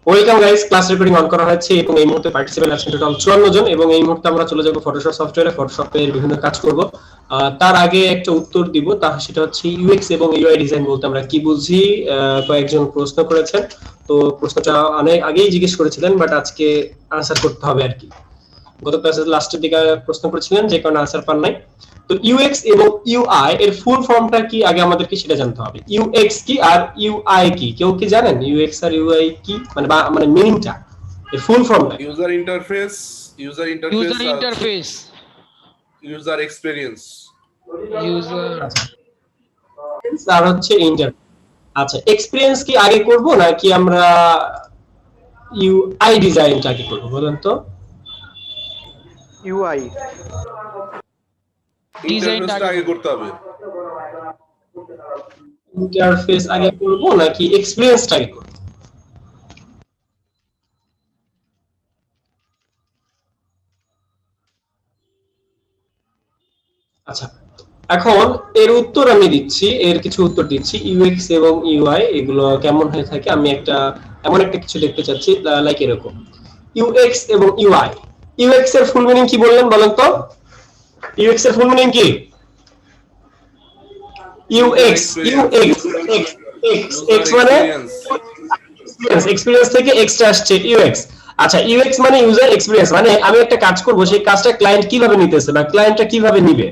Welcome guys, class recording on করা হয়েছে এবং এই মুহূর্তে পার্টিসিপেন্ট আছেন টোটাল 54 জন এবং এই মুহূর্তে আমরা চলে যাব ফটোশপ সফটওয়্যারে ফটোশপের বিভিন্ন কাজ করব। তার আগে একটা উত্তর দিব, সেটা হচ্ছে ইউএক্স এবং ইউআই ডিজাইন বলতে আমরা কি বুঝি। কয়েকজন প্রশ্ন করেছেন, তো প্রশ্নটা অনেক আগেই জিজ্ঞেস করেছিলেন, বাট আজকে আনসার করতে হবে আর কি। গত ক্লাসের লাস্টের দিকে প্রশ্ন করেছিলেন, যে কারণে আনসার পান নাই। তো ইউএক্স এবং ইউআই এর ফুল ফর্মটা কি আগে আমাদেরকে সেটা জানতে হবে। ইউএক্স কি আর ইউআই কি, কেউ কি জানেন ইউএক্স আর ইউআই কি, মানে মিনিংটা, এর ফুল ফর্মটা? User interface, user interface, user experience, user আর হচ্ছে ইন্টার। আচ্ছা, এক্সপেরিয়েন্স কি আগে করব নাকি আমরা ইউআই ডিজাইনটা আগে করব বলেন তো? ইউআই ইন্টারফেসটা আগে করতে হবে। ইন্টারফেস আগে করব নাকি এক্সপেরিয়েন্সটা আগে করব? আচ্ছা, এখন এর উত্তর আমি দিচ্ছি, এর কিছু উত্তর দিচ্ছি। ইউএক্স এবং ইউআই এগুলো কেমন হয়ে থাকে, আমি এমন একটা কিছু দেখতে চাচ্ছি, লাইক এরকম ইউএক্স এবং ইউআই। ইউএক্স এর ফুল মিনিং কি বললেন বলেন তো? ইউএক্স এর ফুল মিনিং কি? ইউএক্স এক্স মানে এক্সপেরিয়েন্স থেকে এক্সট্রা আসছে ইউএক্স। আচ্ছা, ইউএক্স মানে ইউজার এক্সপেরিয়েন্স, মানে আমি একটা কাজ করব, সেই কাজটা ক্লায়েন্ট কিভাবে নিতেছে বা ক্লায়েন্টটা কিভাবে নিবে।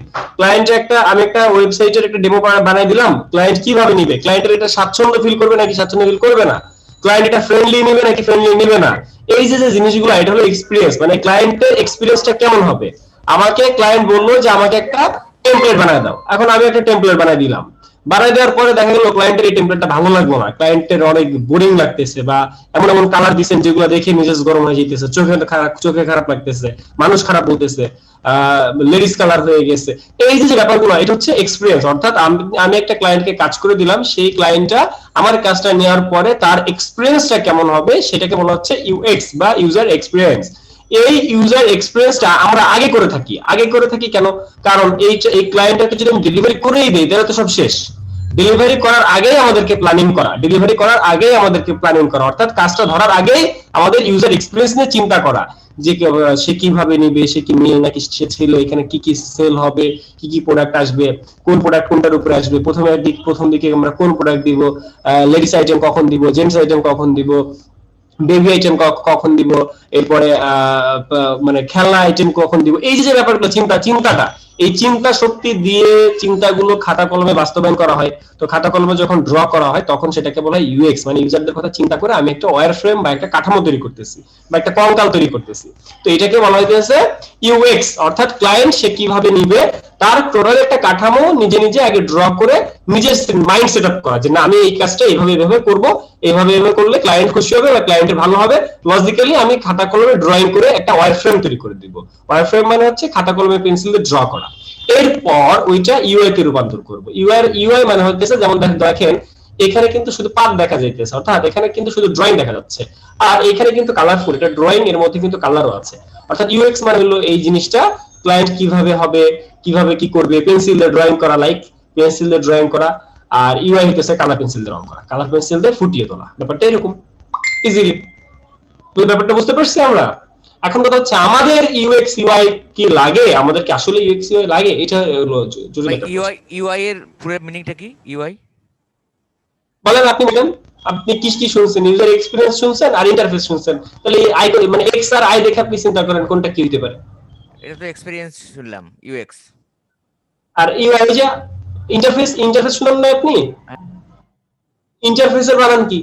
আমি একটা ওয়েবসাইটের একটা ডেমো বানাই দিলাম, ক্লায়েন্ট কিভাবে নিবে, ক্লায়েন্টের এটা স্বাচ্ছন্দ্য ফিল করবে নাকি স্বাচ্ছন্দ্য ফিল করবে না, ক্লায়েন্ট এটা ফ্রেন্ডলি নিবে নাকি ফ্রেন্ডলি নিবে না। এই যে জিনিসগুলো, এটা হলো এক্সপেরিয়েন্স, মানে ক্লায়েন্টের এক্সপেরিয়েন্সটা কেমন হবে। আমাকে ক্লায়েন্ট বললো যে আমাকে একটা টেমপ্লেট বানায় দাও, এখন আমি একটা টেমপ্লেট বানাই দিলাম। বানাই দেওয়ার পরে দেখা গেল ক্লায়েন্টের এই টেমপ্লেটটা ভালো লাগলো না, ক্লায়েন্টের অনেক বোরিং লাগতেছে, বা এমন এমন কালার দিচ্ছেন যেগুলো দেখে মেজাজ গরম হয়ে যেতেছে, চোখে খারাপ লাগতেছে, মানুষ খারাপ বলতেছে, লেডিস কালার হয়ে গেছে। এই যে ব্যাপারগুলো, এটা হচ্ছে এক্সপেরিয়েন্স। অর্থাৎ আমি একটা ক্লায়েন্টকে কাজ করে দিলাম, সেই ক্লায়েন্টটা আমার কাজটা নেওয়ার পরে তার এক্সপেরিয়েন্সটা কেমন হবে সেটাকে বলা হচ্ছে ইউএক্স বা ইউজার এক্সপেরিয়েন্স। এই ইউজার এক্সপেরিয়েন্সটা আমরা আগে করে থাকি কেন? কারণ এই ক্লায়েন্টকে যদি আমি ডেলিভারি করেই দেই তাহলে তো সব শেষ। ডেলিভারি করার আগেই আমাদেরকে প্ল্যানিং করা, অর্থাৎ কাজটা ধরার আগেই আমাদের ইউজার এক্সপেরিয়েন্স নিয়ে চিন্তা করা, যে সে কিভাবে নিবে, সে কি মেল নাকি সে ছেলে, এখানে কি কি সেল হবে, কি কি প্রোডাক্ট আসবে, কোন প্রোডাক্ট কোনটার উপরে আসবে, প্রথম দিকে আমরা কোন প্রোডাক্ট দিব, লেডিস আইটেম কখন দিব, জেন্টস আইটেম কখন দিব, বেবি আইটেম কখন দিব, এরপরে মানে খেলনা আইটেম কখন দিব। এই যে ব্যাপারগুলো, চিন্তাটা, এই চিন্তা শক্তি দিয়ে চিন্তাগুলো খাতা কলমে বাস্তবায়ন করা হয়। তো খাতা কলমে যখন ড্র করা হয় তখন সেটাকে বলা হয় ইউএক্স, মানে ইউজারদের কথা চিন্তা করে আমি একটা ওয়্যার ফ্রেম বা একটা কাঠামো তৈরি করতেছি বা একটা কঙ্কাল তৈরি করতেছি। তো এটাকে বলা হইতেছে ইউএক্স, অর্থাৎ ক্লায়েন্ট সে কিভাবে নিবে তার টোটাল একটা কাঠামো নিজে নিজে আগে ড্র করে নিজের মাইন্ড সেট আপ করা, যে না আমি এই কাজটা এইভাবে করব, এইভাবে করলে ক্লায়েন্ট খুশি হবে বা ক্লায়েন্টের ভালো হবে। লজিক্যালি আমি খাতা কলমে ড্রয়িং করে একটা ওয়্যার ফ্রেম তৈরি করে দিব। ওয়্যার ফ্রেম মানে হচ্ছে খাতা কলমে পেন্সিল দিয়ে ড্র করা। এরপর ওইটা ইউআই তে রূপান্তর করব। ইউআই মানে হচ্ছে, যেমন দেখেন এখানে কিন্তু শুধু পাত দেখা যাইতেছে, অর্থাৎ এখানে কিন্তু শুধু ড্রয়িং দেখা যাচ্ছে, আর এখানে কিন্তু কালারফুল, এটা ড্রয়িং, এর মধ্যে কিন্তু কালারও আছে। অর্থাৎ ইউএক্স মানে হলো এই জিনিসটা, ক্লায়েন্ট কিভাবে হবে, কিভাবে কি করবে, পেন্সিল দিয়ে ড্রয়িং করা, পেন্সিল দিয়ে ড্রয়িং করা। আর ইউআই হচ্ছে কালার পেন্সিল দিয়ে রং করা, কালার পেন্সিল দিয়ে ফুটিয়ে তোলা। ব্যাপারটা এরকম ইজিলি ব্যাপারটা বুঝতে পারছি আমরা। এখন কথা হচ্ছে আমাদের ইউএক্স ইউআই কি লাগে, আমাদের কি আসলে ইউএক্স ইউআই লাগে, এটা হলো জরুরি। ইউআই এর পুরো মিনিংটা কি? ইউআই বলেন, আপনি বলেন, আপনি কি কি শুনছেন? ইউজার এক্সপেরিয়েন্স শুনছেন আর ইন্টারফেস শুনছেন, তাহলে এই আই মানে এক্স আর আই দেখে আপনি চিন্তা করেন কোনটা কি হতে পারে। এটা তো এক্সপেরিয়েন্স শুনলাম, ইউএক্স। আর ইউআই যে ইন্টারফেস শুনলেন না আপনি? ইন্টারফেসের বানান কি?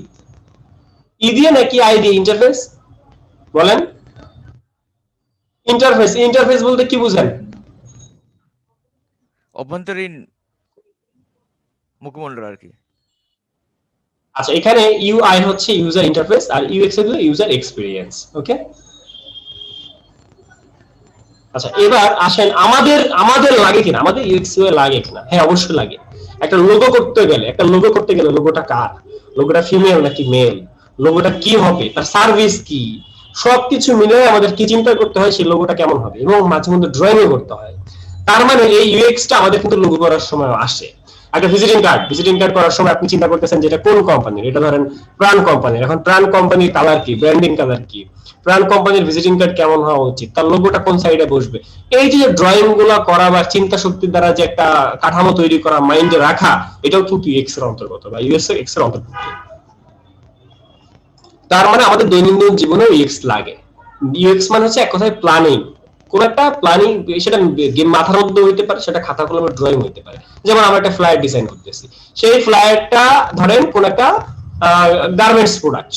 ই দিয়ে নাকি আই দিয়ে ইন্টারফেস? বলেন। ইন্টারফেস বলতে কি বুঝেন? অভ্যন্তরীণ মুখমণ্ডল আর কি। আচ্ছা, এখানে ইউআই হচ্ছে ইউজার ইন্টারফেস আর ইউএক্স হলো ইউজার এক্সপেরিয়েন্স। ওকে, আচ্ছা এবার আসেন আমাদের লাগে কিনা, আমাদের ইউএক্স ইউআই লাগে কিনা? হ্যাঁ, অবশ্যই লাগে। একটা লোগো করতে গেলে লোগোটা কার, লোগোটা ফিমেল নাকি মেল, লোগোটা কি হবে, তার সার্ভিস কি, সবকিছু মিলে আমাদের কি চিন্তা করতে হয় সেই লোগোটা কেমন হবে, এবং মাঝে মধ্যে ড্রয়িং করতে হয়। তার মানে এই ইউএক্সটা আমাদের কিন্তু লোগো করার সময় আসে। একটা ভিজিটিং কার্ড করার সময় আপনি চিন্তা করতেছেন যেটা কোন কোম্পানির, এটা ধরেন প্রাণ কোম্পানির। এখন প্রাণ কোম্পানির কালার কি, ব্র্যান্ডিং কালার কি, প্রাণ কোম্পানির ভিজিটিং কার্ড কেমন হওয়া উচিত, তার লোগোটা কোন সাইডে বসবে, এই যে ড্রয়িং গুলা করা বা চিন্তা শক্তির দ্বারা যে একটা কাঠামো তৈরি করা, মাইন্ডে রাখা, এটাও কিন্তু ইউএক্স এর অন্তর্গত বা এক্স এর অন্তর্ভুক্ত। তার মানে আমাদের দৈনন্দিন জীবনে ইউএক্স লাগে। ইউএক্স মানে হচ্ছে এক কথায় প্ল্যানিং, কোন একটা প্ল্যানিং, সেটা গেম মাথার মধ্যে হইতে পারে, সেটা খাতা কলমের ড্রয়িং হইতে পারে। যেমন আমরা একটা ফ্লায়ার ডিজাইন করতেছি, সেই ফ্লায়ারটা ধরেন কোন একটা গার্মেন্টস প্রোডাক্ট।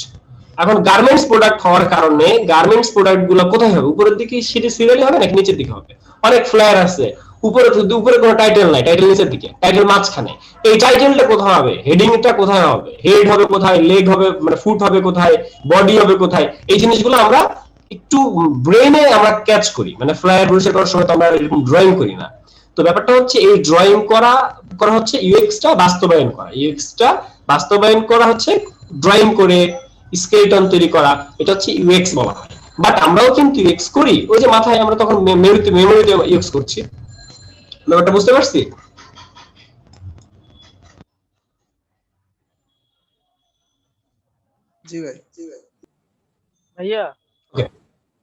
এখন গার্মেন্টস প্রোডাক্ট হওয়ার কারণে গার্মেন্টস প্রোডাক্ট গুলো কোথায় হবে, উপরের দিকে সেটা সিরিয়ালি হবে নাকি নিচের দিকে হবে? অনেক ফ্লায়ার আছে উপরে কোনো টাইটেল নাই, টাইটেল নিচের দিকে, টাইটেল মাঝখানে। এই টাইটেলটা কোথায় হবে, হেডিংটা কোথায় হবে, হেড হবে কোথায়, লেগ হবে মানে ফুট হবে কোথায়, বডি হবে কোথায়, এই জিনিসগুলো আমরা একটু ব্রেনে আমরা ক্যাচ করি। মানে ফ্লায়ার পরিষ্কার করার সময় তো আমরা এরকম ড্রয়িং করি না। তো ব্যাপারটা হচ্ছে এই ড্রয়িং করা করা হচ্ছে ইউএক্সটা বাস্তবায়ন করা, ইউএক্সটা বাস্তবায়ন করা হচ্ছে ড্রয়িং করে স্কেলেটন তৈরি করা, এটা হচ্ছে ইউএক্স বলা হয়। বাট আমরাও কিন্তু ইউএক্স করি, ওই যে মাথায় আমরা তখন মেমোরিতে ইউএক্স করছি। ব্যাপারটা বুঝতে পারছি? জি ভাই। ভাইয়া ওকে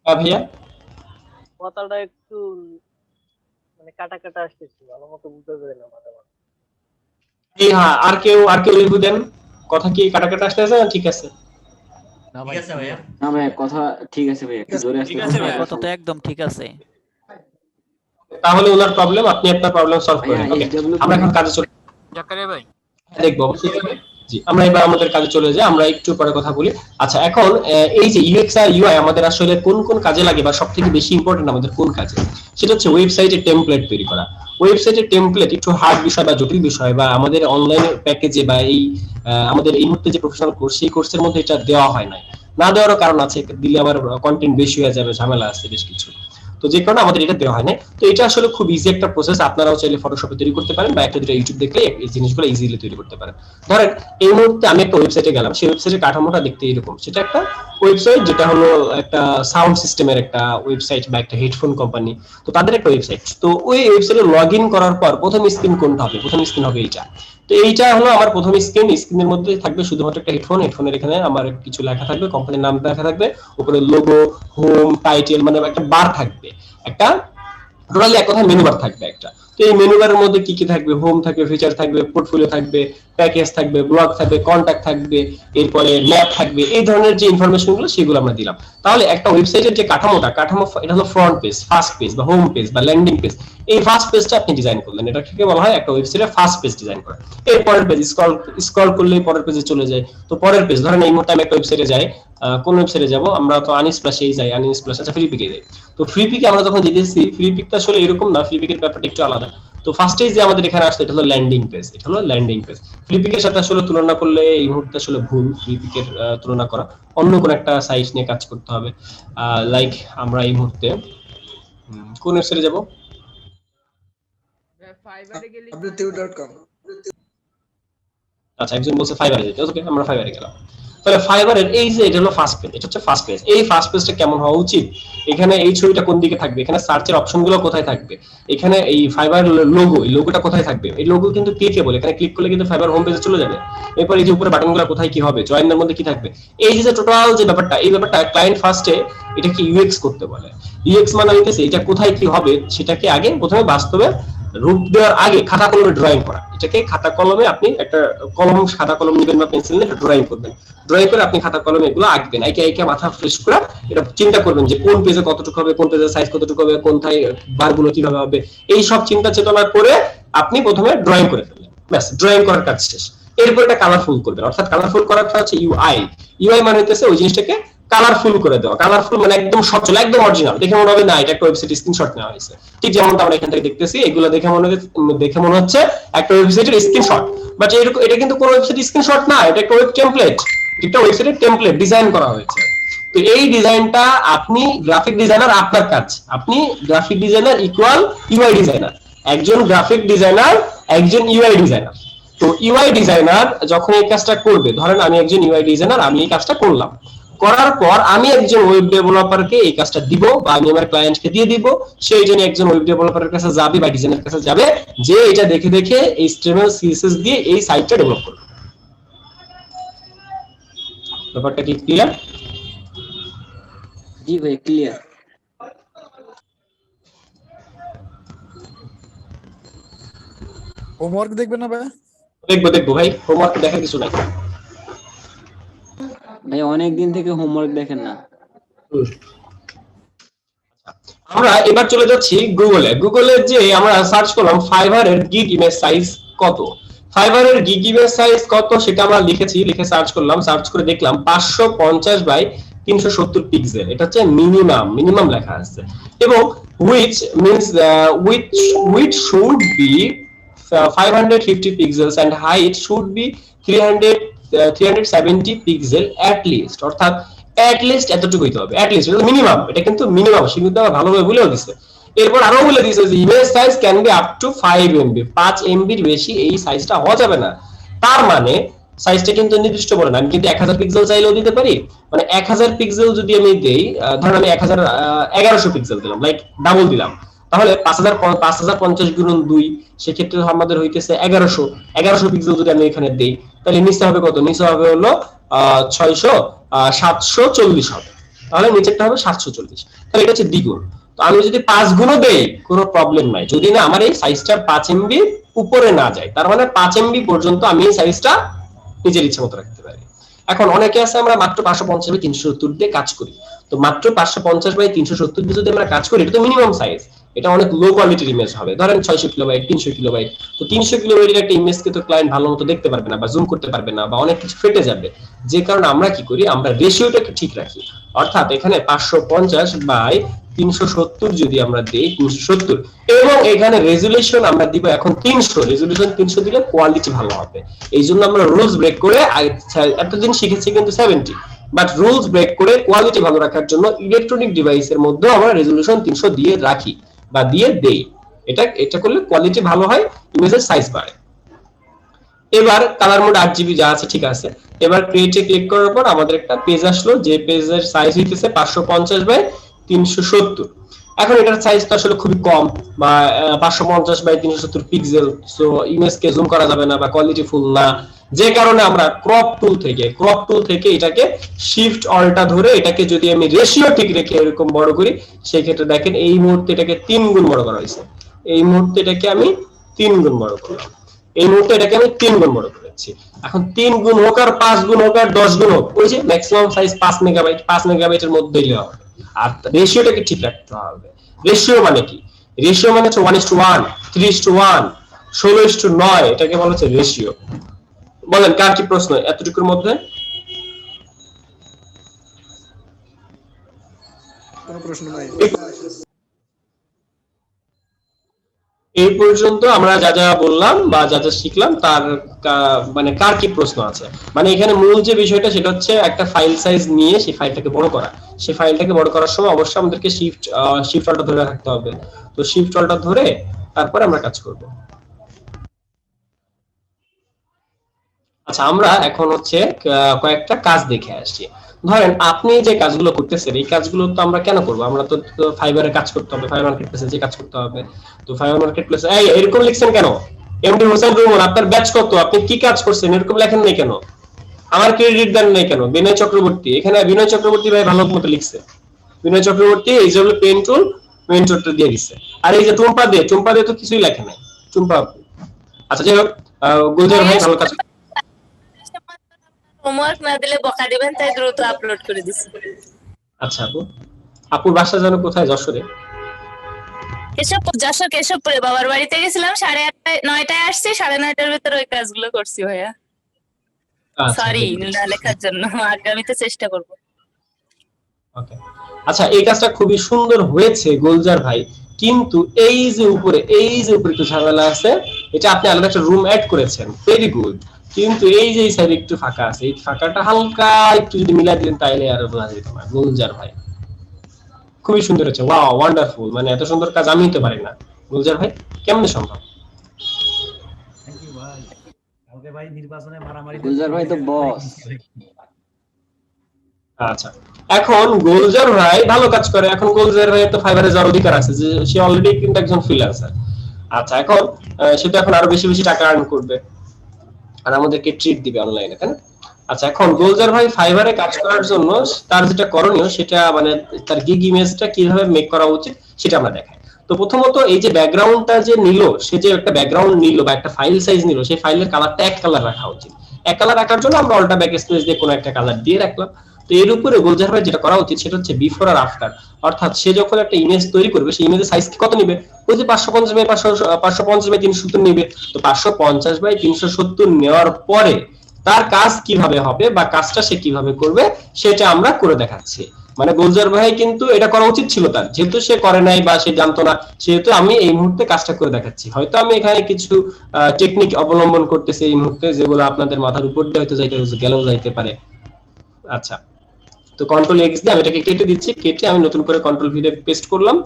ভাইয়া, কথাটা একটু মানে কাটা কাটা আসতেছে, ভালো মতো বুঝতে পারি না মাথা। এই হ্যাঁ, আর কেউ রিভিউ দেন, কথা কি কাটা কাটা আসতেছে না ঠিক আছে? না ভাই, ভাইয়া না ভাই কথা ঠিক আছে ভাই, একটু জোরে আসতে কথা তো একদম ঠিক আছে। তাহলে ওনার প্রবলেম, আপনি আপনার প্রবলেম সলভ করেন। ওকে, আমরা এখন কাজে চলে জাকারিয়া ভাই দেখবো অবশ্যই। জি, আমরা এবার আমাদের কাজে চলে যাই, আমরা একটু পরে কথা বলি। আচ্ছা, এখন এই যে ইউএক্স আর ইউআই আমাদের আসলে কোন কোন কাজে লাগে বা সবথেকে বেশি ইম্পর্টেন্ট আমাদের কোন কাজে, সেটা হচ্ছে ওয়েবসাইটে টেমপ্লেট তৈরি করা। ওয়েবসাইটের টেমপ্লেট একটু হার্ড বিষয় বা জটিল বিষয়, বা আমাদের অনলাইন প্যাকেজে বা এই আমাদের এই মুহূর্তে যে প্রফেশনাল কোর্স, সেই কোর্সের মধ্যে এটা দেওয়া হয় নাই। না দেওয়ারও কারণ আছে, দিলে আবার কন্টেন্ট বেশি হয়ে যাবে, ঝামেলা আছে বেশ কিছু। তো যে কারণে আমাদের এটা দেওয়া হয় না। তো এটা আসলে খুব ইজি একটা প্রসেস, আপনারাও চাইলে ফটোশপে তৈরি করতে পারেন বা একটা দুটো ইউটিউব দেখলে এই জিনিসগুলো ইজিলি তৈরি করতে পারেন। ধরেন এই মুহূর্তে আমি একটা ওয়েবসাইটে গেলাম, সেই ওয়েবসাইটের কাঠামোটা দেখতে এরকম, সেটা একটা ওয়েবসাইট যেটা হলো একটা সাউন্ড সিস্টেমের একটা ওয়েবসাইট বা একটা হেডফোন কোম্পানি, তো তাদের একটা ওয়েবসাইট। তো ওই ওয়েবসাইটে লগ ইন করার পর প্রথম স্ক্রিন কোনটা হবে? প্রথম স্ক্রিন হবে এইটা। তো এইটা হলো আমার প্রথম স্ক্রিনের মধ্যে থাকবে শুধুমাত্র একটা হেডফোনের এখানে আমার কিছু লেখা থাকবে, কোম্পানির নাম লেখা থাকবে, উপরে লোগো, হোম, টাইটেল, মানে একটা বার থাকবে, একটা টোটালি এক কথা মেনু বার থাকবে একটা। তো এই মেনু বারের মধ্যে কি কি থাকবে? হোম থাকবে, ফিচার থাকবে, পোর্টফোলিও থাকবে, প্যাকেজ থাকবে, ব্লগ থাকবে, কন্টাক্ট থাকবে, এরপরে ল্যাব থাকবে, এই ধরনের যে ইনফরমেশন গুলো সেগুলো আমরা দিলাম। তাহলে একটা ওয়েবসাইটের যে কাঠামো এটা হলো ফ্রন্ট পেজ, ফার্স্ট পেজ বা হোম পেজ বা ল্যান্ডিং পেজ। এই ফার্স্ট পেজটা আপনি ডিজাইন করলেন, এটা থেকে বলা হয় একটা ওয়েবসাইটের ফার্স্ট পেজ ডিজাইন করা। এর পরের পেজ স্ক্রল করলেই পরের পেজে চলে যায়। তো পরের পেজ, ধরেন এই মুহূর্তে আমি একটা ওয়েবসাইটে যাই, কোন ওয়েবসাইটে যাব? আমরা তো আনস্প্ল্যাশেই যাই, আনস্প্ল্যাশ, আচ্ছা ফ্রি পিকে যাই। তো ফ্রি পিকে আমরা যখন দিতেছি, ফ্রি পিকটা আসলে এরকম না, ফ্রি পিকের ব্যাপারটা একটু আলাদা। তো ফার্স্টেই যে আমাদের এখানে আসছে এটা হলো ল্যান্ডিং পেজ, এটা হলো ল্যান্ডিং পেজ। ফ্রি পিকের সাথে আসলে তুলনা করলে এই মুহূর্তে আসলে ভুল, ফ্রি পিকের তুলনা করা, অন্য কোন একটা সাইট নিয়ে কাজ করতে হবে। লাইক আমরা এই মুহূর্তে কোন ওয়েবসাইটে যাব? www.com। আচ্ছা, একজন বলছে ফাইবারে যেতে, ওকে আমরা ফাইবারে গেলাম। তাহলে ফাইবারের এই যে এটা হলো ফার্স্ট পেজ, এটা হচ্ছে ফার্স্ট পেজ। এই ফার্স্ট পেজটা কেমন হওয়া উচিত? এখানে এই ছবিটা কোন দিকে থাকবে, এখানে সার্চের অপশনগুলো কোথায় থাকবে, এখানে এই ফাইবার লোগো, এই লোগোটা কোথায় থাকবে? এই লোগো কিন্তু ক্লিকেবল, এখানে ক্লিক করলে কিন্তু ফাইবার হোম পেজে চলে যাবে। এরপর এই যে উপরে বাটনগুলো কোথায় কি হবে, জয়েনের মধ্যে কি থাকবে, এই যে টোটাল যে ব্যাপারটা, এই ব্যাপারটা ক্লায়েন্ট ফার্স্টে এটাকে ইউএক্স করতে বলে। ইউএক্স মানে হইতেছে এটা কোথায় কি হবে সেটাকে আগে প্রথমে বাস্তবে রূপ দেওয়ার আগে খাতা কলমে ড্রয়িং করা। এটাকে খাতা কলমে আপনি একটা খাতা কলম নেবেন বা পেন্সিল নিয়ে ড্রয়িং করবেন, ড্রয়িং করে আপনি খাতা কলমে এগুলো আঁকবেন, একে মাথা ফ্রেশ করে এটা চিন্তা করবেন যে কোন পেজে কতটুকু হবে, কোন পেজের সাইজ কতটুকু হবে, কোনটায় বারগুলো কিভাবে হবে, এই সব চিন্তা চেতনা করে আপনি প্রথমে ড্রয়িং করে ফেললেন, ব্যাস ড্রয়িং করার কাজ শেষ। এরপর এটা কালারফুল করবেন, অর্থাৎ কালারফুল করাটা হচ্ছে ইউআই মানে হচ্ছে ওই জিনিসটাকে কালারফুল করে দেওয়া। কালারফুল মানে একদম সচল, একদম অরিজিনাল, দেখে মনে হবে না এটা একটা ওয়েবসাইট স্ক্রিনশট নেওয়া হয়েছে। ঠিক যেমনটা আমরা এখান থেকে দেখতেছি, এগুলো দেখে মনে হচ্ছে একটা ওয়েবসাইটের স্ক্রিনশট, বাট এটা কিন্তু কোনো ওয়েবসাইট স্ক্রিনশট না, এটা একটা ওয়েব টেমপ্লেট, একটা ওয়েবসাইটের টেমপ্লেট ডিজাইন করা হয়েছে। তো এই ডিজাইনটা আপনি গ্রাফিক ডিজাইনার, আপনার কাজ, আপনি graphic designer equal UI designer, একজন গ্রাফিক ডিজাইনার, একজন ইউআই ডিজাইনার। তো ইউআই ডিজাইনার যখন এই কাজটা করবে, ধরেন আমি একজন ইউআই ডিজাইনার, আমি এই কাজটা করলাম, করার পর আমি একজন ওয়েব ডেভেলপারকে এই কাজটা দিব বা আমি আমার ক্লায়েন্টকে দিয়ে দিব, সেই জন্য একজন ওয়েব ডেভেলপারের কাছে যাবে বা ডিজাইনের কাছে যাবে, যে এটা দেখে দেখে HTML CSS দিয়ে এই সাইটটা ডেভেলপ করবে। ব্যাপারটা কি ক্লিয়ার? জি ভাই ক্লিয়ার। হোমওয়ার্ক দেখবেন না ভাই? দেখবো ভাই, হোমওয়ার্ক দেখার কিছু নাই। ভাই অনেক দিন থেকে হোমওয়ার্ক দেখেন না। আমরা এবার চলে যাচ্ছি গুগলে যে আমরা সার্চ করলাম ফাইবারের গিগ ইমেজ সাইজ কত। ফাইবারের গিগ ইমেজ সাইজ কত সেটা আমরা লিখে সার্চ করলাম, সার্চ করে দেখলাম 550 বাই 370 পিক্সেল, এটা হচ্ছে মিনিমাম লেখা আছে। এবং which means width should be 550 pixels and height should be 370 pixel at least, অর্থাৎ at least এতটুকু হইতে হবে, at least এটা মিনিমাম, এটা কিন্তু মিনিমাম, সে কিন্তু ভালোভাবে বলেও দিছে। এরপর আরো বলে দিছে যে image size can be up to 5 MB, 5 MB এর বেশি এই সাইজটা হওয়া যাবে না। তার মানে সাইজটা কিন্তু নির্দিষ্ট বলে না, আমি কিন্তু 1000 পিক্সেল চাইলেও দিতে পারি, মানে 1000 পিক্সেল যদি আমি দেই, ধরুন আমি 1100 পিক্সেল দিলাম, লাইক ডাবল দিলাম, তাহলে 5050 গুণন 2, সেক্ষেত্রে আমাদের হইতেছে 1100 পিক্সেল যদি আমি এখানে দেই, তাহলে নিচে হবে কত? নিচে হবে হলো 740 হবে, তাহলে নিচেরটা হবে 740, তাহলে এটা হচ্ছে দ্বিগুণ। তো আমি যদি 5 গুণও দেই কোনো প্রবলেম নাই, যদি না আমার এই সাইজটা 5 MB উপরে না যায়, তার মানে 5 MB পর্যন্ত আমি এই সাইজটা নিজের ইচ্ছা মতো রাখতে পারি। এখন অনেকে আছে আমরা মাত্র 550 বাই 370 দিয়ে কাজ করি, তো মাত্র 550 বাই 370 দিয়ে যদি আমরা কাজ করি, এটা তো মিনিমাম সাইজ, এটা অনেক লো কোয়ালিটির ইমেজ হবে, ধরেন 600 কিলোবাইট 300 কিলোবাইট, তো 300 কিলোবাইটের একটা ইমেজকে তো ক্লায়েন্ট ভালো মতো দেখতে পারবে না বা জুম করতে পারবে না বা অনেক কিছু ফেটে যাবে, যে কারণে আমরা কি করি, আমরা রেশিওটাকে ঠিক রাখি, অর্থাৎ এখানে 550 বাই 370 যদি আমরা দেই 370, এবং এখানে রেজুলেশন আমরা দিব এখন 300, রেজুলেশন 300 দিলে কোয়ালিটি ভালো হবে। এই জন্য আমরা রুলস ব্রেক করে এতদিন শিখেছি কিন্তু 70, বাট রুলস ব্রেক করে কোয়ালিটি ভালো রাখার জন্য ইলেকট্রনিক ডিভাইসের মধ্যে আমরা রেজুলেশন 300 দিয়ে রাখি বা দিয়ে দেই, এটা করলে কোয়ালিটি ভালো হয়, ইমেজের সাইজ বাড়ে। এবার কালার মোড 8GB যা আছে ঠিক আছে, এবার ক্রিয়েটে ক্লিক করার পর আমাদের একটা পেজ আসলো, যে পেজের সাইজ হইতেছে 550 বাই 370। এখন এটার সাইজ তো আসলে খুবই কম, বা 550 বাই 370 পিক্সেল, সো ইমেজকে জুম করা যাবে না বা কোয়ালিটি ফুল না, যে কারণে আমরা ক্রপ টুল থেকে এটাকে শিফট অল্টা ধরে এটাকে যদি আমি রেশিও ঠিক রেখে এরকম বড় করি, সেই ক্ষেত্রে দেখেন এই মুহূর্তে এটাকে 3 গুণ বড় করা হয়েছে, এই মুহূর্তে এটাকে আমি 3 গুণ বড় করলাম, এই মুহূর্তে এটাকে আমি 3 গুণ বড় করেছি। এখন 3 গুণ হোক আর 5 গুণ হোক আর 10 গুণ হোক, ওই যে ম্যাক্সিমাম সাইজ 5 মেগাবাইটের মধ্যেই হবে। আর রেশিওটাকে ঠিক রাখতে হবে। রেশিও মানে কি? রেশিও মানে হচ্ছে 1:1, 3:1, 16:9, এটাকে বলা হচ্ছে রেশিও। বলেন কার কি প্রশ্ন এতটুকুর মধ্যে? কোনো প্রশ্ন নাই। এই পর্যন্ত আমরা যা যা বললাম বা যা যা শিখলাম তার মানে কার কি প্রশ্ন আছে? মানে এখানে মূল যে বিষয়টা সেটা হচ্ছে একটা ফাইল সাইজ নিয়ে সেই ফাইলটাকে বড় করা। সেই ফাইলটাকে বড় করার সময় অবশ্যই আমাদেরকে শিফট অল্টা ধরে রাখতে হবে। তো শিফট অল্টা ধরে তারপরে আমরা কাজ করব। আচ্ছা, আমরা এখন হচ্ছে কয়েকটা কাজ দেখে আসছি। ধরেন আপনি যে কাজগুলো করতেছেন এই কাজগুলো তো আমরা কেন করব? আমরা তো ফাইবারে কাজ করতে হবে, ফাইবার মার্কেট প্লেসে যে কাজ করতে হবে। তো ফাইবার মার্কেট প্লেসে এরকম লিখছেন কেন? এমডি হোসেন রুমন, আপনার ব্যাচ কত, আপনি কি কাজ করছেন, এরকম লেখেন নাই কেন? আমার ক্রেডিট দেন নাই কেন? বিনয় চক্রবর্তী, এখানে বিনয় চক্রবর্তী ভাই ভালো মতো লিখছে। বিনয় চক্রবর্তী এই যে পেন টুলটা দিয়ে দিচ্ছে। আর এই যে টুম্পা দিয়ে তো কিছুই লেখে নাই, টুম্পা। আচ্ছা যাই হোক, গুলজার ভাই ভালো কাজ। হোমওয়ার্ক না দিলে বকা দিবেন, তাই দ্রুত আপলোড করে দিছি। আচ্ছা আপুর বাসা যেন কোথায়? যশোরে? যশোর কেশবপুরে বাবার বাড়িতে গেছিলাম, 8:30-9টায় আসছি, 9:30টার ভিতরে ওই কাজগুলো করছি ভাইয়া। সরি না লেখার জন্য, আগামীতে চেষ্টা করব। ওকে, আচ্ছা এই কাজটা খুবই সুন্দর হয়েছে গুলজার ভাই, কিন্তু এই যে উপরে একটু ঝামেলা আছে, এটা আপনি আলাদা একটা রুম অ্যাড করেছেন, ভেরি গুড, কিন্তু এই যে এই সাইডে একটু ফাঁকা আছে, এই ফাঁকাটা হালকা একটু যদি মিলাই দিলেন তাইলে আর বোঝা যেত না। গুলজার ভাই খুবই সুন্দর হয়েছে, ওয়াও ওয়ান্ডারফুল, মানে এত সুন্দর কাজ আমি তো পারি না। গুলজার ভাই কেমনে সম্ভব? থ্যাংক ইউ ভাই। কালকে ভাই নির্বাচনে মারামারি, গুলজার ভাই তো বস। আচ্ছা, এখন গোলজার ভাই ভালো কাজ করে। এখন গোলজার ভাই তো ফাইবারে যাওয়ার অধিকার আছে, যে সে অলরেডি কিন্তু একজন ফ্রিল্যান্সার। আচ্ছা, এখন সে তো এখন আরো বেশি বেশি টাকা আর্ন করবে আর আমাদেরকে ট্রিট দিবে অনলাইনে, তাই না? আচ্ছা, এখন গোলজার ভাই ফাইবারে কাজ করার জন্য তার যেটা করণীয়, সেটা মানে তার গিগ ইমেজটা কিভাবে মেক করা উচিত সেটা আমরা দেখাই। তো প্রথমত এই যে ব্যাকগ্রাউন্ডটা যে নিল, সে যে একটা ব্যাকগ্রাউন্ড নিল বা একটা ফাইল সাইজ নিল, সেই ফাইলের কালারটা এক কালার রাখা উচিত। এক কালার রাখার জন্য আমরা অল্টা ব্যাক স্পেস দিয়ে কোনো একটা কালার দিয়ে রাখলাম। তো এর উপরে গোলজার ভাই যেটা করা উচিত সেটা হচ্ছে বিফোর আর আফটার, অর্থাৎ সে যখন একটা ইমেজ তৈরি করবে সেই ইমেজের সাইজ কত নিবে, ওই যে 550 বাই 370 নিবে। তো 550 বাই 370 নেওয়ার পরে তার কাজ কিভাবে হবে বা কাজটা সে কিভাবে করবে সেটা আমরা করে দেখাচ্ছি। মানে গোলজার ভাই কিন্তু এটা করা উচিত ছিল তার, যেহেতু সে করে নাই বা সে জানতো না, সেহেতু আমি এই মুহূর্তে কাজটা করে দেখাচ্ছি। হয়তো আমি এখানে কিছু টেকনিক অবলম্বন করতেছি এই মুহূর্তে, যেগুলো আপনাদের মাথার উপর দিয়ে হয়তো গেলেও যাইতে পারে। আচ্ছা, তো কন্ট্রোল এক্স দিয়ে আমি এটাকে কেটে দিচ্ছি, কেটে আমি নতুন করে কন্ট্রোল ভি দিয়ে পেস্ট করলাম।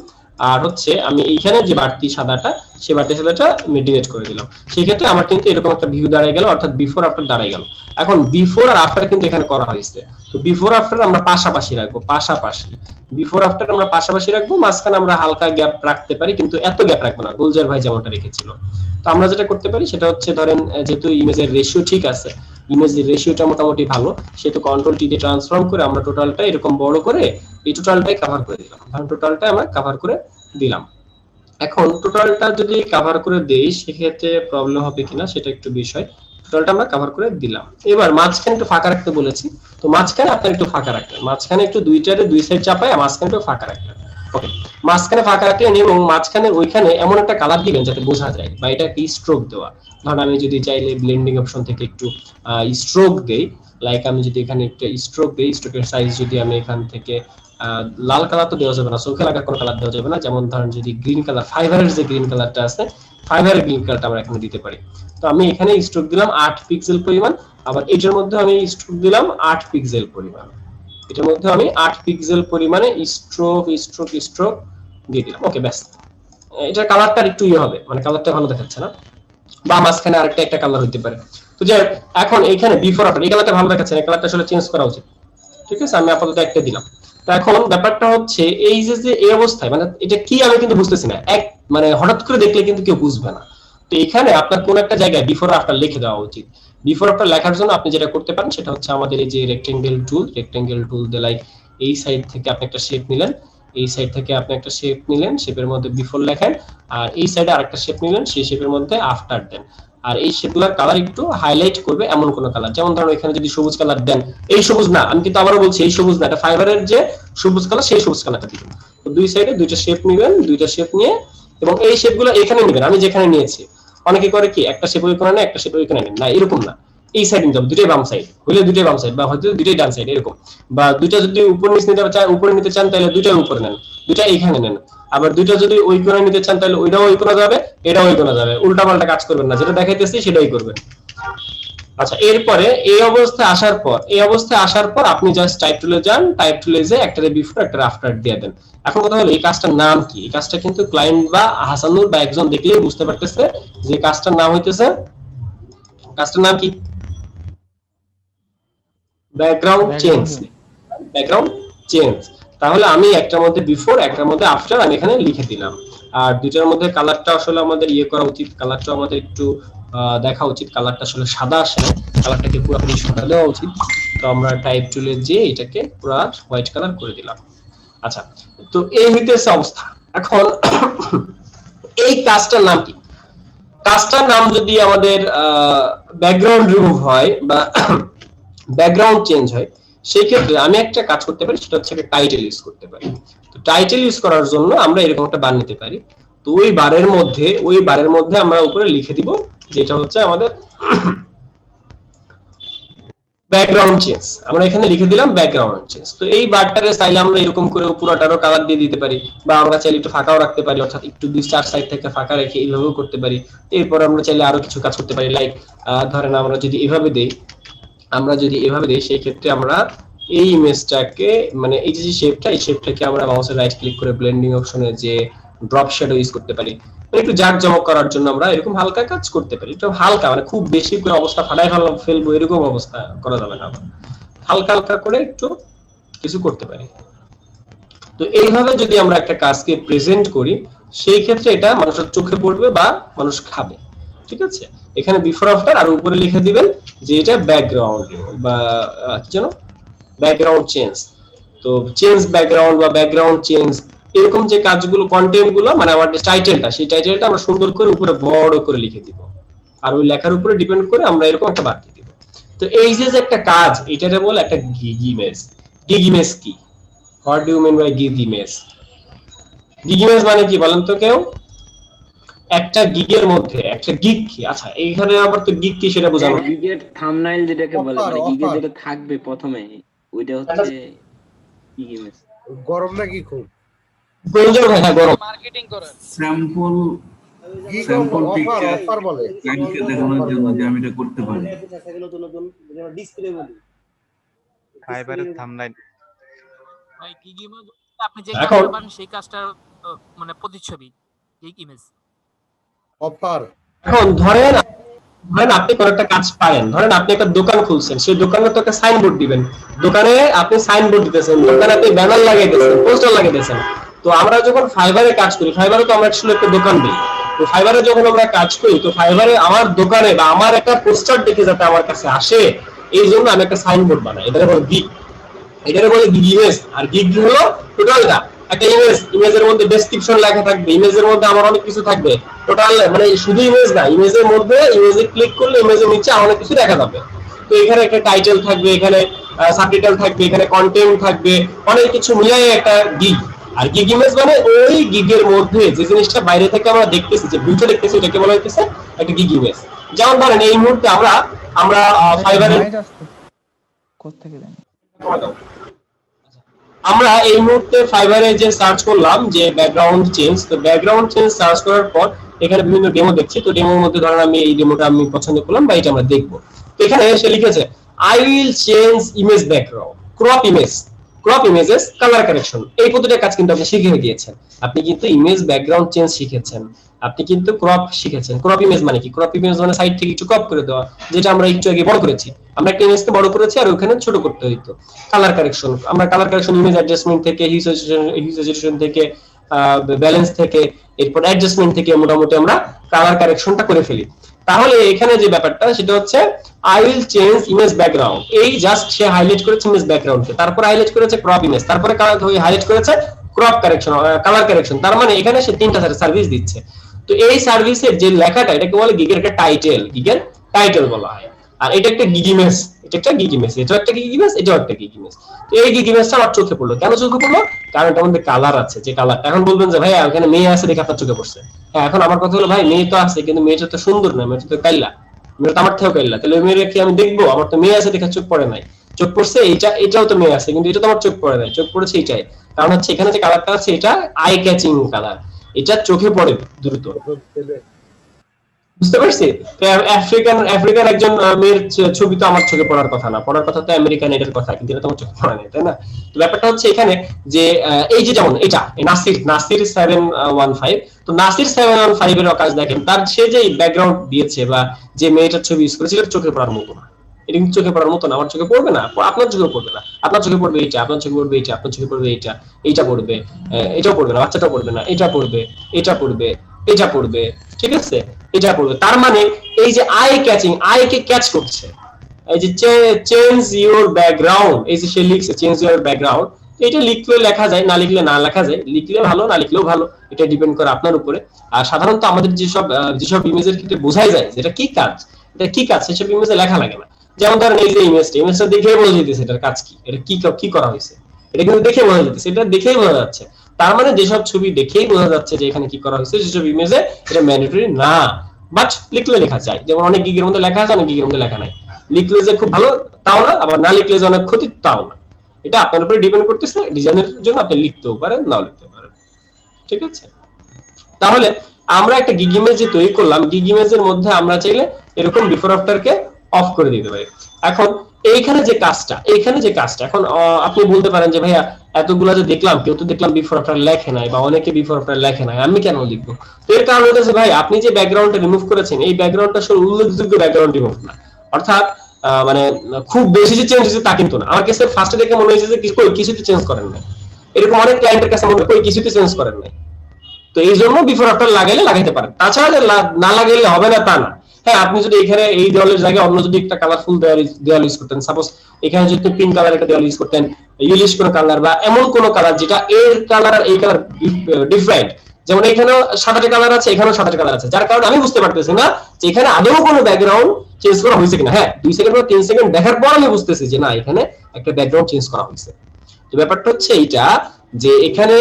আর হচ্ছে আমি এইখানে যে বাড়তি সাদাটা, সেই বাড়তি সাদাটা আমি ডিলিট করে দিলাম। সেই ক্ষেত্রে আমার কিন্তু এরকম একটা ভিউ দাঁড়ায় গেল, অর্থাৎ বিফোর আফটার দাঁড়ায় গেল। এখন বিফোর আর আফটার কিন্তু এখানে করা হয়েছে। তো বিফোর আফটার আমরা পাশাপাশি রাখবো, পাশাপাশি বিফোর আফটার আমরা পাশাপাশি রাখবো, মাঝখানে আমরা হালকা গ্যাপ রাখতে পারি, কিন্তু এত গ্যাপ রাখবো না, গোলজার ভাই যেমনটা রেখেছিল। তো আমরা যেটা করতে পারি সেটা হচ্ছে, ধরেন যেহেতু ইমেজের রেশিও ঠিক আছে, ইমেজের রেশিওটা মোটামুটি ভালো, সেহেতু কন্ট্রোল টি দিয়ে ট্রান্সফর্ম করে আমরা টোটালটা এরকম বড় করে এই টোটালটাই কভার করে দিলাম। ধরুন টোটালটা আমরা কভার করে দিলাম। এখন টোটালটা যদি কভার করে দেই সেক্ষেত্রে প্রবলেম হবে কিনা সেটা একটু বিষয়। টোটালটা আমরা কভার করে দিলাম। এবার মাঝখানে একটু ফাঁকা রাখতে বলেছি, তো মাঝখানে আপনার একটু ফাঁকা রাখবেন, মাঝখানে একটু দুইটারে দুই সাইড চাপায় মাঝখানে একটু ফাঁকা রাখবেন। ওকে, মাঝখানে ফাঁকা রাখলেন এবং মাঝখানে ওইখানে এমন একটা কালার দিবেন যাতে বোঝা যায়, বা এটা কি স্ট্রোক দেওয়া। ধরুন আমি যদি চাইলে ব্লেন্ডিং অপশন থেকে একটু স্ট্রোক দেই, লাইক আমি যদি এখানে একটা স্ট্রোক দেই, স্ট্রোকের সাইজ যদি আমি এখান থেকে লাল কালার তো দেওয়া যাবে না, চোখে লাগার কোনো কালার দেওয়া যাবে না, যেমন ধরেন যদি গ্রিন কালার, ফাইবারের যে গ্রিন কালারটা আছে, ফাইবারের গ্রিন কালারটা আমরা এখানে দিতে পারি। তো আমি এখানে স্ট্রোক দিলাম 8 পিক্সেল পরিমাণ, আবার এটার মধ্যে আমি স্ট্রোক দিলাম 8 পিক্সেল পরিমাণ, এটার মধ্যে আমি 8 পিক্সেল পরিমাণে স্ট্রোক স্ট্রোক স্ট্রোক দিয়ে দিলাম। ওকে, ব্যাস। এটার কালারটা একটু ইয়ে হবে, মানে কালারটা ভালো দেখাচ্ছে না, বা মাঝখানে আরেকটা একটা কালার হতে পারে। তো যাই এখন এইখানে বিফোর আফটার এই কালারটা ভালো দেখাচ্ছে না, এই কালারটা আসলে চেঞ্জ করা উচিত। ঠিক আছে, আমি আপাতত একটা দিলাম। তো এখন ব্যাপারটা হচ্ছে এই যে এই অবস্থায়, মানে এটা কি আমি কিন্তু বুঝতেছি না, এক মানে হঠাৎ করে দেখলে কিন্তু কেউ বুঝবে না। তো এখানে আপনার কোন একটা জায়গায় বিফোর আফটার লিখে দেওয়া উচিত। বিফোর আফটার লেখার জন্য আপনি যেটা করতে পারেন সেটা হচ্ছে আমাদের এই যে রেক্টেঙ্গেল টুল দিয়ে লাইক এই সাইড থেকে আপনি একটা শেপ নিলেন, এই সাইড থেকে আপনি একটা শেপ নিলেন, শেপের মধ্যে বিফোর লেখেন, আর এই সাইডে আরেকটা শেপ নিলেন, সেই শেপের মধ্যে আফটার দেন। আর এই শেপগুলোর কালার একটু হাইলাইট করবে এমন কোন কালার, যেমন ধরুন এখানে যদি সবুজ কালার দেন, এই সবুজ না, আমি কিন্তু আবারও বলছি এই সবুজ না, এটা ফাইবারের যে সবুজ কালার সেই সবুজ কালারটা দিবেন। তো দুই সাইডে দুইটা শেপ নেবেন, দুইটা শেপ নিয়ে এবং এই শেপগুলো এখানে নেবেন, আমি যেখানে নিয়েছি। অনেকে করে কি একটা শেপ ওই কোণে নেয়, একটা শেপ ওই কোণে নেন, না এরকম না, এই সাইড নিতে হবে, দুটোই বাম সাইড হইলে দুটোই বাম সাইড, বা হয়তো দুটোই ডান সাইড এরকম, বা দুইটা যদি উপর নিচ নিতে চান, উপরে নিতে চান তাহলে দুইটার উপরে নেন, দুইটা এইখানে নেন। আবার দুইটা যদি ওই কোণে নিতে চান তাহলে ওইটাও ওই কোণে যাবে, এটাও ওই কোণে যাবে, উল্টা পাল্টা কাজ করবেন না, যেটা দেখাইতেছি সেটাই করবেন। আচ্ছা, এরপরে এই অবস্থায় আসার পর আপনি জাস্ট টাইপ টুলে যান, টাইপ টুলে যে একটা বিফোর একটা আফটার দিয়ে দেন। এখন কথা হলো এই কাজটার নাম কি? এই কাজটা কিন্তু ক্লায়েন্ট বা হাসানুর বা একজন দেখলেই বুঝতে পারতেছে যে কাজটার নাম হইতেছে, কাজটার নাম কি? Background change. তাহলে আমি একটার মধ্যে বিফোর একটার মধ্যে আফটার আমি এখানে লিখে দিলাম। আর দুইটার মধ্যে কালারটা আসলে আমাদের ইয়ে করা উচিত, কালারটা আমাদের একটু দেখা উচিত, কালারটা আসলে সাদা আসে না, কালারটাকে পুরোপুরি সাদা দেওয়া উচিত। তো আমরা টাইপ টুলে যে এটাকে পুরো হোয়াইট কালার করে দিলাম। আচ্ছা, তো এই হইতেছে অবস্থা। এখন এই কাজটার নাম কি? কাজটার নাম যদি আমাদের ব্যাকগ্রাউন্ড রিমুভ হয় বা ব্যাকগ্রাউন্ড চেঞ্জ হয়, সেই ক্ষেত্রে আমি একটা কাজ করতে পারি, সেটা হচ্ছে একটা টাইটেল ইউজ করতে পারি। তো টাইটেল ইউজ করার জন্য আমরা এরকম একটা বার নিতে পারি। তো ওই বারের মধ্যে আমরা উপরে লিখে দিব যেটা হচ্ছে আমাদের ব্যাকগ্রাউন্ড চেঞ্জ। আমরা এখানে লিখে দিলাম ব্যাকগ্রাউন্ড চেঞ্জ। তো এই বারটারে চাইলে আমরা এরকম করে পুরোটারও কালার দিয়ে দিতে পারি, বা আমরা চাইলে একটু ফাঁকাও রাখতে পারি, অর্থাৎ একটু 2-4 সাইড থেকে ফাঁকা রেখে এইভাবেও করতে পারি। এরপর আমরা চাইলে আরো কিছু কাজ করতে পারি, লাইক ধরেন আমরা যদি এভাবে দেই, সেই ক্ষেত্রে আমরা এই ইমেজটাকে, মানে এই যে শেপটা, এই শেপটাকে আমরা মাউসের রাইট ক্লিক করে ব্লেন্ডিং অপশনে যে ড্রপ শ্যাডো ইউজ করতে পারি, মানে একটু জাঁকজমক করার জন্য আমরা এরকম হালকা কাজ করতে পারি। একটু হালকা, মানে খুব বেশি করে অবস্থা ফাটাই ফেলবো এরকম অবস্থা করা যাবে না, হালকা হালকা করে একটু কিছু করতে পারি। তো এইভাবে যদি আমরা একটা কাজকে প্রেজেন্ট করি সেই ক্ষেত্রে এটা মানুষের চোখে পড়বে বা মানুষ খাবে। ঠিক আছে, এখানে বিফোর আফটার আর উপরে লিখে দিবেন যে এটা ব্যাকগ্রাউন্ড বা কি জানো ব্যাকগ্রাউন্ড চেঞ্জ। তো চেঞ্জ ব্যাকগ্রাউন্ড বা ব্যাকগ্রাউন্ড চেঞ্জ এরকম যে কাজগুলো কন্টেন্ট গুলো মানে আমার টাইটেলটা সেই টাইটেলটা আমরা সুন্দর করে উপরে বড় করে লিখে দিব আর ওই লেখার উপরে ডিপেন্ড করে আমরা এরকম একটা বাড়তি দিব। তো এই যে একটা কাজ এটারে বলে একটা গিগ ইমেজ। গিগ ইমেজ কি? What do you mean by gig image? Gig image মানে কি বলেন তো কেউ? একটা গিগের মধ্যে একটা গিগ কি? আচ্ছা এইখানে আবার তো গিগ কি সেটা বোঝানো। গিগের থাম্বনেইল যেটাকে বলে মানে গিগে যেটা থাকবে প্রথমে ওইটা হচ্ছে গিগ ইমেজ। গরম নাকি খুব? প্রয়োজন হয় না গরম। মার্কেটিং করার স্যাম্পল পিকচার অফার বলে ক্লায়েন্টকে দেখানোর জন্য যে আমি এটা করতে পারি। ডিসপ্লে বলি ফাইবারের থাম্বনেইল ভাই গিগ ইমেজ আপনি যে এখন- কাজটা পান সেই কাজটার মানে প্রতিচ্ছবি গিগ ইমেজ। অফার এখন ধরেন আপনি কোন একটা কাজ পারেন, ধরেন আপনি একটা দোকান খুলছেন, সেই দোকানে তো একটা সাইনবোর্ড দিবেন, দোকানে আপনি সাইনবোর্ড দিতেছেন, দোকানে আপনি ব্যানার লাগাইতেছেন, পোস্টার লাগাইতেছেন। তো আমরা যখন ফাইবারে কাজ করি, ফাইবারে তো আমরা আসলে একটা দোকান দিই, তো ফাইবারে যখন আমরা কাজ করি তো ফাইবারে আমার দোকানে বা আমার একটা পোস্টার দেখে যাতে আমার কাছে আসে এই জন্য আমি একটা সাইনবোর্ড বানাই, এটারে বলে গিগ। এটারে বলে গিগ ইমেজ। আর গিগ হলো টোটালটা একটা ইমেজ, ইমেজের মধ্যে ডেসক্রিপশন লেখা থাকবে, ইমেজের মধ্যে আমার অনেক কিছু থাকবে, টোটাল মানে শুধু ইমেজ না, ইমেজের মধ্যে ইমেজে ক্লিক করলে ইমেজের নিচে অনেক কিছু দেখা যাবে। তো এখানে একটা টাইটেল থাকবে, এখানে সাবটাইটেল থাকবে, এখানে কন্টেন্ট থাকবে, অনেক কিছু মিলাই একটা গিগ। আর গিগ ইমেজ মানে ওই গিগের মধ্যে যে জিনিসটা বাইরে থেকে আমরা দেখতেছি, যে ভিডিও দেখতেছি, এটাকে বলা হচ্ছে একটা গিগ ইমেজ। যেমন ধরেন এই মুহূর্তে আমরা ফাইবারে আমরা এই মুহূর্তে ফাইবারে যে সার্চ করলাম যে ব্যাকগ্রাউন্ড চেঞ্জ, তো ব্যাকগ্রাউন্ড চেঞ্জ সার্চ করার পর এখানে বিভিন্ন ডেমো দেখছি। তো ডেমোর মধ্যে ধরেন আমি এই ডেমোটা আমি পছন্দ করলাম বা এটা আমরা দেখবো। তো এখানে এসে লিখেছে I will change image background, crop images, colour correction. এই প্রতিটা কাজ কিন্তু আপনি শিখে গিয়েছেন। আপনি কিন্তু ইমেজ ব্যাকগ্রাউন্ড চেঞ্জ শিখেছেন, আপনি কিন্তু ক্রপ শিখেছেন। ক্রপ ইমেজ মানে কি? ক্রপ ইমেজ মানে সাইড থেকে একটু ক্রপ করে দেওয়া, যেটা আমরা একটু আগে বড় করেছি। আমরা একটা ইমেজকে বড় করেছি আর ওখানে ছোট করতে হইতো। কালার কারেকশন, আমরা কালার কারেকশন ইমেজ অ্যাডজাস্টমেন্ট থেকে, হিউ স্যাচুরেশন থেকে, ব্যালেন্স থেকে, এরপর অ্যাডজাস্টমেন্ট থেকে মোটামুটি আমরা কালার কারেকশনটা করে ফেলি। তাহলে এখানে যে ব্যাপারটা সেটা হচ্ছে I will change image background, এই জাস্ট সে হাইলাইট করেছে ইমেজ ব্যাকগ্রাউন্ডকে, তারপর হাইলাইট করেছে ক্রপ ইমেজ, তারপরে হাইলাইট করেছে ক্রপ কারেকশন, কালার কারেকশন। তার মানে এখানে সে তিনটা সার্ভিস দিচ্ছে। তো এই সার্ভিসের যে লেখাটা এটাকে বলে গিগের একটা টাইটেল, গিগের টাইটেল বলা হয়। আর এটা একটা গিগ ইমেজ, এটা একটা গিগ ইমেজ, এটা একটা গিগ ইমেজ, এটাও একটা গিগ ইমেজ। তো এই গিগ ইমেজটা আমার চোখে পড়লো। কেন চোখে পড়লো? কারণ এটার মধ্যে কালার আছে, যে কালারটা এখন বলবেন যে ভাই এখানে মেয়ে আছে দেখে আপনার চোখে পড়ছে। হ্যাঁ, এখন আমার কথা হলো ভাই মেয়ে তো আছে কিন্তু মেয়েটা তো সুন্দর না, মেয়েটা তো কাইলা, মেয়েটা আমার থেকেও কাইলা, তাহলে ওই মেয়েকে কি আমি দেখবো? আমার তো মেয়ে আছে দেখে চোখ পড়ে নাই, চোখ পড়ছে এইটা, এটাও তো মেয়ে আছে কিন্তু এটা তো আমার চোখ পড়ে নাই, চোখ পড়েছে এইটাই। কারণ হচ্ছে এখানে যে কালারটা আছে এটা আই ক্যাচিং কালার, এটা চোখে পড়ে দ্রুত। বুঝতে পারছি? তো আফ্রিকান একজন মেয়ের ছবি তো আমার চোখে পড়ার কথা না, পড়ার কথা তো আমেরিকান এটার কথা, কিন্তু এটা তো আমার চোখে পড়ে নাই, তাই না? তো ব্যাপারটা হচ্ছে এখানে যে এই যে যেমন এটা নাসির 715, তো নাসির 715 এর কাজ দেখেন, তার সে যে ব্যাকগ্রাউন্ড দিয়েছে বা যে মেয়েটার ছবি ইউজ করেছে এটা চোখে পড়ার মতো না, এটা কিন্তু চোখে পড়ার মতো না। আমার চোখে পড়বে না, আপনার চোখে পড়বে না, আপনার চোখে পড়বে এইটা, আপনার চোখে পড়বে এইটা, আপনার চোখে পড়বে এইটা, এইটা পড়বে, এটাও পড়বে না, বাচ্চাটাও পড়বে না, এটা পড়বে, এটা পড়বে, এটা পড়বে, ঠিক আছে, এটা পড়বে। তার মানে এই যে আই ক্যাচিং, আইকে ক্যাচ করছে, এই যে চেঞ্জ ইউর ব্যাকগ্রাউন্ড, এই যে সে লিখছে চেঞ্জ ইউর ব্যাকগ্রাউন্ড, এটা লিখলে লেখা যায়, না লিখলে না লেখা যায়, লিখলে ভালো না লিখলেও ভালো, এটা ডিপেন্ড করে আপনার উপরে। আর সাধারণত আমাদের যেসব ইমেজের ক্ষেত্রে বোঝাই যায় যেটা কি কাজ, এটা কি কাজ, সেসব ইমেজে লেখা লাগে না। যেমন ধরেন এই যে ইমেজটা দেখেই বোঝা যেতেছে এটার কাজ কি, এটা কি করা হয়েছে, এটা কিন্তু দেখে বোঝা যেতেছে, এটা দেখেই বোঝা যাচ্ছে। তার মানে যেসব ছবি দেখেই বোঝা যাচ্ছে যে এখানে কি করা হয়েছে, সেসব ইমেজে এটা ম্যান্ডেটরি না, বাট লিখলে লেখা যায়। যেমন অনেক গিগের মধ্যে লেখা আছে, অনেক গিগের মধ্যে লেখা নাই। লিখলে যে খুব ভালো তাও না, আবার না লিখলে যে অনেক ক্ষতি তাও না। এটা আপনার উপরে ডিপেন্ড করতেছে, ডিজাইনের জন্য আপনি লিখতেও পারেন নাও লিখতে পারেন, ঠিক আছে? তাহলে আমরা একটা গিগ ইমেজ যে তৈরি করলাম, গিগ ইমেজের মধ্যে আমরা চাইলে এরকম বিফোর আফটারকে অফ করে দিতে পারি। এখন এইখানে যে কাজটা এখন আপনি বলতে পারেন যে ভাইয়া এতগুলা যে দেখলাম কেউ তো দেখলাম বিফোর আফটার লেখে নাই বা অনেকে বিফোর আফটার লেখে নাই, আমি কেন লিখবো? তো এর কারণ হচ্ছে ভাই আপনি যে ব্যাকগ্রাউন্ডটা রিমুভ করেছেন এই ব্যাকগ্রাউন্ডটা আসলে উল্লেখযোগ্য ব্যাকগ্রাউন্ড রিমুভ না। অর্থাৎ মানে খুব বেশি যে চেঞ্জ হয়েছে তা কিন্তু না। আমার কাছে ফার্স্টে দেখে মনে হয়েছে যে কিছুতে চেঞ্জ করেন নাই, এরকম অনেক ক্লায়েন্টের কাছে মনে হয় কিছুতে চেঞ্জ করেন নাই। তো এই জন্য বিফোর আফটার লাগাইলে লাগাইতে পারেন, তাছাড়া না লাগাইলে হবে না তা না। হ্যাঁ, আপনি যদি এখানে এই দেওয়ালের জায়গায় অন্য যদি একটা কালারফুল দেওয়াল ইউজ করতেন, সাপোজ এখানে যদি পিঙ্ক কালার একটা দেওয়াল ইউজ করতেন, ইউলিশ কোনো কালার বা এমন কোনো কালার যেটা এর কালার আর এই কালার ডিফারেন্ট, যেমন এখানেও 7টা কালার আছে, এখানেও 7টা কালার আছে, যার কারণে আমি বুঝতে পারতেছি না যে এখানে আদৌ কোনো ব্যাকগ্রাউন্ড চেঞ্জ করা হয়েছে কিনা। হ্যাঁ, 2 সেকেন্ড বা 3 সেকেন্ড দেখার পর আমি বুঝতেছি যে না, এখানে একটা ব্যাকগ্রাউন্ড চেঞ্জ করা হয়েছে। তো ব্যাপারটা হচ্ছে এইটা যে এখানে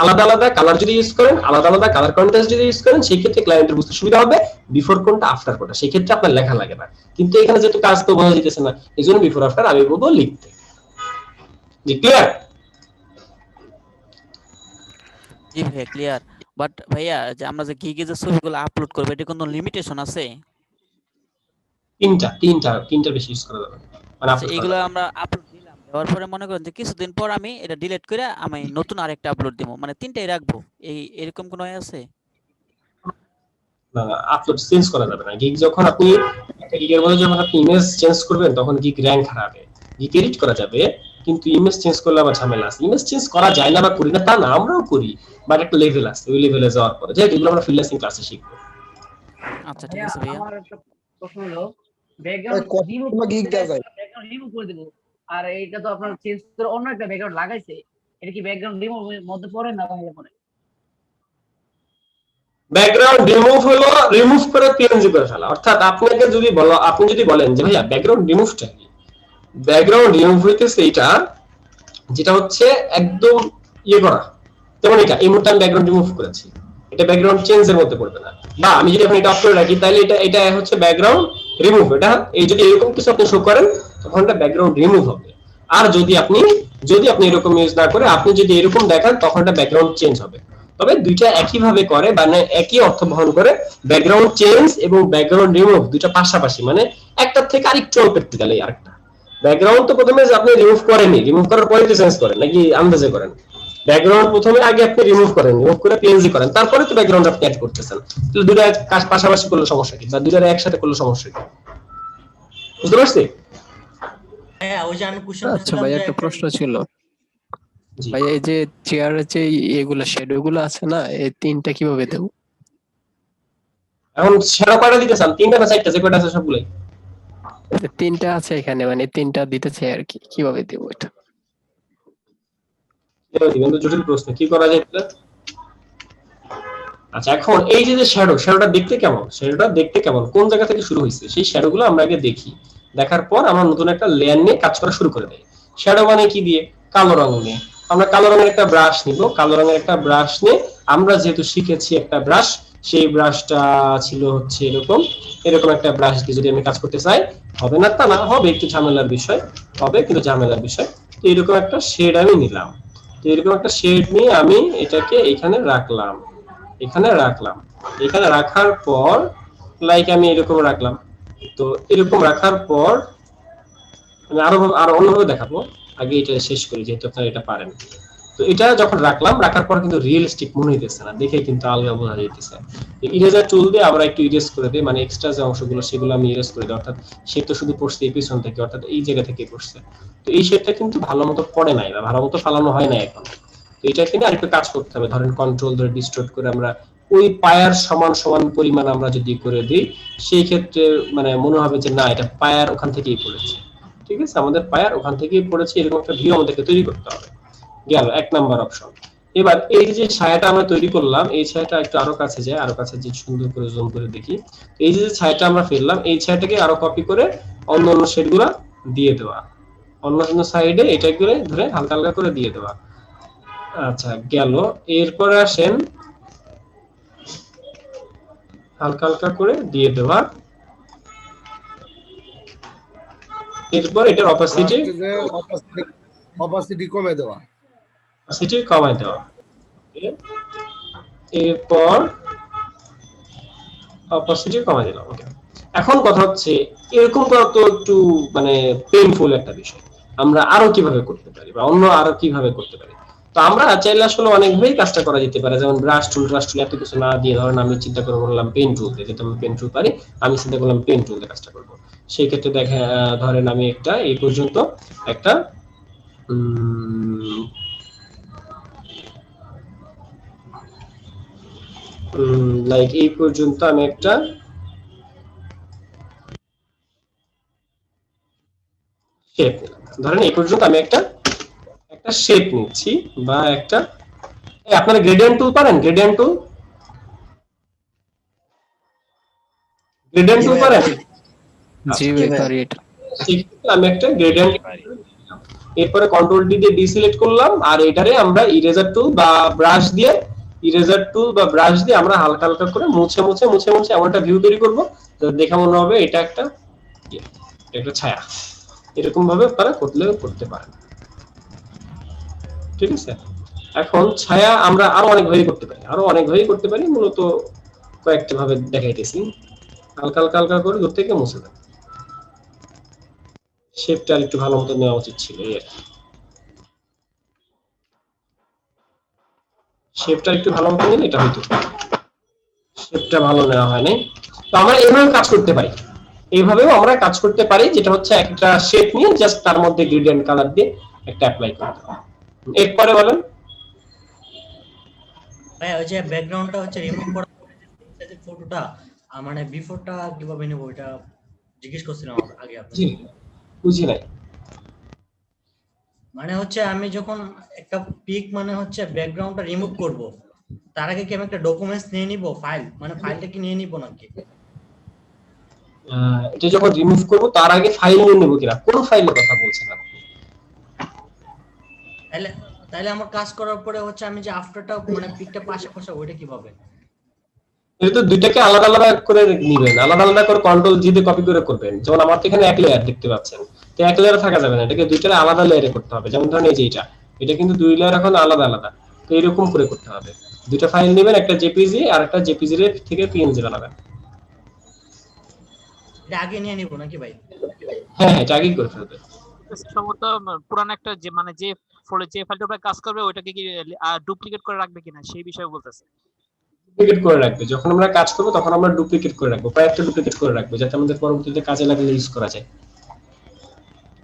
আলাদা আলাদা কালার যদি ইউজ করেন, আলাদা আলাদা কালার কন্ট্রাস্ট যদি ইউজ করেন, সেই ক্ষেত্রে ক্লায়েন্টের বুঝতে সুবিধা হবে বিফোর কোনটা আফটার কোনটা, সেই ক্ষেত্রে আপনার লেখা লাগে না। কিন্তু এখানে যেহেতু কাজ তো বোঝা যাইতেছে না, এই জন্য বিফোর আফটার আমি বলবো লিখতে। জি, ক্লিয়ার? জি ভাইয়া ক্লিয়ার। বাট ভাইয়া যে আমরা যে গিগে যে ছবিগুলো আপলোড করব, এটা কোনো লিমিটেশন আছে? তিনটা বেশি ইউজ করা যাবে মানে আচ্ছা, এইগুলো আমরা আপলোড দিলাম, দেওয়ার পরে মনে করেন যে কিছুদিন পর আমি এটা ডিলিট করে আমি নতুন আরেকটা আপলোড দিব, মানে তিনটাই রাখবো, এরকম কোনো হয় আছে? না, আপলোড চেঞ্জ করা যাবে না। গিগ যখন আপনি একটা গিগের মধ্যে যখন আপনি ইমেজ চেঞ্জ করবেন, তখন গিগ র‍্যাঙ্ক হারাবে। গিগ এডিট করা যাবে, কিন্তু ইমেজ চেঞ্জ করলে আবার ঝামেলা আছে। ইমেজ চেঞ্জ করা যায় না বা করি না তা না, আমরাও করি, বাট একটা লেভেল আছে, ওই লেভেলে যাওয়ার পরে যেটা এগুলো আমরা ফ্রিল্যান্সিং ক্লাসে শিখবো। আচ্ছা ঠিক আছে ভাইয়া। আমার একটা প্রশ্ন হলো, ব্যাকগ্রাউন্ড গিগ দেওয়া যায়, ব্যাকগ্রাউন্ড রিমুভ করে দেব, আর এটা তো আপনার চেঞ্জ করে অন্য একটা ব্যাকগ্রাউন্ড লাগাইছে, এটা কি ব্যাকগ্রাউন্ড রিমুভের মধ্যে পড়ে না বাইরে পড়ে? ব্যাকগ্রাউন্ড রিমুভ হলো রিমুভ করে পিএনজি করে ফেলা। অর্থাৎ আপনাকে যদি আপনি যদি বলেন যে ভাইয়া ব্যাকগ্রাউন্ড রিমুভটা কি, ব্যাকগ্রাউন্ড রিমুভ হইতেছে এটা যেটা হচ্ছে একদম ইয়ে করা, যেমন এটা এই মুহূর্তে আমি ব্যাকগ্রাউন্ড রিমুভ করেছি, এটা ব্যাকগ্রাউন্ড চেঞ্জের মধ্যে পড়বে না। বা আমি যদি এখন এটা অফ করে রাখি, তাহলে এটা হচ্ছে ব্যাকগ্রাউন্ড রিমুভ। এটা এই যদি এরকম কিছু আপনি শো করেন, তখন এটা ব্যাকগ্রাউন্ড রিমুভ হবে। আর যদি আপনি এরকম ইউজ না করে আপনি যদি এরকম দেখান, তখন এটা ব্যাকগ্রাউন্ড চেঞ্জ হবে। তবে দুইটা একই ভাবে করে, মানে একই অর্থ বহন করে। ব্যাকগ্রাউন্ড চেঞ্জ এবং ব্যাকগ্রাউন্ড রিমুভ দুইটা পাশাপাশি, মানে একটার থেকে আরেকটু অল্প একটু গেলে আরেকটা। ব্যাকগ্রাউন্ড তো প্রথমে আপনি রিমুভ করেননি, রিমুভ করার পরে তো চেঞ্জ করেন, নাকি আন্দাজে করেন? ব্যাকগ্রাউন্ড প্রথমে আগে আপনি রিমুভ করে পিএনজি করেন, তারপরে তো ব্যাকগ্রাউন্ড আপনি অ্যাড করতেছেন। তাহলে দুইটা কাজ পাশাপাশি করলে সমস্যা কি, বা দুইটা একসাথে করলে সমস্যা কি? বুঝতে পারছি? হ্যাঁ, ওই যে আমি কোশ্চেন আচ্ছা ভাই, একটা প্রশ্ন ছিল ভাই, এই যে চেয়ারের যে এগুলা শ্যাডো গুলো আছে না, এই তিনটা কিভাবে দেব? এখন শ্যাডো কয়টা দিতে চান, তিনটা না চারটা, যে কয়টা আছে সবগুলাই? তিনটা আছে এখানে, মানে তিনটা দিতে চাই আর কি, কিভাবে দেব এটা? দিবেন তো জটিল প্রশ্ন, কি করা যায় তাহলে? আচ্ছা, এখন এই যে শ্যাডোটা দেখতে কেমন, কোন জায়গা থেকে শুরু হয়েছে, সেই শ্যাডোগুলো আমরা আগে দেখি। দেখার পর আমরা নতুন একটা লেয়ার নিয়ে কাজ করা শুরু করে দেই। শ্যাডো মানে কি দিয়ে? কালো রং নিয়ে। আমরা কালো রঙের একটা ব্রাশ নিব, কালো রঙের একটা ব্রাশ নিয়ে আমরা যেহেতু শিখেছি একটা ব্রাশ, সেই ব্রাশটা ছিল হচ্ছে এরকম একটা ব্রাশ দিয়ে যদি আমি কাজ করতে চাই, হবে না তা না, হবে, একটু ঝামেলার বিষয় হবে, কিন্তু ঝামেলার বিষয়। তো এরকম একটা শেড আমি নিলাম, তো এরকম একটা শেড নিয়ে আমি এটাকে এখানে রাখলাম, এখানে রাখার পর লাইক আমি এরকম রাখলাম। তো এরকম রাখার পর আমি আরো অন্যভাবে দেখাবো, আগে এটা শেষ করি যেহেতু আপনারা এটা পারেন। তো এটা যখন রাখার পর কিন্তু রিয়েলিস্টিক মনে হইতেছে না, দেখে কিন্তু আলগা বোঝা যাইতেছে। ইরেজার টুল দিয়ে আমরা একটু ইরেজ করে দিই, মানে এক্সট্রা যে অংশগুলো সেগুলো আমি ইরেজ করে দিই। অর্থাৎ সে তো শুধু পড়ছে এই পিছন থেকে, অর্থাৎ এই জায়গা থেকে পড়ছে, তো এই শেডটা কিন্তু ভালো মতো পড়ে নাই বা ভালো মতো ফালানো হয় না এখন। তো এটা কিন্তু আরেকটু কাজ করতে হবে, ধরেন কন্ট্রোল ধরে ডিস্টর্ট করে আমরা ওই পায়ার সমান পরিমাণ আমরা যদি করে দিই, সেই ক্ষেত্রে মানে মনে হবে যে না, এটা পায়ার ওখান থেকেই পড়েছে। ঠিক আছে, আমাদের পায়ার ওখান থেকেই পড়েছে, এরকম একটা ভিউ আমাদেরকে তৈরি করতে হবে। গেল 1 নাম্বার অপশন। এবার এই যে ছায়াটা আমরা তৈরি করলাম, এই ছায়াটা একটু আরো কাছে যায়, আরো কাছে যে সুন্দর করে জুম করে দেখি। এই যে ছায়াটা আমরা ফেললাম, এই ছায়াটাকে আরো কপি করে অন্য শেডগুলো দিয়ে দেওয়া, অন্য সাইডে এটা করে ধরে হালকা হালকা করে দিয়ে দেওয়া। আচ্ছা, গেল। এরপরে আসেন হালকা হালকা করে দিয়ে দেওয়া। এরপর এটার অপাসিটি কমে দেওয়া, কমাই দেওয়া। এরপর অপাসিটি কমাই দিলাম। ওকে, এখন কথা হচ্ছে এরকম করা তো একটু মানে পেইনফুল একটা বিষয়, আমরা আরো কিভাবে করতে পারি বা অন্য আরো কিভাবে করতে পারি? তো আমরা চাইলে আসলে অনেকভাবেই কাজটা করা যেতে পারে, যেমন ব্রাশ টুল এত কিছু না দিয়ে ধরেন আমি চিন্তা করে বললাম পেন টুল দিয়ে, যেটা আমি পেন টুল পারি, আমি চিন্তা করলাম পেন টুল দিয়ে কাজটা করবো। সেই ক্ষেত্রে দেখে ধরেন আমি একটা এই পর্যন্ত একটা লাইক এই পর্যন্ত আমি একটা শেপ নিলাম, ধরেন এই পর্যন্ত আমি একটা শেপ নিচ্ছি বা একটা, আপনারা গ্রেডিয়েন্ট টুল পারেন? গ্রেডিয়েন্ট টুল পারেন? জি ভাই পারি এটা। আমি একটা গ্রেডিয়েন্ট, এরপরে কন্ট্রোল ডি দিয়ে ডিসিলেক্ট করলাম, আর এটারে আমরা ইরেজার টুল বা ব্রাশ দিয়ে আমরা হালকা হালকা করে মুছে এমন একটা ভিউ তৈরি করবো দেখে মনে হবে এটা একটা ছায়া। এরকম ভাবে আপনারা করতে পারেন, ঠিক আছে? এখন ছায়া আমরা আরো অনেক ভাবে করতে পারি, মূলত কয়েকটা ভাবে দেখাইতেছি। হালকা হালকা করে দূর থেকে মুছে দেন, শেপটা একটু ভালো মতো নেওয়া উচিত ছিল, শেপটা একটু ভালো মতো নিলে এটা হইতো, শেপটা ভালো নেওয়া হয় নাই। তো আমরা এইভাবে কাজ করতে পারি, এইভাবেও আমরা কাজ করতে পারি, যেটা হচ্ছে একটা শেপ নিয়ে জাস্ট তার মধ্যে গ্রেডিয়েন্ট কালার দিয়ে একটা অ্যাপ্লাই করতে হবে। এরপরে বলেন ভাই ওই যে ব্যাকগ্রাউন্ডটা হচ্ছে রিমুভ করা যে ফটোটা মানে বিফোরটা কিভাবে নেব এটা জিজ্ঞেস করছিলাম আগে আপনি। জি বুঝি নাই। মানে হচ্ছে আমি যখন একটা পিক মানে হচ্ছে ব্যাকগ্রাউন্ডটা রিমুভ করব, তার আগে কি আমি একটা ডকুমেন্টস নিয়ে নিব, ফাইলটা কি নিয়ে নিব নাকি? এটা যখন রিমুভ করব তার আগে ফাইল নিয়ে নেব কিনা, কোন ফাইলের কথা বলছেন আপনি? তাহলে আমার কাজ করার পরে হচ্ছে আমি যে আফটারটা মানে পিকটা পাশে ওইটা কিভাবে? এটা তো দুইটাকে আলাদা আলাদা করে নেবেন, আলাদা আলাদা করে কন্ট্রোল জি দিয়ে কপি করে করবেন। যেমন আমার তো এখানে এক লেয়ার দেখতে পাচ্ছেন, তো এক লেয়ারে থাকা যাবে না, এটাকে দুইটা আলাদা লেয়ারে করতে হবে। যেমন ধরেন এই যে এটা কিন্তু দুই লেয়ার এখন আলাদা আলাদা, তো এরকম করে করতে হবে। দুইটা ফাইল নেবেন, একটা জেপিজি আর একটা জেপিজি এর থেকে পিএনজি বানাবেন। এটা আগে নিয়ে নিব নাকি ভাই? হ্যাঁ এটা আগেই করে ফেলবেন। সম্ভবত পুরান একটা যে মানে যে ফাইলটার উপরে কাজ করবে ওইটাকে কি ডুপ্লিকেট করে রাখবে কিনা সেই বিষয়ে বলতেছে। ডুপ্লিকেট করে রাখবে, যখন আমরা কাজ করব তখন আমরা ডুপ্লিকেট করে রাখবো, কয়েকটা ডুপ্লিকেট করে রাখবো যাতে আমাদের পরবর্তীতে কাজে লাগলে ইউজ করা যায়।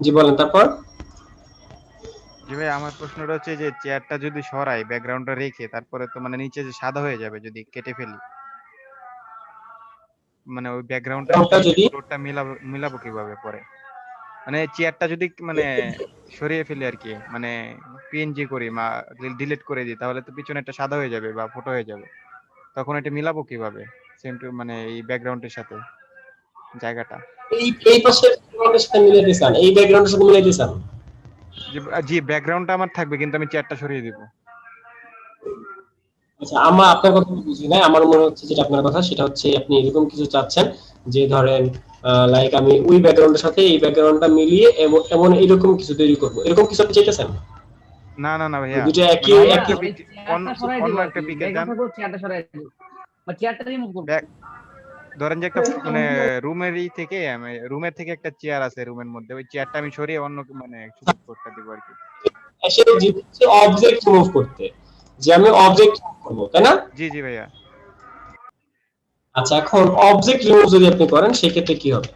জি বলেন তারপর। জি ভাই আমার প্রশ্নটা হচ্ছে যে চেয়ারটা যদি সরাই ব্যাকগ্রাউন্ডটা রেখে, তারপরে তো মানে নিচে যে সাদা হয়ে যাবে যদি কেটে ফেলি, মানে ওই ব্যাকগ্রাউন্ডটা যদি ফ্লোরটা মিলাবো কিভাবে পরে? মানে চেয়ারটা যদি মানে সরিয়ে ফেলি আর কি, মানে পিএনজি করি বা ডিলিট করে দিই, তাহলে তো পিছনে একটা সাদা হয়ে যাবে বা ফটো হয়ে যাবে, তখন এটা মিলাবো কিভাবে সেম টু মানে এই ব্যাকগ্রাউন্ডের সাথে জায়গাটা? এই পাশের ব্যাকগ্রাউন্ডের সাথে মিলিয়ে দিছেন, এই ব্যাকগ্রাউন্ডের সাথে মিলিয়ে দিছেন? জি ব্যাকগ্রাউন্ডটা আমার থাকবে কিন্তু আমি চেয়ারটা সরিয়ে দিব। আচ্ছা আপনার কথা বুঝি না, আমার মনে হচ্ছে যেটা আপনার কথা সেটা হচ্ছে আপনি এরকম কিছু চাচ্ছেন যে ধরেন লাইক আমি ওই ব্যাকগ্রাউন্ডের সাথে এই ব্যাকগ্রাউন্ডটা মিলিয়ে এমন এরকম কিছু তৈরি করব, এরকম কিছু আপনি চাইতেছেন? না না না ভাইয়া, দুটো একই অন্য একটা পিকে দেন, চেয়ারটা রিমুভ করব। ধরেন যে একটা মানে রুমের থেকে একটা চেয়ার আছে রুমের মধ্যে, ওই চেয়ারটা আমি সরিয়ে অন্য মানে সুযোগ করতে দিব আর কি। এসে অবজেক্ট মুভ করতে, যে আমি অবজেক্ট করব, তাই না? জি জি ভাইয়া। আচ্ছা এখন অবজেক্ট রিমুভ যদি আপনি করেন সেই ক্ষেত্রে কি হবে?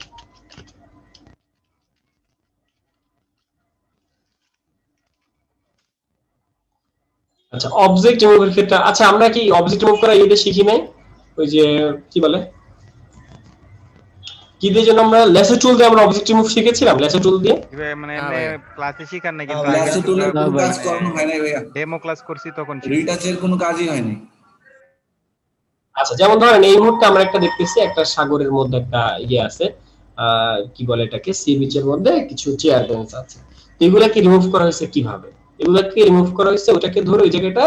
আচ্ছা অবজেক্ট রিমুভের ক্ষেত্রে, আচ্ছা আমরা কি অবজেক্ট রিমুভ করা এটা শিখি নাই? ওই যে কি বলে কি দিয়ে যেন আমরা ল্যাসো টুল দিয়ে আমরা অবজেক্ট রিমুভ শিখেছিলাম, ল্যাসো টুল দিয়ে। মানে ক্লাসে শিখার না কিন্তু ল্যাসো টুলের কোনো কাজ করানো হয় না ভাইয়া, ডেমো ক্লাস করছি তখন রিটাচের কোনো কাজই হয়নি। আচ্ছা যেমন ধরেন এই মুহূর্তে আমরা একটা দেখতেছি একটা সাগরের মধ্যে একটা আছে কি বলে এটাকে, সি বিচের মধ্যে কিছু চেয়ার বেঞ্চ আছে, এগুলা কি রিমুভ করা হয়েছে কিভাবে? এগুলাকে রিমুভ করা হয়েছে ওটাকে ধরে ওই জায়গাটা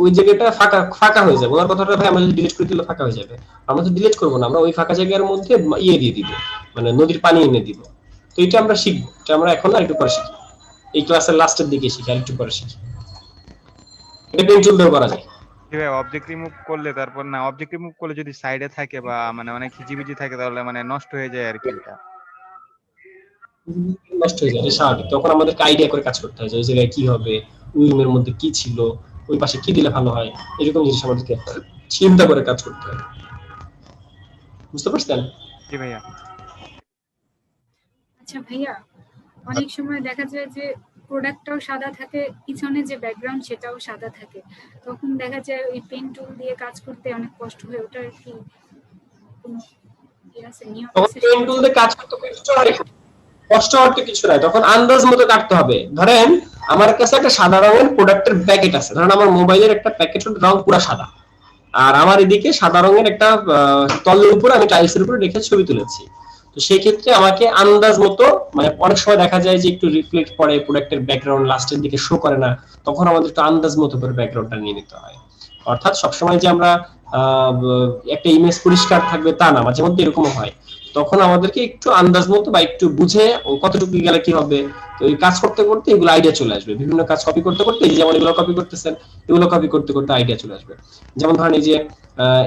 ওই জায়গাটা ফাঁকা হয়ে যাবে। ওনার কথাটা ভাই আমরা যদি ডিলিট করে দিলে ফাঁকা হয়ে যাবে, আমরা তো ডিলিট করবো না, আমরা ওই ফাঁকা জায়গার মধ্যে দিয়ে দিব, মানে নদীর পানি এনে দিব। তো এটা আমরা শিখবো, এটা আমরা এখন আর একটু পরে শিখি, এই ক্লাসের লাস্টের দিকে শিখি, আর একটু পরে শিখি। এটা পেন্সিল দিয়ে করা যায়। অবজেক্ট রিমুভ করলে তারপর না, অবজেক্ট রিমুভ করলে যদি সাইডে থাকে বা মানে অনেক হিজিবিজি থাকে তাহলে মানে নষ্ট হয়ে যায় আর কি, এটা নষ্ট হয়ে যায়, স্বাভাবিক। তখন আমাদেরকে আইডিয়া করে কাজ করতে হয় যে ওই জায়গায় কি হবে, রুমের মধ্যে কি ছিল, ওই পাশে কি দিলে ভালো হয়, এরকম জিনিস আমাদেরকে চিন্তা করে কাজ করতে হয়। বুঝতে পারছেন? জি ভাইয়া। আচ্ছা ভাইয়া, অনেক সময় দেখা যায় যে প্রোডাক্টটাও সাদা থাকে, পিছনে যে ব্যাকগ্রাউন্ড সেটাও সাদা থাকে, তখন দেখা যায় ওই পেন টুল দিয়ে কাজ করতে অনেক কষ্ট হয়। ওটার কি কোনো নিয়ম আছে? পেন টুল দিয়ে কাজ করতে কষ্ট হওয়ার তো কিছু নাই, তখন আন্দাজ মতো কাটতে হবে। ধরেন আমার কাছে একটা সাদা রঙের প্রোডাক্টের প্যাকেট আছে, ধরেন আমার মোবাইলের একটা প্যাকেটের রং পুরো সাদা, আর আমার এদিকে সাদা রঙের একটা তলের উপরে আমি টাইলসের উপরে রেখে ছবি তুলেছি। তো সেই ক্ষেত্রে আমাকে আন্দাজ মতো, মানে অনেক সময় দেখা যায় যে একটু রিফ্লেক্ট পড়ে প্রোডাক্টের ব্যাকগ্রাউন্ড লাস্টের দিকে শো করে না, তখন আমাদের একটু আন্দাজ মতো করে ব্যাকগ্রাউন্ডটা নিয়ে নিতে হয়। অর্থাৎ সবসময় যে আমরা একটা ইমেজ পরিষ্কার থাকবে তা না, মাঝে মধ্যে এরকম হয়, তখন আমাদেরকে একটু আন্দাজ মতো বা একটু বুঝে কতটুকু গেলে কি হবে, তো এই কাজ করতে করতে এগুলো আইডিয়া চলে আসবে। বিভিন্ন কাজ কপি করতে করতে, এই যেমন এগুলো কপি করতেছেন, এগুলো কপি করতে করতে আইডিয়া চলে আসবে। যেমন ধরেন এই যে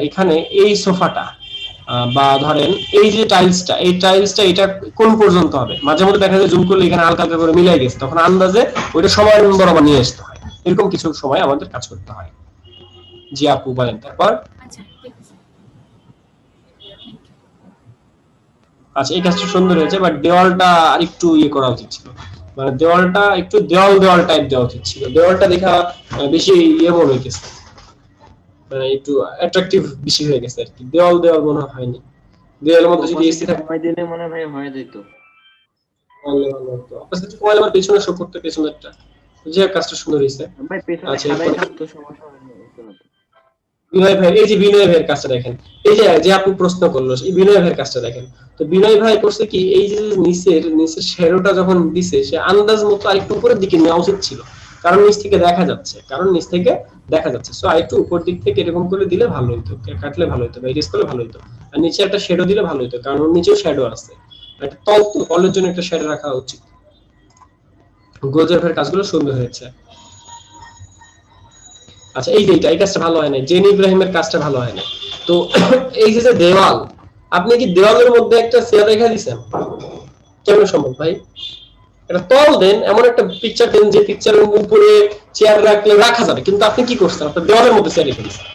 এখানে এই সোফাটা বা ধরেন এই যে টাইলসটা, এই টাইলসটা এটা কোন পর্যন্ত হবে, মাঝে মধ্যে দেখা যায় জুম করলে এখানে হালকা হালকা করে মিলাই গেছে, তখন আন্দাজে ওইটা সময় বরাবর নিয়ে আসতে হয়। এরকম কিছু সময় আমাদের কাজ করতে হয়। জি আপু বলেন। তারপর আচ্ছা, এই কাজটা সুন্দর হয়েছে, বাট দেওয়ালটা আরেকটু ইয়ে করা উচিত ছিল, মানে দেওয়ালটা একটু দেওয়াল দেওয়াল টাইপ দেওয়া উচিত ছিল। দেওয়ালটা দেখা বেশি ইয়ে মনে হইতেছে, মানে একটু অ্যাট্রাকটিভ বেশি হয়ে গেছে আর কি, দেওয়াল দেওয়াল মনে হয়নি। দেওয়ালের মধ্যে যদি এসি থাকে সময় দিলে মনে হয় হয়ে যেত। ভালো ভালো তো অবশ্যই মোবাইল আমার পেছনে শো করতে, পেছনেরটা যে কাজটা সুন্দর হয়েছে। ভাই পেছনে আচ্ছা, সাদাই থাকতো, সমস্যা হয়নি। বিনয় ভাই, এই যে বিনয় ভাইয়ের কাজটা দেখেন, এই যে যে আপু প্রশ্ন করলো, এই বিনয় ভাইয়ের কাজটা দেখেন। তো বিনয় ভাই করছে কি, এই যে নিচের শ্যাডোটা যখন দিছে, সে আন্দাজ মতো আরেকটু উপরের দিকে নেওয়া উচিত ছিল, কারণ নিচ থেকে দেখা যাচ্ছে, সো আরেকটু উপর দিক থেকে এরকম করে দিলে ভালো হতো, কাটলে ভালো হতো বা এডিট করলে ভালো হতো। আর নিচে একটা শ্যাডো দিলে ভালো হতো, কারণ ওর নিচেও শ্যাডো আছে, একটা তল, তো তলের জন্য একটা শ্যাডো রাখা উচিত। গোজর ভাইয়ের কাজগুলো সুন্দর হয়েছে। আচ্ছা, এই যে এই কাজটা ভালো হয় না, জেন ইব্রাহিমের কাজটা ভালো হয় না। তো এই যে দেওয়াল, আপনি কি দেওয়ালের মধ্যে একটা চেয়ার রেখে দিয়েছেন? কেমন সম্ভব ভাই? একটা তল দেন, এমন একটা পিকচার দেন যে পিকচারের উপরে চেয়ার রাখলে রাখা যাবে, কিন্তু আপনি কি করছেন, আপনার দেওয়ালের মধ্যে চেয়ার রেখে দিয়েছেন,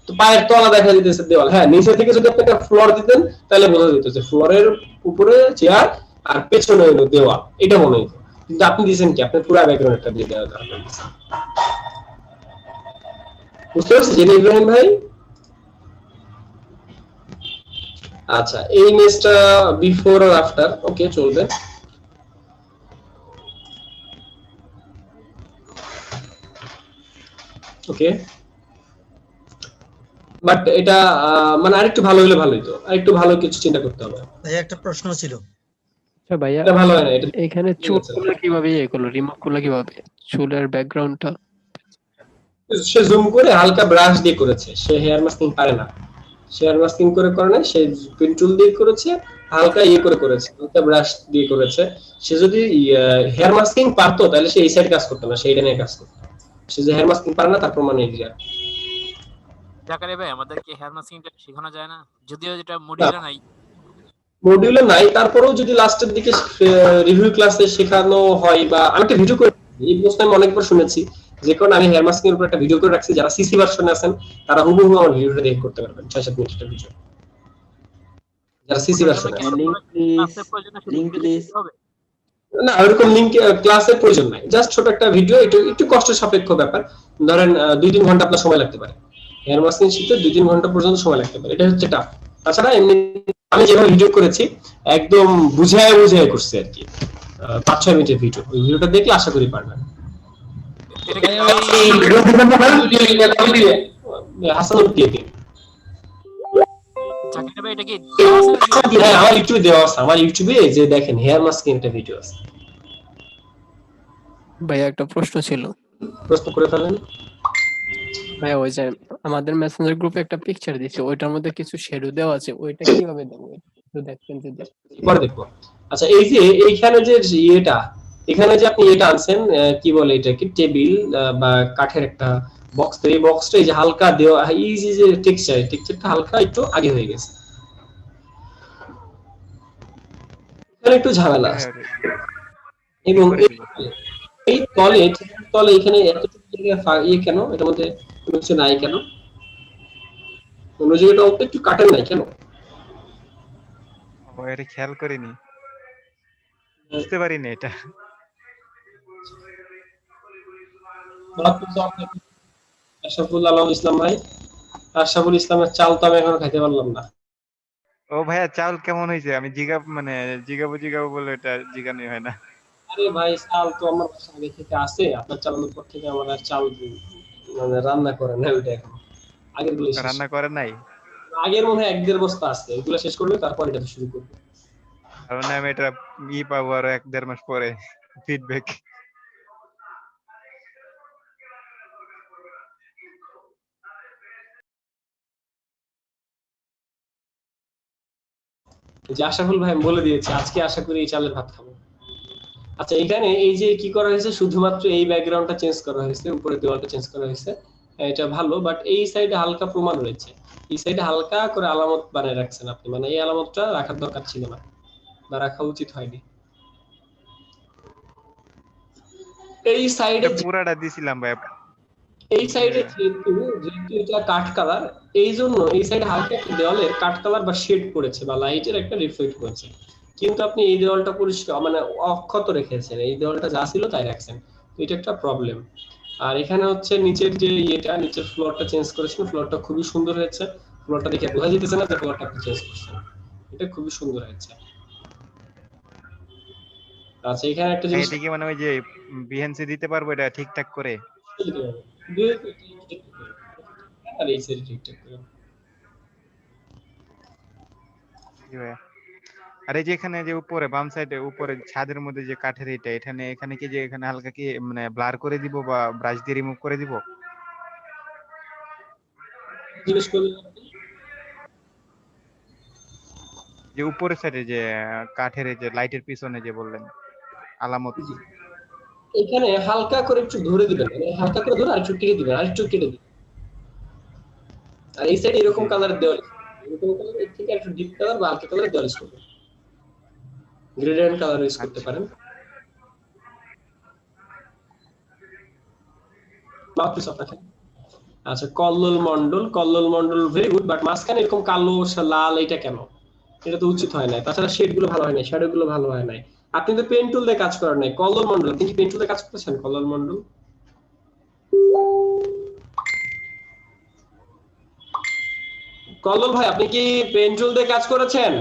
তো পায়ের তলা দেখা যেতেছে দেওয়াল। হ্যাঁ, নিচে থেকে যদি আপনি একটা ফ্লোর দিতেন তাহলে বোঝা যেত যে ফ্লোরের উপরে চেয়ার আর পেছনে হলো দেওয়াল, এটা মনে হতো। কিন্তু আপনি দিয়েছেন কি, আপনি পুরো ব্যাকগ্রাউন্ডটা দিয়ে দেওয়া দরকার। বুঝতে পারছি জেন ইব্রাহিম ভাই? আচ্ছা, এই ইমেজটা বিফোর আর আফটার, ওকে চলবে। ওকে, বাট এটা মানে আরেকটু ভালো হলে ভালো হতো, আরেকটু ভালো কিছু চিন্তা করতে হবে। ভাই একটা প্রশ্ন ছিল। আচ্ছা ভাইয়া, এটা ভালো হয় না, এটা এখানে চুলগুলো কিভাবে ইয়ে করলো, রিমুভ করলো কিভাবে চুলের ব্যাকগ্রাউন্ডটা? সে জুম করে হালকা ব্রাশ দিয়ে করেছে, সে হেয়ার মাস্কিং পারে না, সে হেয়ার মাস্কিং করে না, সে পেন টুল দিয়ে করেছে, হালকা ইয়ে করে করেছে, হালকা ব্রাশ দিয়ে করেছে। সে যদি হেয়ার মাস্কিং পারতো তাহলে সে এই সাইড কাজ করতো না, সেইটা নিয়ে কাজ করতো। সে যে হেয়ার মাস্কিং পারে না তার প্রমাণ এই যে। জাকারিয়া ভাই, আমাদেরকে হেয়ার মাস্কিংটা শেখানো যায় না? যদিও যেটা মডিউলে নাই। মডিউলে নাই, তারপরেও যদি লাস্টের দিকে রিভিউ ক্লাসে শেখানো হয়, বা আমি একটা ভিডিও করে, এই প্রশ্ন আমি অনেকবার শুনেছি, যে কারণে আমি হেয়ার মাস্কিং এর উপর একটা ভিডিও করে রাখছি, যারা সিসি ভার্সনে আছেন তারা হুবহু আমার ভিডিওটা দেখে করতে পারবেন, 6-7 মিনিটের ভিডিও, যারা সিসি ভার্সনে আছেন। Link please. না, ওরকম লিংক ক্লাসের প্রয়োজন নাই, জাস্ট ছোট একটা ভিডিও, একটু কষ্ট সাপেক্ষ ব্যাপার। ধরেন 2-3 ঘন্টা আপনার সময় লাগতে পারে, হেয়ার মাস্কিং শিখতে 2-3 ঘন্টা পর্যন্ত সময় লাগতে পারে, এটা হচ্ছে টাফ। তাছাড়া এমনি আমি যেভাবে ভিডিও করেছি একদম বুঝায় করছি আর কি, 5-6 মিনিটের ভিডিও, ওই ভিডিওটা দেখলে আশা করি পারবেন। হাসানুর টিভি, জাকারিয়া ভাই, এটা কি হ্যাঁ আমার ইউটিউবে দেওয়া আছে, আমার ইউটিউবে যে দেখেন হেয়ার মাস্কিং একটা ভিডিও আছে। ভাইয়া একটা প্রশ্ন ছিল। প্রশ্ন করে ফেলেন ভাইয়া। ওই যে আমাদের মেসেঞ্জার গ্রুপে একটা পিকচার দিয়েছে, ওইটার মধ্যে কিছু শ্যাডো দেওয়া আছে, ওইটা কিভাবে দেবো একটু দেখবেন যদি। পরে দেখবো। আচ্ছা, এই যে এইখানে যে ইয়েটা, এখানে যে আপনি এটা আনছেন, কি বলে এটা, কি টেবিল বা কাঠের একটা বক্স, তো এই বক্সটা এই যে হালকা দেওয়া, এই যে টেক্সচারটা হালকা একটু আগে হয়ে গেছে, এখানে একটু ঝামেলা আছে। এবং এই তলে এখানে এতটুকু জায়গা ইয়ে কেন এটার মধ্যে কোনো কিছু নাই কেন? অন্য জায়গাটা একটু কাটেন নাই কেন? ও এটা খেয়াল করিনি, বুঝতে পারিনি এটা। আশরাফুল আলম ইসলাম ভাই, আশরাফুল ইসলামের চাল তো আমি এখনো খাইতে পারলাম না। ও ভাইয়া চাউল কেমন হয়েছে? আমি জিগাবো বলে এটা জিগানোই হয় না। আরে ভাই চাল তো আমার বাসায় আগে থেকে আছে, আপনার চালানোর পর থেকে আমার আর চাল মানে রান্না করে না ওইটা এখন। আগের গুলো শেষ। রান্না করে নাই? আগের মনে হয় 1-1.5 বস্তা আছে, এগুলো শেষ করবে তারপর এটা শুরু করবে। কারণ আমি এটা পাবো আরো 1-1.5 মাস পরে ফিডব্যাক। যে আশরাফুল ভাই আমি বলে দিয়েছি আজকে আশা করি এই চালের ভাত খাবো। আচ্ছা এখানে এই যে কি করা হয়েছে, শুধুমাত্র এই ব্যাকগ্রাউন্ডটা চেঞ্জ করা হয়েছে, উপরে দেওয়ালটা চেঞ্জ করা হয়েছে, এটা ভালো। বাট এই সাইডে হালকা প্রমাণ রয়েছে, এই সাইডে হালকা করে আলামত বানিয়ে রাখছেন আপনি, মানে এই আলামতটা রাখার দরকার ছিল না বা রাখা উচিত হয়নি। এই সাইডে পুরাটা দিছিলাম ভাই। এই সাইডে যেহেতু এটা কাঠ কালার, এই জন্য এই সাইডে হালকা একটা দেওয়ালের কাঠ কালার বা শেড পড়েছে বা লাইটের একটা রিফ্লেক্ট করেছে, কিন্তু আপনি এই দেওয়ালটা পরিষ্কার মানে অক্ষত রেখেছেন, এই দেওয়ালটা যা ছিল তাই রাখছেন, তো এটা একটা প্রবলেম। আর এখানে হচ্ছে নিচের যে নিচের ফ্লোরটা চেঞ্জ করেছেন, ফ্লোরটা খুবই সুন্দর হয়েছে, ফ্লোরটা দেখে বোঝা যেতেছে না যে ফ্লোরটা আপনি চেঞ্জ করছেন, এটা খুবই সুন্দর হয়েছে। আচ্ছা এখানে একটা জিনিস এদিকে মানে ওই যে বিএনসি দিতে পারবো এটা ঠিকঠাক করে? আর এই সাইডে ঠিকঠাক করে। আর এই যে এখানে যে উপরে বাম সাইডে উপরে ছাদের মধ্যে যে কাঠের এখানে কি যে এখানে হালকা কি মানে ব্লার করে দিব বা ব্রাশ দিয়ে রিমুভ করে দিব? জিনিস করলে যে উপরের সাইডে যে কাঠের যে লাইটের পিছনে যে বললেন আলামত, এখানে হালকা করে একটু ধরে দিবেন, মানে হালকা করে ধরে আরেকটু কেটে দিবেন, আরেকটু কেটে দিবেন। আর এই সাইডে এরকম কালারের দেওয়াল, এরকম কালার থেকে একটু ডিপ কালার বা হালকা কালারের দেওয়াল ইউজ করবেন, গ্রেডিয়েন্ট কালার ইউজ করতে পারেন। বাকি সব দেখেন। আচ্ছা Kallol Mondal very good, but মাঝখানে এরকম কালো লাল এটা কেন? এটা তো উচিত হয় না। তাছাড়া শেড গুলো ভালো হয় না, শ্যাডো গুলো ভালো হয় না। আপনি তো পেন টুল দিয়ে কাজ করেন নাই। কল্লোল মন্ডল, আপনি কি পেন টুল দিয়ে কাজ করতেছেন? কল্লোল মন্ডল কল্লোল ভাই আপনি কি পেন টুল দিয়ে কাজ করেছেন?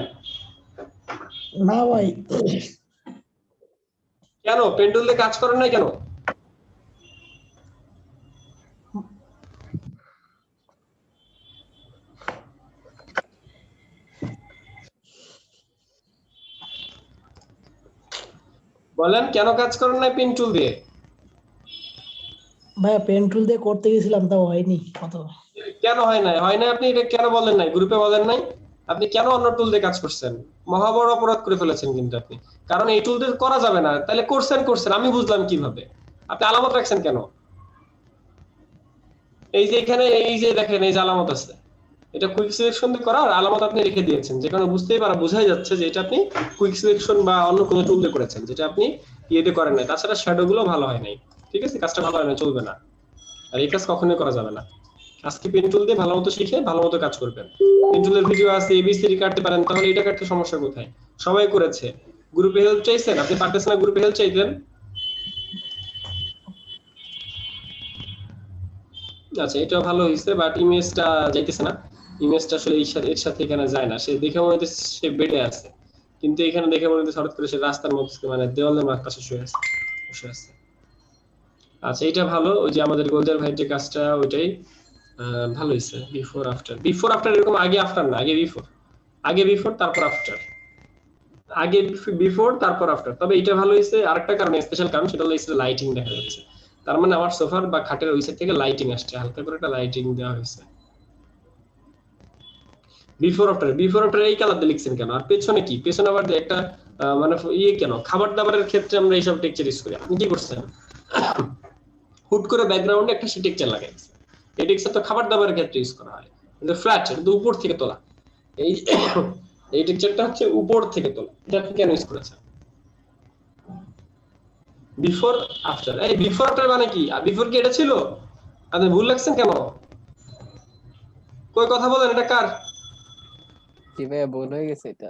না ভাই। কেন পেন টুল দিয়ে কাজ করেন নাই কেন? বলেন কেন কাজ করেন নাই পেন টুল দিয়ে? ভাই পেন টুল দিয়ে করতে গেছিলাম তাও হয়নি কত। কেন হয় নাই? হয় না আপনি এটা কেন বলেন নাই? গ্রুপে বলেন নাই? আপনি কেন অন্য টুল দিয়ে কাজ করছেন? মহা বড় অপরাধ করে ফেলেছেন কিন্তু আপনি, কারণ এই টুল দিয়ে করা যাবে না। তাহলে করছেন আমি বুঝলাম কিভাবে, আপনি আলামত রাখছেন কেন? এই যে এখানে এই যে দেখেন এই যে আলামত আছে, এটা কুইক সিলেকশন দিয়ে করার আলামত আপনি রেখে দিয়েছেন, যে কারণে বোঝাই যাচ্ছে যে এটা আপনি কুইক সিলেকশন বা অন্য কোনো টুল দিয়ে করেছেন, যেটা আপনি ইয়েতে করেন নাই। তাছাড়া শ্যাডো গুলো ভালো হয় নাই, ঠিক আছে, কাজটা ভালো হয় না, চলবে না, আর এই কাজ কখনোই করা যাবে না। আজকে পেন টুল দিয়ে ভালো মতো শিখে ভালো মতো কাজ করবেন। পেন টুলের ভিডিও আছে, এবিসিডি কাটতে পারেন, তাহলে এটা কাটতে সমস্যা কোথায়? সবাই করেছে। গ্রুপে হেল্প চাইছেন, আপনি পারতেছেন না, গ্রুপে হেল্প চাইতেন। আচ্ছা এটা ভালো হয়েছে, বাট ইমেজটা যাইতেছে না, ইমেজটা আসলে এর সাথে এখানে যায় না। সে দেখে মনে হচ্ছে সে বেডে আছে, কিন্তু এখানে দেখে মনে হচ্ছে হঠাৎ করে সে রাস্তার মধ্যে মানে দেওয়ালের পাশে বসে আছে। আচ্ছা এটা ভালো, ওই যে আমাদের গোলজার ভাইয়ের যে কাজটা ওইটাই ভালো হয়েছে। বিফোর আফটার এরকম আগে আফটার না, আগে বিফোর তারপর আফটার, আগে বিফোর তারপর আফটার। তবে এটা ভালো হয়েছে আরেকটা কারণে, স্পেশাল কারণ, সেটা হলো লাইটিং দেখা যাচ্ছে। তার মানে আমার সোফার বা খাটের ওই সাইড থেকে লাইটিং আসছে, হালকা করে একটা লাইটিং দেওয়া হয়েছে। বিফোর আফটার এই কালার দিয়ে লিখছেন কেন? আর পেছনে কি? পেছনে আবার একটা মানে ইয়ে কেন? খাবার দাবারের ক্ষেত্রে আমরা এইসব টেক্সচার ইউজ করি, আপনি কি করছেন? হুট করে ব্যাকগ্রাউন্ডে একটা সে টেক্সচার লাগাইছে। এই টেক্সচার তো খাবার দাবারের ক্ষেত্রে ইউজ করা হয়, কিন্তু ফ্ল্যাট, এটা উপর থেকে তোলা। এই টেক্সচারটা হচ্ছে উপর থেকে তোলা, এটা আপনি কেন ইউজ করেছেন? বিফোর আফটার, এই বিফোর আফটার মানে কি? বিফোর কি এটা ছিল? আপনি ভুল লাগছেন কেন? কই কথা বলেন, এটা কার? কি ভাইয়া ভুল হয়ে গেছে এটা?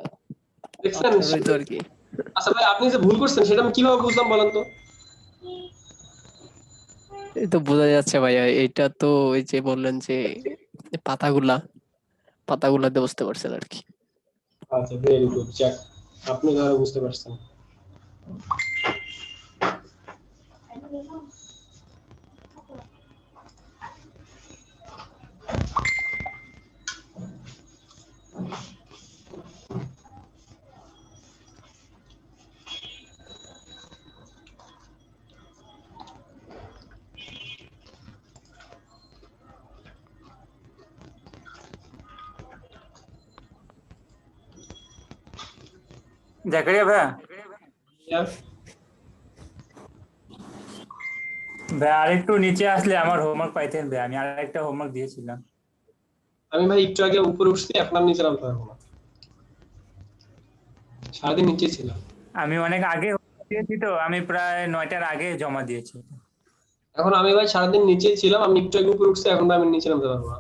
দেখছেন? আপনারই তো আর কি। আচ্ছা ভাই, আপনি যে ভুল করছেন সেটা আমি কিভাবে বুঝলাম বলেন তো? এই তো বোঝা যাচ্ছে ভাইয়া, এটা তো ওই যে বললেন যে পাতাগুলা পাতাগুলাতে বুঝতে পারছেন আর কি। আচ্ছা, ভেরি গুড, চেক। আপনি ধরে বুঝতে পারছেন। জাকারিয়া ভাই, ভাই আরেকটু নিচে আসলে আমার হোমওয়ার্ক পাইতেন ভাই, আমি আরেকটা হোমওয়ার্ক দিয়েছিলাম। আমি ভাই একটু আগে উপরে উঠছি, এখন আর নিচে নামতে পারবো না, সারাদিন নিচে ছিলাম। আমি অনেক আগে দিয়েছি তো, আমি প্রায় 9টার আগে জমা দিয়েছি। এখন আমি ভাই সারাদিন নিচেই ছিলাম, আমি একটু আগে উপরে উঠছি, এখন আমি নিচে নামতে পারবো না।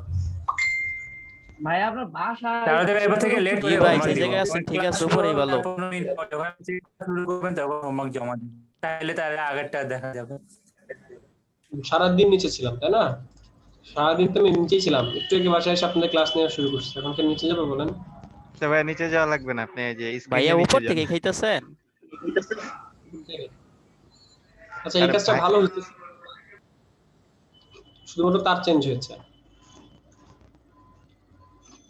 ভাই আপনার বাসা তাহলে এবার থেকে লেট করে ভাই হোমওয়ার্ক যে জায়গায় আছেন ঠিক আছে, উপরেই ভালো। 15 মিনিট পর যখন শুরু করবেন তখন হোমওয়ার্ক জমা দিন, তাহলে আগেরটা দেখা যাবে। সারাদিন নিচে ছিলাম, তাই না? সারাদিন তো আমি নিচেই ছিলাম, একটু আগে বাসায় এসে আপনাদের ক্লাস নেওয়া শুরু করছি, এখন কি নিচে যাবো বলেন? আচ্ছা ভাই, নিচে যাওয়া লাগবে না, আপনি এই যে ভাইয়া স্ক্রিনে উপর নিচে থেকে যান। খাইতেছেন? আচ্ছা, এই কাজটা ভালো হচ্ছে, শুধুমাত্র তার চেঞ্জ হয়েছে।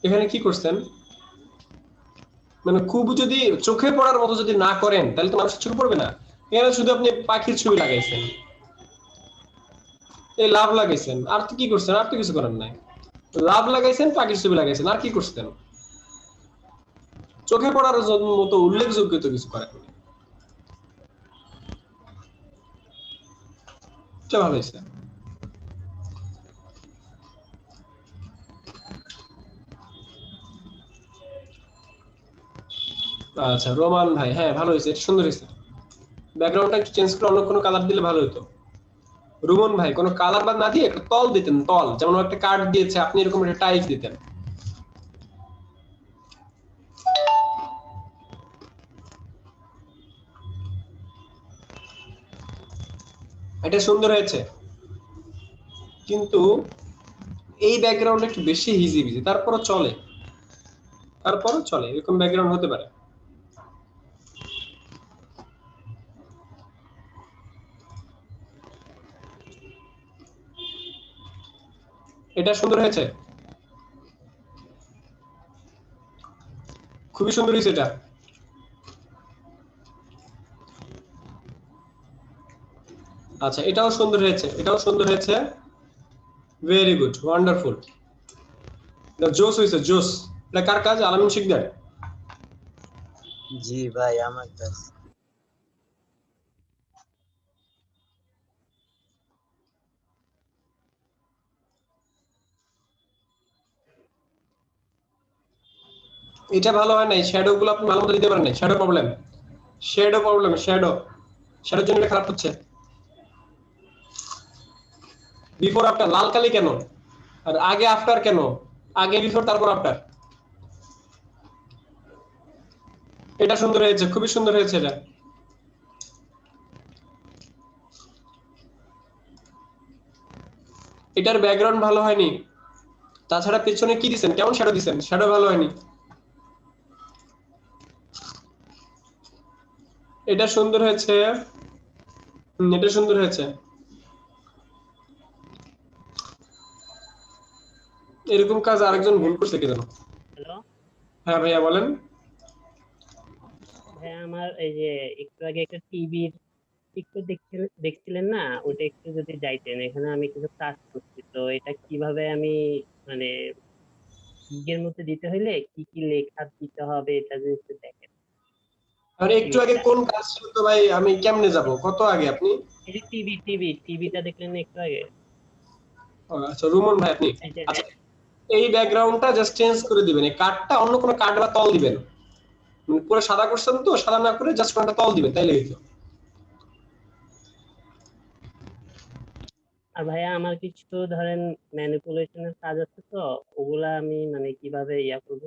এখানে কি করছেন, মানে খুব যদি চোখে পড়ার মতো যদি না করেন তাহলে তো মানুষের চোখে পড়বে না। এখানে শুধু আপনি পাখির ছবি লাগাইছেন, এই লাভ লাগাইছেন, আর তো কি করছেন? আর তো কিছু করেন নাই, লাভ লাগাইছেন, পাখির ছবি লাগাইছেন, আর কি করছেন? চোখে পড়ার মতো উল্লেখযোগ্য তো কিছু করেন নাই। ভালো হয়েছে। আচ্ছা রোমান ভাই, হ্যাঁ ভালো হয়েছে, এটা সুন্দর হয়েছে। ব্যাকগ্রাউন্ডটা একটু চেঞ্জ করে অন্য কোনো কালার দিলে ভালো হতো। রোমান ভাই, কোনো কালার বাদ না দিয়ে একটা তল দিতেন, তল, যেমন একটা কার্ড দিয়েছে আপনি এরকম একটা টাইলস দিতেন। এটা সুন্দর হয়েছে, কিন্তু এই ব্যাকগ্রাউন্ড একটু বেশি হিজিবিজি, তারপরও চলে, তারপরও চলে, এরকম ব্যাকগ্রাউন্ড হতে পারে। এটা সুন্দর হয়েছে, খুবই সুন্দর হয়েছে এটা। আচ্ছা, এটাও সুন্দর হয়েছে, এটাও সুন্দর হয়েছে, ভেরি গুড, ওয়ান্ডারফুল, জোস হয়েছে, জোস। এটা কার কাজ? আলামিন শিকদার। জি ভাই, আমার কাজ। এটা ভালো হয় নাই, শ্যাডো গুলো আপনি ভালো মতো দিতে পারেন নাই, shadow problem, shadow problem, shadow, শ্যাডোর জন্য এটা খারাপ হচ্ছে। বিফোর আফটার লাল কালি কেন, আর আগে আফটার কেন? আগে বিফোর তারপর আফটার। এটা সুন্দর হয়েছে, খুবই সুন্দর হয়েছে এটা। এটার ব্যাকগ্রাউন্ড ভালো হয়নি, তাছাড়া পেছনে কি দিবেন, কেমন শ্যাডো দিবেন, শ্যাডো ভালো হয়নি। এটা সুন্দর হয়েছে, এটা সুন্দর হয়েছে। এরকম কাজ আরেকজন ভুল করছে কি জানো? হ্যালো হ্যাঁ ভাইয়া বলেন। ভাই, আমার এই যে একটু আগে একটা টিভির পিকচার দেখছিলেন না, ওটা একটু যদি যাইতেন, এখানে আমি কিছু কাজ করছি, তো এটা কিভাবে আমি মানে গিগের মধ্যে দিতে হইলে কি কি লেখা দিতে হবে এটা যদি একটু দেখেন। আর একটু আগে কোন কাজ ছিল তো ভাই, আমি কেমনে যাব? কত আগে আপনি? এই যে টিভিটা দেখলেন না একটু আগে? আচ্ছা রুমন ভাই আপনি, আচ্ছা এই ব্যাকগ্রাউন্ডটা জাস্ট চেঞ্জ করে দিবেন, এই কার্ডটা অন্য কোনো কার্ড বা তল দিবেন, মানে পুরো সাদা করছেন তো, সাদা না করে জাস্ট কোনটা তল দিবেন, তাইলে হইতো। আর ভাইয়া আমার কিছু ধরেন ম্যানিপুলেশনের কাজ আছে, তো ওগুলা আমি মানে কিভাবে ইয়া করব,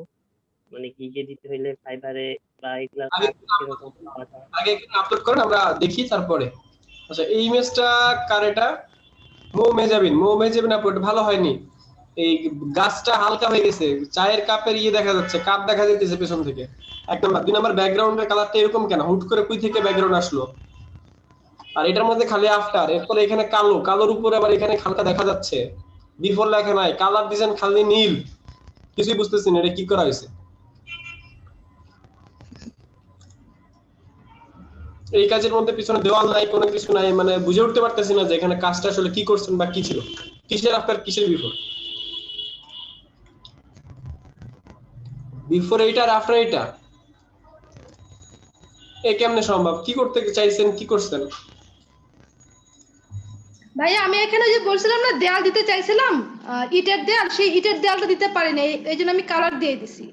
মানে গিগে দিতে হইলে ফাইবারে বা এগুলা আগে কাজ কিরকম পাওয়া যায়? আগে আপলোড করেন, আমরা দেখি তারপরে। আচ্ছা, এই ইমেজটা কার? এটা মো মেজাবিন আপু, এটা ভালো হয়নি। এই গাছটা হালকা হয়ে গেছে, চায়ের কাপের দেখা যাচ্ছে, কাপ দেখা যাইতেছে পেছন থেকে। 1 নাম্বার। 2 নাম্বার, ব্যাকগ্রাউন্ডের কালারটা এরকম কেন? হুট করে কই থেকে ব্যাকগ্রাউন্ড আসলো? আর এটার মধ্যে খালি আফটার, এরপরে এখানে কালো, কালোর উপরে আবার এখানে হালকা দেখা যাচ্ছে, বিফোর লেখা নাই, কালার ডিজাইন খালি নীল। কিছুই বুঝতেছি না এটা কি করা হয়েছে। এই কাজের মধ্যে পিছনে দেওয়াল নাই, কোনো কিছু নাই, মানে বুঝে উঠতে পারতেছি না যে এখানে কাজটা আসলে কি করছেন বা কি ছিল, কিসের আফটার কিসের বিফোর। বিফোর এইটা আর আফটার এইটা, এ কেমনে সম্ভব? কি করতে চাইছেন, কি করছেন? ভাইয়া আমি এখানে যে বলছিলাম না দেয়াল দিতে চাইছিলাম, ইটের দেয়াল, সেই ইটের দেয়ালটা দিতে পারিনি, এই জন্য আমি কালার দিয়ে দিছি।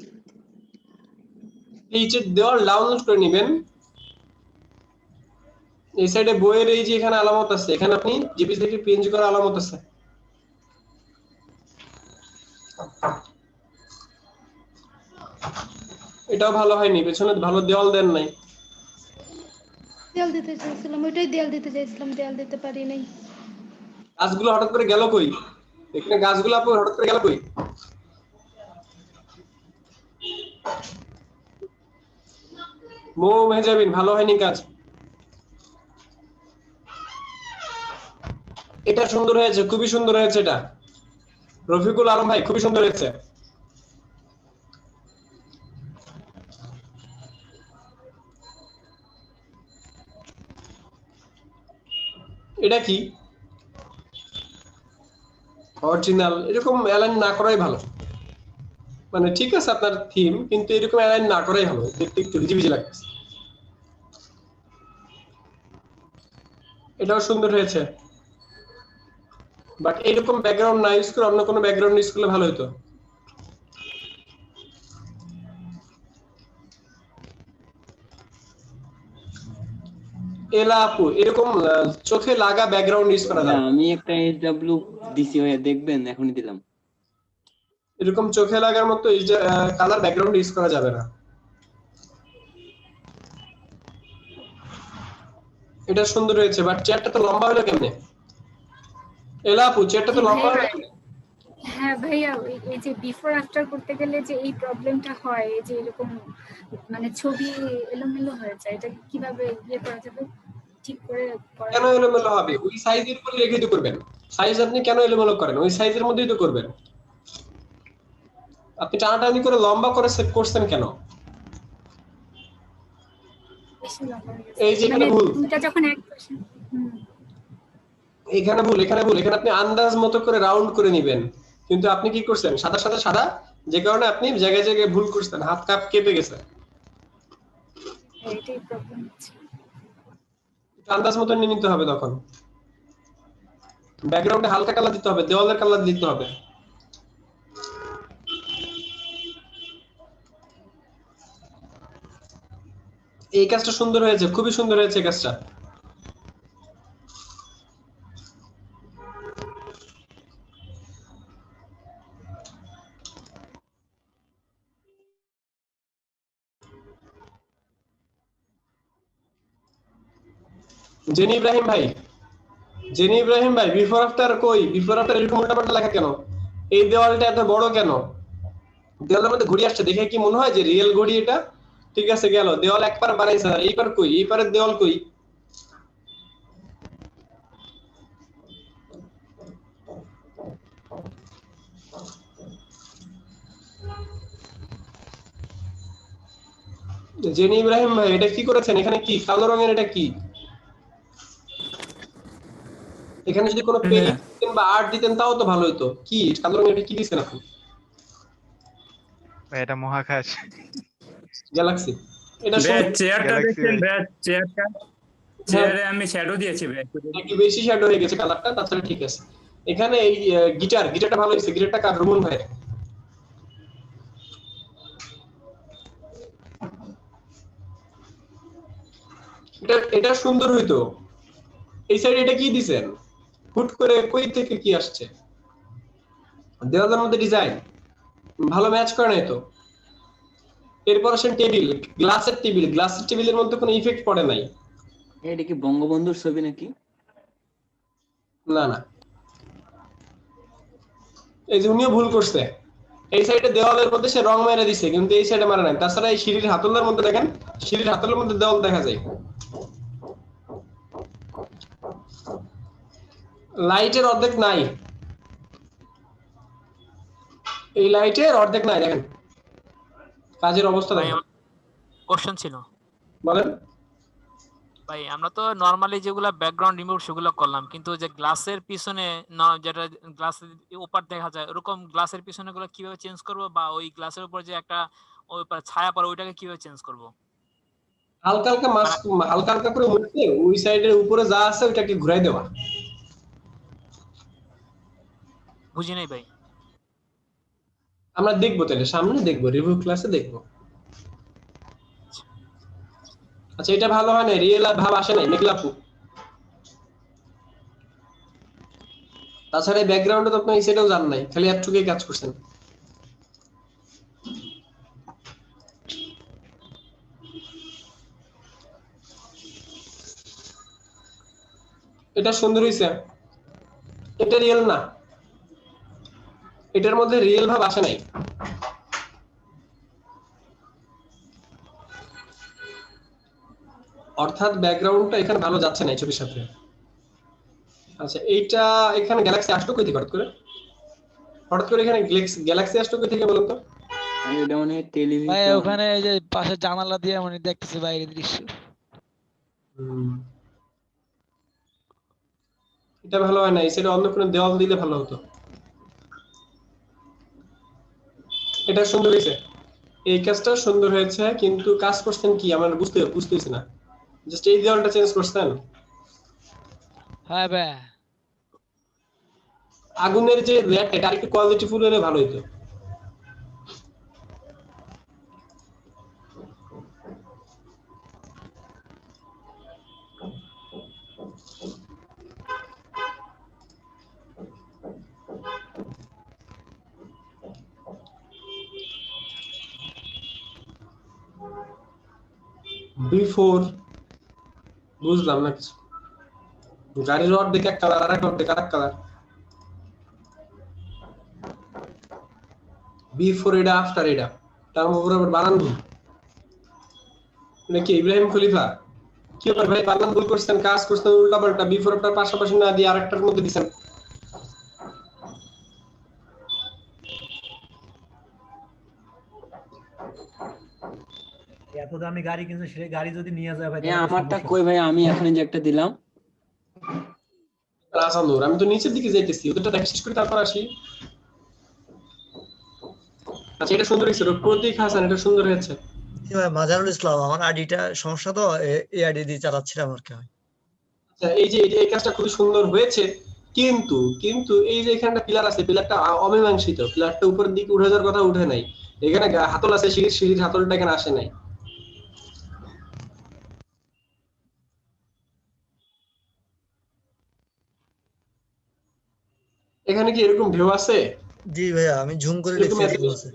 এই যে দেওয়াল ডাউনলোড করে নেবেন, এই সাইডে বইয়ের এই যে এখানে আলামত আছে, এখানে আপনি জেপিজি থেকে পিএনজি করার আলামত আছে। এটাও ভালো হয়নি, পেছনে ভালো দেওয়াল দেন নাই। দেয়াল দিতে চাইছিলাম, ওইটাই দেয়াল দিতে চাইছিলাম, দেয়াল দিতে পারি নাই। গাছগুলো হঠাৎ করে গেল কই? এখানে গাছগুলো আপু হঠাৎ করে গেল কই? মো মেজাবিন, ভালো হয়নি কাজ। এটা সুন্দর হয়েছে, খুবই সুন্দর হয়েছে এটা। রফিকুল আলম ভাই, খুবই সুন্দর হয়েছে। এটা কি অরিজিনাল? এরকম অ্যালাইন না করাই ভালো। মানে ঠিক আছে আপনার থিম, কিন্তু এরকম অ্যালাইন না করাই ভালো, দেখতে একটু হিজিবিজি লাগছে। এটাও সুন্দর হয়েছে, বাট এরকম ব্যাকগ্রাউন্ড না ইউজ করে অন্য কোনো ব্যাকগ্রাউন্ড ইউজ করলে ভালো হতো। এলা আপু, এরকম চোখে লাগা ব্যাকগ্রাউন্ড ইউজ করা যায়। আমি একটা এসডব্লিউ দিছি ভাইয়া, দেখবেন এখনই দিলাম। এরকম চোখে লাগার মতো এই যে কালার ব্যাকগ্রাউন্ড ইউজ করা যাবে না। এটা সুন্দর হয়েছে, বাট চেয়ারটা তো লম্বা হলো কেমনে? এলা আপু, চেয়ারটা তো লম্বা হলো কেমনে? হ্যাঁ ভাইয়া, এই যে বিফোর আফটার করতে গেলে যে এই প্রবলেমটা হয়, এই যে এরকম মানে ছবি এলোমেলো হয়ে যায়, এটা কিভাবে ইয়ে করা যাবে, ঠিক করে করা কেন এলোমেলো হবে? ওই সাইজের উপরে রেখে তো করবেন। সাইজ আপনি কেন এলোমেলো করেন? ওই সাইজের মধ্যেই তো করবেন। আপনি টানাটানি করে লম্বা করে সেট করছেন কেন? বেশি লম্বা হয়ে গেছে। এই যে এখানে মানে ভুল, দুইটা যখন এক পাশে, এখানে ভুল, এখানে ভুল। এখানে আপনি আন্দাজ মতো করে রাউন্ড করে নেবেন, কিন্তু আপনি কি করছেন? সাদা সাদা সাদা, যে কারণে আপনি জায়গায় জায়গায় ভুল করছেন, হাত কাপ কেঁপে গেছে। এটাই প্রবলেম হচ্ছে। আন্দাজ মতো নিয়ে নিতে হবে। তখন ব্যাকগ্রাউন্ডে হালকা কালার দিতে হবে, দেওয়ালের কালার দিতে হবে। এই কাজটা সুন্দর হয়েছে, খুবই সুন্দর হয়েছে এই কাজটা। জেনি ইব্রাহিম ভাই, জেনি ইব্রাহিম ভাই, বিফোর আফটার কই? বিফোর আফটার এরকম উল্টাপাল্টা লেখা কেন? এই দেওয়ালটা এত বড় কেন? দেওয়ালের মধ্যে ঘড়ি আসছে, দেখে কি মনে হয় যে রিয়েল ঘড়ি এটা? ঠিক আছে, গেল দেওয়াল একবার বানাইছে, এইবার কই? এইবারের দেওয়াল কই? জেনি ইব্রাহিম ভাই, এটা কি করেছেন? এখানে কি কালো রঙের? এটা কি? এখানে যদি কোনো পেন দিতেন বা আর্ট দিতেন তাও তো ভালো হতো। কি কালো রঙের? এটা কি দিছেন আপনি? ভাই এটা মহাকাশ, গ্যালাক্সি। এটা চেয়ারটা দেখছেন? চেয়ারটা, চেয়ারে আমি শ্যাডো দিয়েছি ভাই, একটু বেশি শ্যাডো হয়ে গেছে কালারটা, তাছাড়া ঠিক আছে। এখানে এই গিটারটা ভালো হয়েছে। গিটারটা কার? রুমন ভাই। এটা সুন্দর হইতো। এই সাইডে এটা কি দিছেন? হুট করে কই থেকে কি আসছে? দেওয়ালের মধ্যে ডিজাইন ভালো ম্যাচ করে নাই তো। এরপর আসেন টেবিল, গ্লাসের টেবিলের মধ্যে কোনো ইফেক্ট পড়ে নাই। এটা কি বঙ্গবন্ধুর ছবি নাকি? না না, এই যে উনিও ভুল করছে, এই সাইডে দেওয়ালের মধ্যে সে রং মেরে দিছে কিন্তু এই সাইডে মারা নাই। তাছাড়া এই সিঁড়ির হাতলের মধ্যে দেখেন, সিঁড়ির হাতলের মধ্যে দেওয়াল দেখা যায়। লাইটের অর্ধেক নাই, এই লাইটের অর্ধেক নাই, দেখেন কাজের অবস্থা দেখেন। কোশ্চেন ছিল বলেন ভাই, আমরা তো নরমালি যেগুলা ব্যাকগ্রাউন্ড রিমুভ সেগুলো করলাম, কিন্তু যে গ্লাসের পিছনে যেটা গ্লাসের উপর দেখা যায় ওরকম গ্লাসের পিছনে গুলো কিভাবে চেঞ্জ করব, বা ওই গ্লাসের উপর যে একটা ওই ছায়া পড়ে ওইটাকে কিভাবে চেঞ্জ করব? হালকা হালকা করে মুছতে ওই সাইডের উপরে যা আছে ওইটাকে ঘুরাই দেওয়া। বুঝি নাই ভাই। আমরা দেখবো তাহলে, সামনে দেখবো, রিভিউ ক্লাসে দেখবো। আচ্ছা এটা ভালো হয় না, রিয়েল ভাব আসে নাই, মেঘলাপু। তাছাড়া ব্যাকগ্রাউন্ডে তো আপনি এই সাইডেও জান নাই, খালি একটুকুই কাজ করছেন। এটা সুন্দর হইছে, এটা রিয়েল না, এটার মধ্যে রিয়েল ভাব আসে নাই। অর্থাৎ ব্যাকগ্রাউন্ডটা এখানে ভালো যাচ্ছে না এই ছবির সাথে। আচ্ছা এইটা এখানে গ্যালাক্সি আসলো কই থেকে হঠাৎ করে এখানে গ্যালাক্সি আসলো কই থেকে বলুন তো? এটা মানে টেলিভিশন ভাই ওখানে এই যে পাশে জানালা দিয়ে মানে দেখতেছি বাইরের দৃশ্য। এটা ভালো হয় না, এই সাইডে অন্য কোনো দেওয়াল দিলে ভালো হতো। এটা সুন্দর হয়েছে, এই কাজটা সুন্দর হয়েছে, কিন্তু কাজ করছেন কি আমরা বুঝতেছি না। জাস্ট এই দেওয়ালটা চেঞ্জ করছেন। হ্যাঁ ভাই, আগুনের যে লেয়ারটা এটা আরেকটু কোয়ালিটি ফুল হলে ভালো হতো। বিফোর বুঝলাম না কিছু। গাড়ির অর্ধেক এক কালার আর এক অর্ধেক আর এক কালার। বিফোর এটা আফটার এটা, তার উপর আবার বানান ভুল। এটা কি ইব্রাহিম খলিফা? কি ব্যাপার ভাই, বানান ভুল করছেন, কাজ করছেন উল্টা পাল্টা, বিফোরটার পাশাপাশি না দিয়ে আরেকটার মধ্যে দিছেন। এত দামি গাড়ি কিন্তু সে গাড়ি যদি নিয়ে যায় ভাই, আমারটা কই ভাই, আমি এখন যে একটা দিলাম। রাসানুর আমি তো নিচের দিকে যাইতেছি, ওটা দেখা শেষ করে তারপর আসি। আচ্ছা এটা সুন্দর হয়েছে, প্রতীক হাসান, এটা সুন্দর হয়েছে। মাজারুল ইসলাম, আমার আইডিটা সমস্যা তো, এই আইডি দিয়ে চালাচ্ছিলাম আর কি। আচ্ছা এই যে এই কাজটা খুব সুন্দর হয়েছে, কিন্তু কিন্তু এই যে এখানটা পিলার আছে, পিলারটা অমীমাংসিত, পিলারটা উপরের দিকে উঠে যাওয়ার কথা উঠে নাই। এখানে হাতল আছে, সিঁড়ির হাতলটা এখানে আসে নাই। এখানে কি এরকম ঢেউ আছে? জি ভাইয়া, আমি ঝুম করে দেখছি।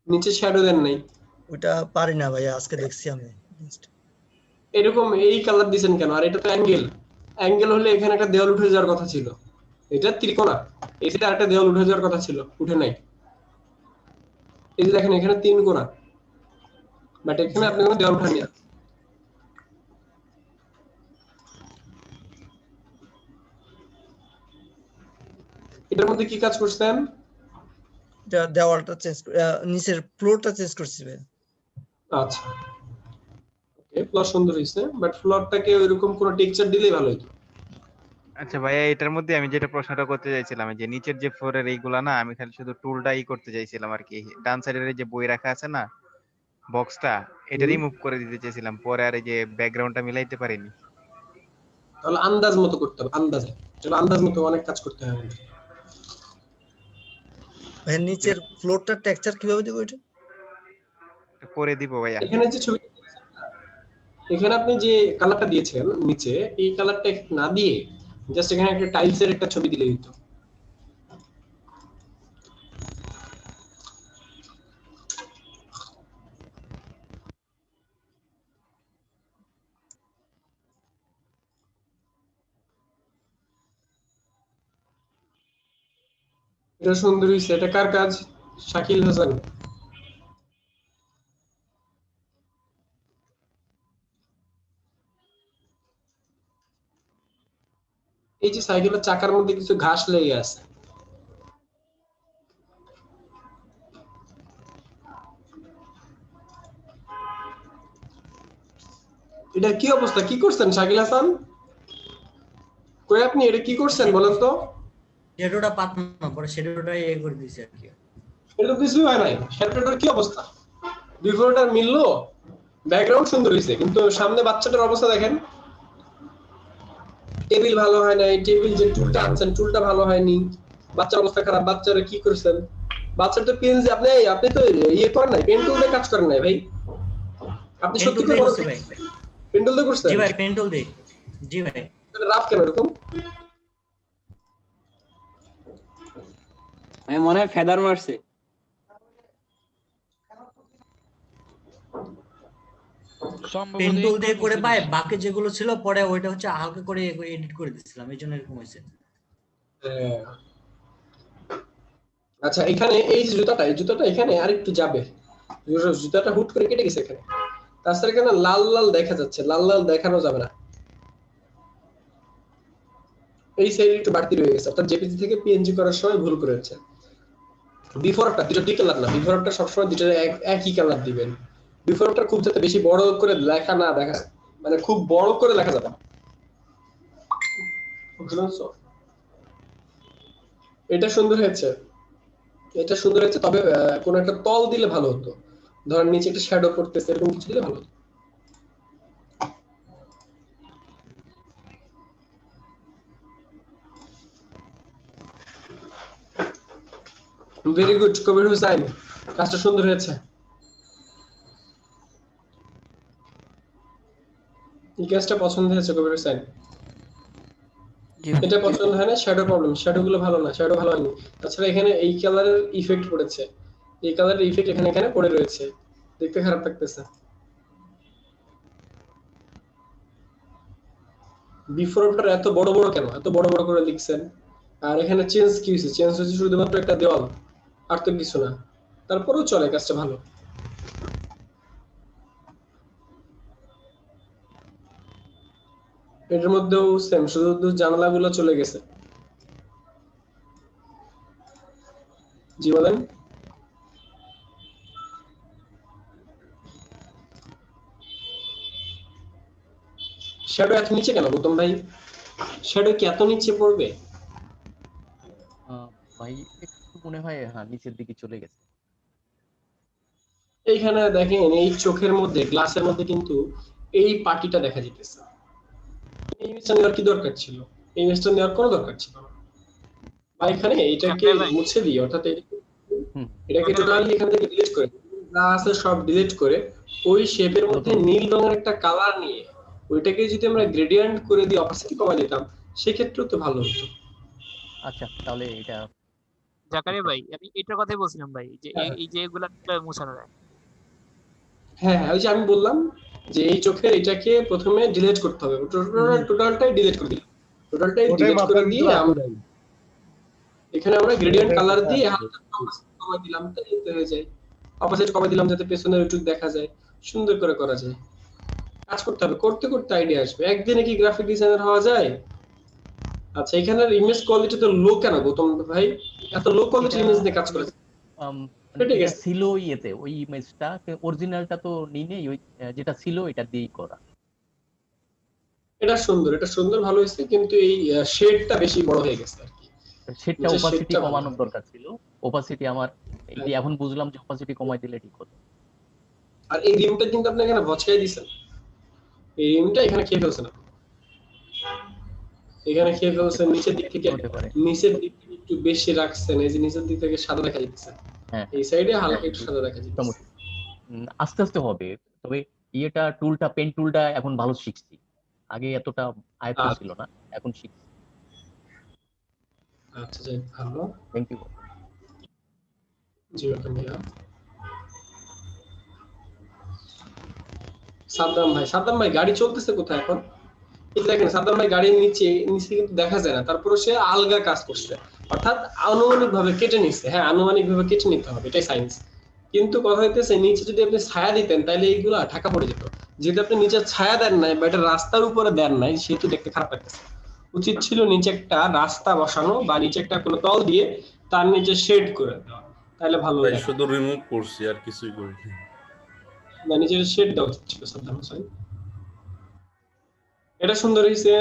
নিচে শ্যাডো দেন নাই? ওটা পারি না ভাইয়া, আজকে দেখছি আমি। এরকম এই কালার দিবেন কেন? আর এটা তো অ্যাঙ্গেল হলে এখানে একটা দেওয়াল উঠে যাওয়ার কথা ছিল, এটা ত্রিকোণা, এই সাইডে আরেকটা দেওয়াল উঠে যাওয়ার কথা ছিল, উঠে নাই। এই যে দেখেন এখানে তিন কোণা, বাট এখানে আপনি কোনো দেওয়াল উঠাননি। এটার মধ্যে কি কাজ করছেন? দেওয়ালটা চেঞ্জ, নিচের ফ্লোরটা চেঞ্জ করছি ভাই। আচ্ছা ওকে, ফ্লোর সুন্দর হইছে, বাট ফ্লোরটাকে ওইরকম কোনো টেক্সচার দিলেই ভালো হতো। আচ্ছা ভাইয়া, এটার মধ্যে আমি যেটা প্রশ্নটা করতে চাইছিলাম, যে নিচের যে ফ্লোরের এইগুলা না, আমি খালি শুধু টুলটাই করতে চাইছিলাম আর কি। ডান সাইডের যে বই রাখা আছে না বক্সটা, এটা রিমুভ করে দিতে চাইছিলাম, পরে আর এই যে ব্যাকগ্রাউন্ডটা মিলাইতে পারিনি। তাহলে আন্দাজ মতো করতে হবে, আন্দাজে। চলো আন্দাজ মতো অনেক কাজ করতে হবে আমাদের। ভাই নিচের ফ্লোরটা টেক্সচার কিভাবে দেব এটা? করে দিব ভাইয়া। এখানে যে ছবি এখানে আপনি যে কালারটা দিয়েছেন নিচে, এই কালারটা না দিয়ে জাস্ট এখানে একটা টাইলসের একটা ছবি দিলে হতো। এটা সুন্দর হয়েছে। এটা কার কাজ? শাকিল হাসান। এই যে সাইকেলের চাকার মধ্যে কিছু ঘাস লেগে আছে, এটা কি অবস্থা? কি করছেন শাকিল হাসান? কই আপনি এটা কি করছেন বলেন তো? শ্যাডোটা পাতনা পরে শ্যাডোটা করে দিয়েছি আর কি। এটা তো কিছুই হয় নাই। শ্যাডোটার কি অবস্থা? বিফোরটার মিললো, ব্যাকগ্রাউন্ড সুন্দর হয়েছে, কিন্তু সামনে বাচ্চাটার অবস্থা দেখেন। টেবিল ভালো হয় নাই, টেবিল যে টুলটা আনছেন টুলটা ভালো হয়নি, বাচ্চার অবস্থা খারাপ। বাচ্চারা কি করছেন? বাচ্চার তো পেন, আপনি তো ইয়ে করেন নাই, পেন টুল দিয়ে কাজ করেন নাই ভাই। আপনি সত্যি করে বলছেন ভাই, পেন টুল দিয়ে করছেন? জি ভাই, পেন টুল দিয়ে। জি ভাই। তাহলে রাফ কেন এরকম? আমি মনে হয় ফেদার মারছে। পেন টুল দিয়ে করে ভাই, বাকি যেগুলো ছিল পরে ওইটা হচ্ছে হালকা করে এডিট করে দিয়েছিলাম, এইজন্য এরকম হয়েছে। আচ্ছা, এখানে এই যে জুতাটা, এই জুতাটা এখানে আরেকটু যাবে, জুতাটা হুট করে কেটে গেছে এখানে। তাছাড়া এখানে লাল লাল দেখা যাচ্ছে, লাল লাল দেখানো যাবে না। এই সাইড একটু বাড়তি রয়ে গেছে, অর্থাৎ জেপিজি থেকে পিএনজি করার সময় ভুল করেছে। বিফোরটা দুটো দুই কালার না, বিফোরটা সবসময় দুটো একই কালার দিবেন। বিফোরটা খুব যাতে বেশি বড় করে লেখা না দেখা, মানে খুব বড় করে লেখা যাবে। এটা সুন্দর হয়েছে, এটা সুন্দর হয়েছে, তবে কোন একটা তল দিলে ভালো হতো। ধরেন নিচে একটা শ্যাডো পড়তেছে, এরকম কিছু দিলে ভালো হতো। ভেরি গুড কবির হুসাইন, কাজটা সুন্দর হয়েছে। এই কাজটা পছন্দ হয়েছে কবির হুসাইন। এটা পছন্দ হয় না, শ্যাডো প্রবলেম, শ্যাডো গুলো ভালো না, শ্যাডো ভালো হয়নি। তাছাড়া এখানে এই কালারের ইফেক্ট পড়েছে, এই কালারের ইফেক্ট এখানে এখানে পড়ে রয়েছে, দেখতে খারাপ লাগতেছে। বিফোরটার এত বড় বড় কেন, এত বড় বড় করে লিখছেন? আর এখানে চেঞ্জ কি হয়েছে? চেঞ্জ হয়েছে শুধুমাত্র একটা দেওয়াল, আর তো কিছু না। তারপরেও চলে, কাজটা ভালো। এর মধ্যেও সেম, শুধু জানালাগুলো চলে গেছে। জি বলেন। শ্যাডো এত নিচে কেন গৌতম ভাই? শ্যাডো কি এত নিচে পড়বে? ভাই একটু মনে হয় হ্যাঁ নিচের দিকে চলে গেছে। এইখানে দেখেন, এই চোখের মধ্যে, গ্লাসের মধ্যে কিন্তু এই পাটিটা দেখা যেতেছে। এই ইমেজটা নেওয়ার কি দরকার ছিল? এই ইমেজটা নেওয়ার কোনো দরকার ছিল না। বা এখানে এটাকে মুছে দিই, অর্থাৎ এটাকে টোটালি এখান থেকে ডিলিট করে, যা আছে সব ডিলিট করে ওই শেপের মধ্যে নীল রঙের একটা কালার নিয়ে ওইটাকে যদি আমরা গ্রেডিয়েন্ট করে দিই, অপাসিটি কমাই দিতাম, সেক্ষেত্রেও তো ভালো হতো। আচ্ছা, তাহলে এটা জাকারিয়া ভাই, আমি এটার কথাই বলছিলাম ভাই, যে এই যে এগুলা মুছানো যায়। হ্যাঁ, ওই যে আমি বললাম যে এই চোখের এটাকে প্রথমে ডিলিট করতে হবে, টোটালটাই ডিলিট করে দিই, টোটালটাই ডিলিট করে দিয়ে আমরা এখানে আমরা গ্রেডিয়েন্ট কালার দিয়ে হালকা কমাই দিলাম, তাই হয়ে যায়। অপোজিট কমাই দিলাম যাতে পেছনের ওইটুকু দেখা যায়, সুন্দর করে করা যায়। কাজ করতে হবে, করতে করতে আইডিয়া আসবে। একদিনে কি গ্রাফিক ডিজাইনার হওয়া যায়? আচ্ছা, এখানের ইমেজ কোয়ালিটি তো লো কেন গৌতম ভাই? এত লো কোয়ালিটির ইমেজ নিয়ে কাজ করেছে। এটা ছিল ইয়েতে, ওই ইমেজটা অরিজিনালটা তো নেই, ওই যেটা ছিল এটা দিয়েই করা। এটা সুন্দর, এটা সুন্দর, ভালো হয়েছে, কিন্তু এই শেডটা বেশি বড় হয়ে গেছে আর কি। শেডটা ওপাসিটি কমানোর দরকার ছিল। ওপাসিটি আমার এই এখন বুঝলাম যে ওপাসিটি কমাই দিলে ঠিক হতো। আর এই রিমটা কিন্তু আপনি এখানে ভচকাই দিয়েছেন, এই রিমটা এখানে খেয়ে ফেলছেন, এখানে খেয়ে ফেলছেন। নিচের দিক থেকে একটু বেশি রাখছেন, এই যে নিচের দিক থেকে সাদা দেখা যাচ্ছে, এই সাইডে হালকা একটু সাদা দেখা যাচ্ছে। আস্তে আস্তে হবে, তবে ইয়েটা টুলটা পেন টুলটা এখন ভালো শিখছি, আগে এতটা আয়ত্ত ছিল না, এখন শিখছি। আচ্ছা যাই ভালো, থ্যাংক ইউ। জি ওয়েলকাম ভাইয়া। সাদ্দাম ভাই গাড়ি চলতেছে কোথায় এখন? এই দেখেন সাদ্দাম ভাই গাড়ির নিচে কিন্তু দেখা যায় না, তারপরে সে আলগা কাজ করছে, অর্থাৎ আনুমানিক ভাবে কেটে নিচ্ছে। হ্যাঁ আনুমানিক ভাবে কেটে নিতে হবে, এটাই সায়েন্স। কিন্তু কথা হইতেছে নিচে যদি আপনি ছায়া দিতেন তাহলে এইগুলা ঢাকা পড়ে যেত। যেহেতু আপনি নিচে ছায়া দেন নাই বা এটা রাস্তার উপরে দেন নাই, সেহেতু দেখতে খারাপ লাগতেছে। উচিত ছিল নিচে একটা রাস্তা বসানো বা নিচে একটা কোনো তল দিয়ে তার নিচে শেড করে দেওয়া, তাহলে ভালো ভাই লাগে। শুধু রিমুভ করছি আর কিছুই করিনি। না নিচে শেড দেওয়া উচিত ছিল সাদ্দাম হোসেন। এটা সুন্দর হয়েছে।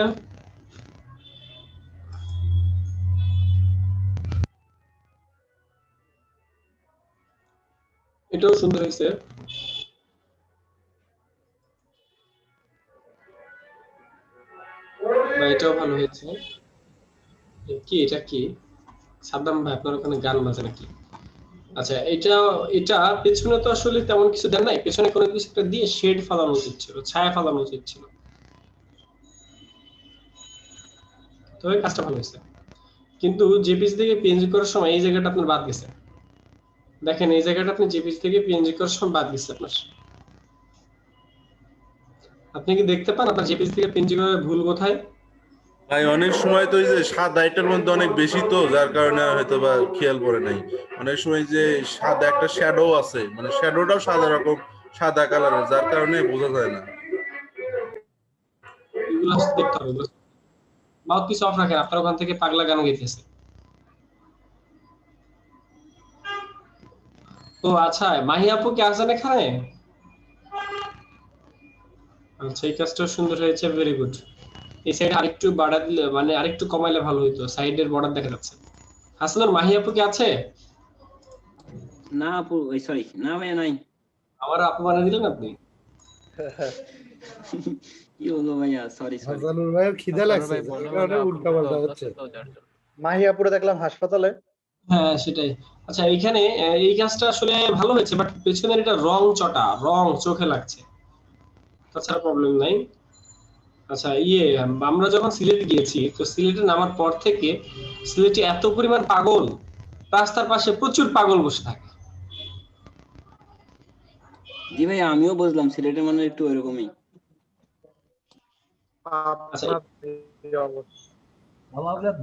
এটাও সুন্দর হয়েছে। এটাও ভালো হয়েছে। কি এটা কি সাদ্দাম ভাই আপনার ওখানে গান বাজে নাকি? আচ্ছা এটা পেছনে তো আসলে তেমন কিছু দেন নাই, পেছনে কোনো কিছু একটা দিয়ে শেড ফালানো উচিত ছিল, ছায়া ফালানো উচিত ছিল, তবে কাজটা ভালো হয়েছে। কিন্তু জেপিজি থেকে পিএনজি করার সময় এই জায়গাটা আপনার বাদ গেছে। দেখেন এই জায়গাটা আপনি জেপিজি থেকে পিএনজি করার সময় বাদ গেছে আপনার। আপনি কি দেখতে পান আপনার জেপিজি থেকে পিএনজি করার ভুল কোথায়? ভাই অনেক সময় তো এই যে সাদা এটার মধ্যে অনেক বেশি, তো যার কারণে হয়তো বা খেয়াল পড়ে নাই। অনেক সময় যে সাদা একটা শ্যাডো আছে, মানে শ্যাডোটাও সাদা রকম সাদা কালারের, যার কারণে বোঝা যায় না। এগুলো দেখতে হবে। মাউথপিস অফ রাখেন, আপনার ওখান থেকে পাগলা গান গাইতেছে। ও আচ্ছা মাহি আপু কি আছেন এখানে? আচ্ছা এই কাজটা সুন্দর হয়েছে, ভেরি গুড। এই সাইড আরেকটু বাড়া দিলে মানে আরেকটু কমাইলে ভালো হতো, সাইডের বর্ডার দেখা যাচ্ছে। হাসনান মাহি আপু কি আছে? না আপু, ওই সরি না ভাই নাই। আমার আপু বানিয়ে দিলেন আপনি? কি হলো ভাইয়া, সরি সরি। হাসানুর ভাইয়ের খিদে লাগছে, এই কারণে উল্টাপাল্টা হচ্ছে। মাহি আপুরে দেখলাম হাসপাতালে। হ্যাঁ সেটাই। আচ্ছা এইখানে এই কাজটা আসলে ভালো হয়েছে, বাট পেছনের এটা রং চটা, রং চোখে লাগছে, তাছাড়া প্রবলেম নাই। আচ্ছা আমরা যখন সিলেট গিয়েছি, তো সিলেটে নামার পর থেকে সিলেটে এত পরিমাণ পাগল, রাস্তার পাশে প্রচুর পাগল বসে থাকে। জি ভাই আমিও বুঝলাম সিলেটের মানুষ একটু এরকমই।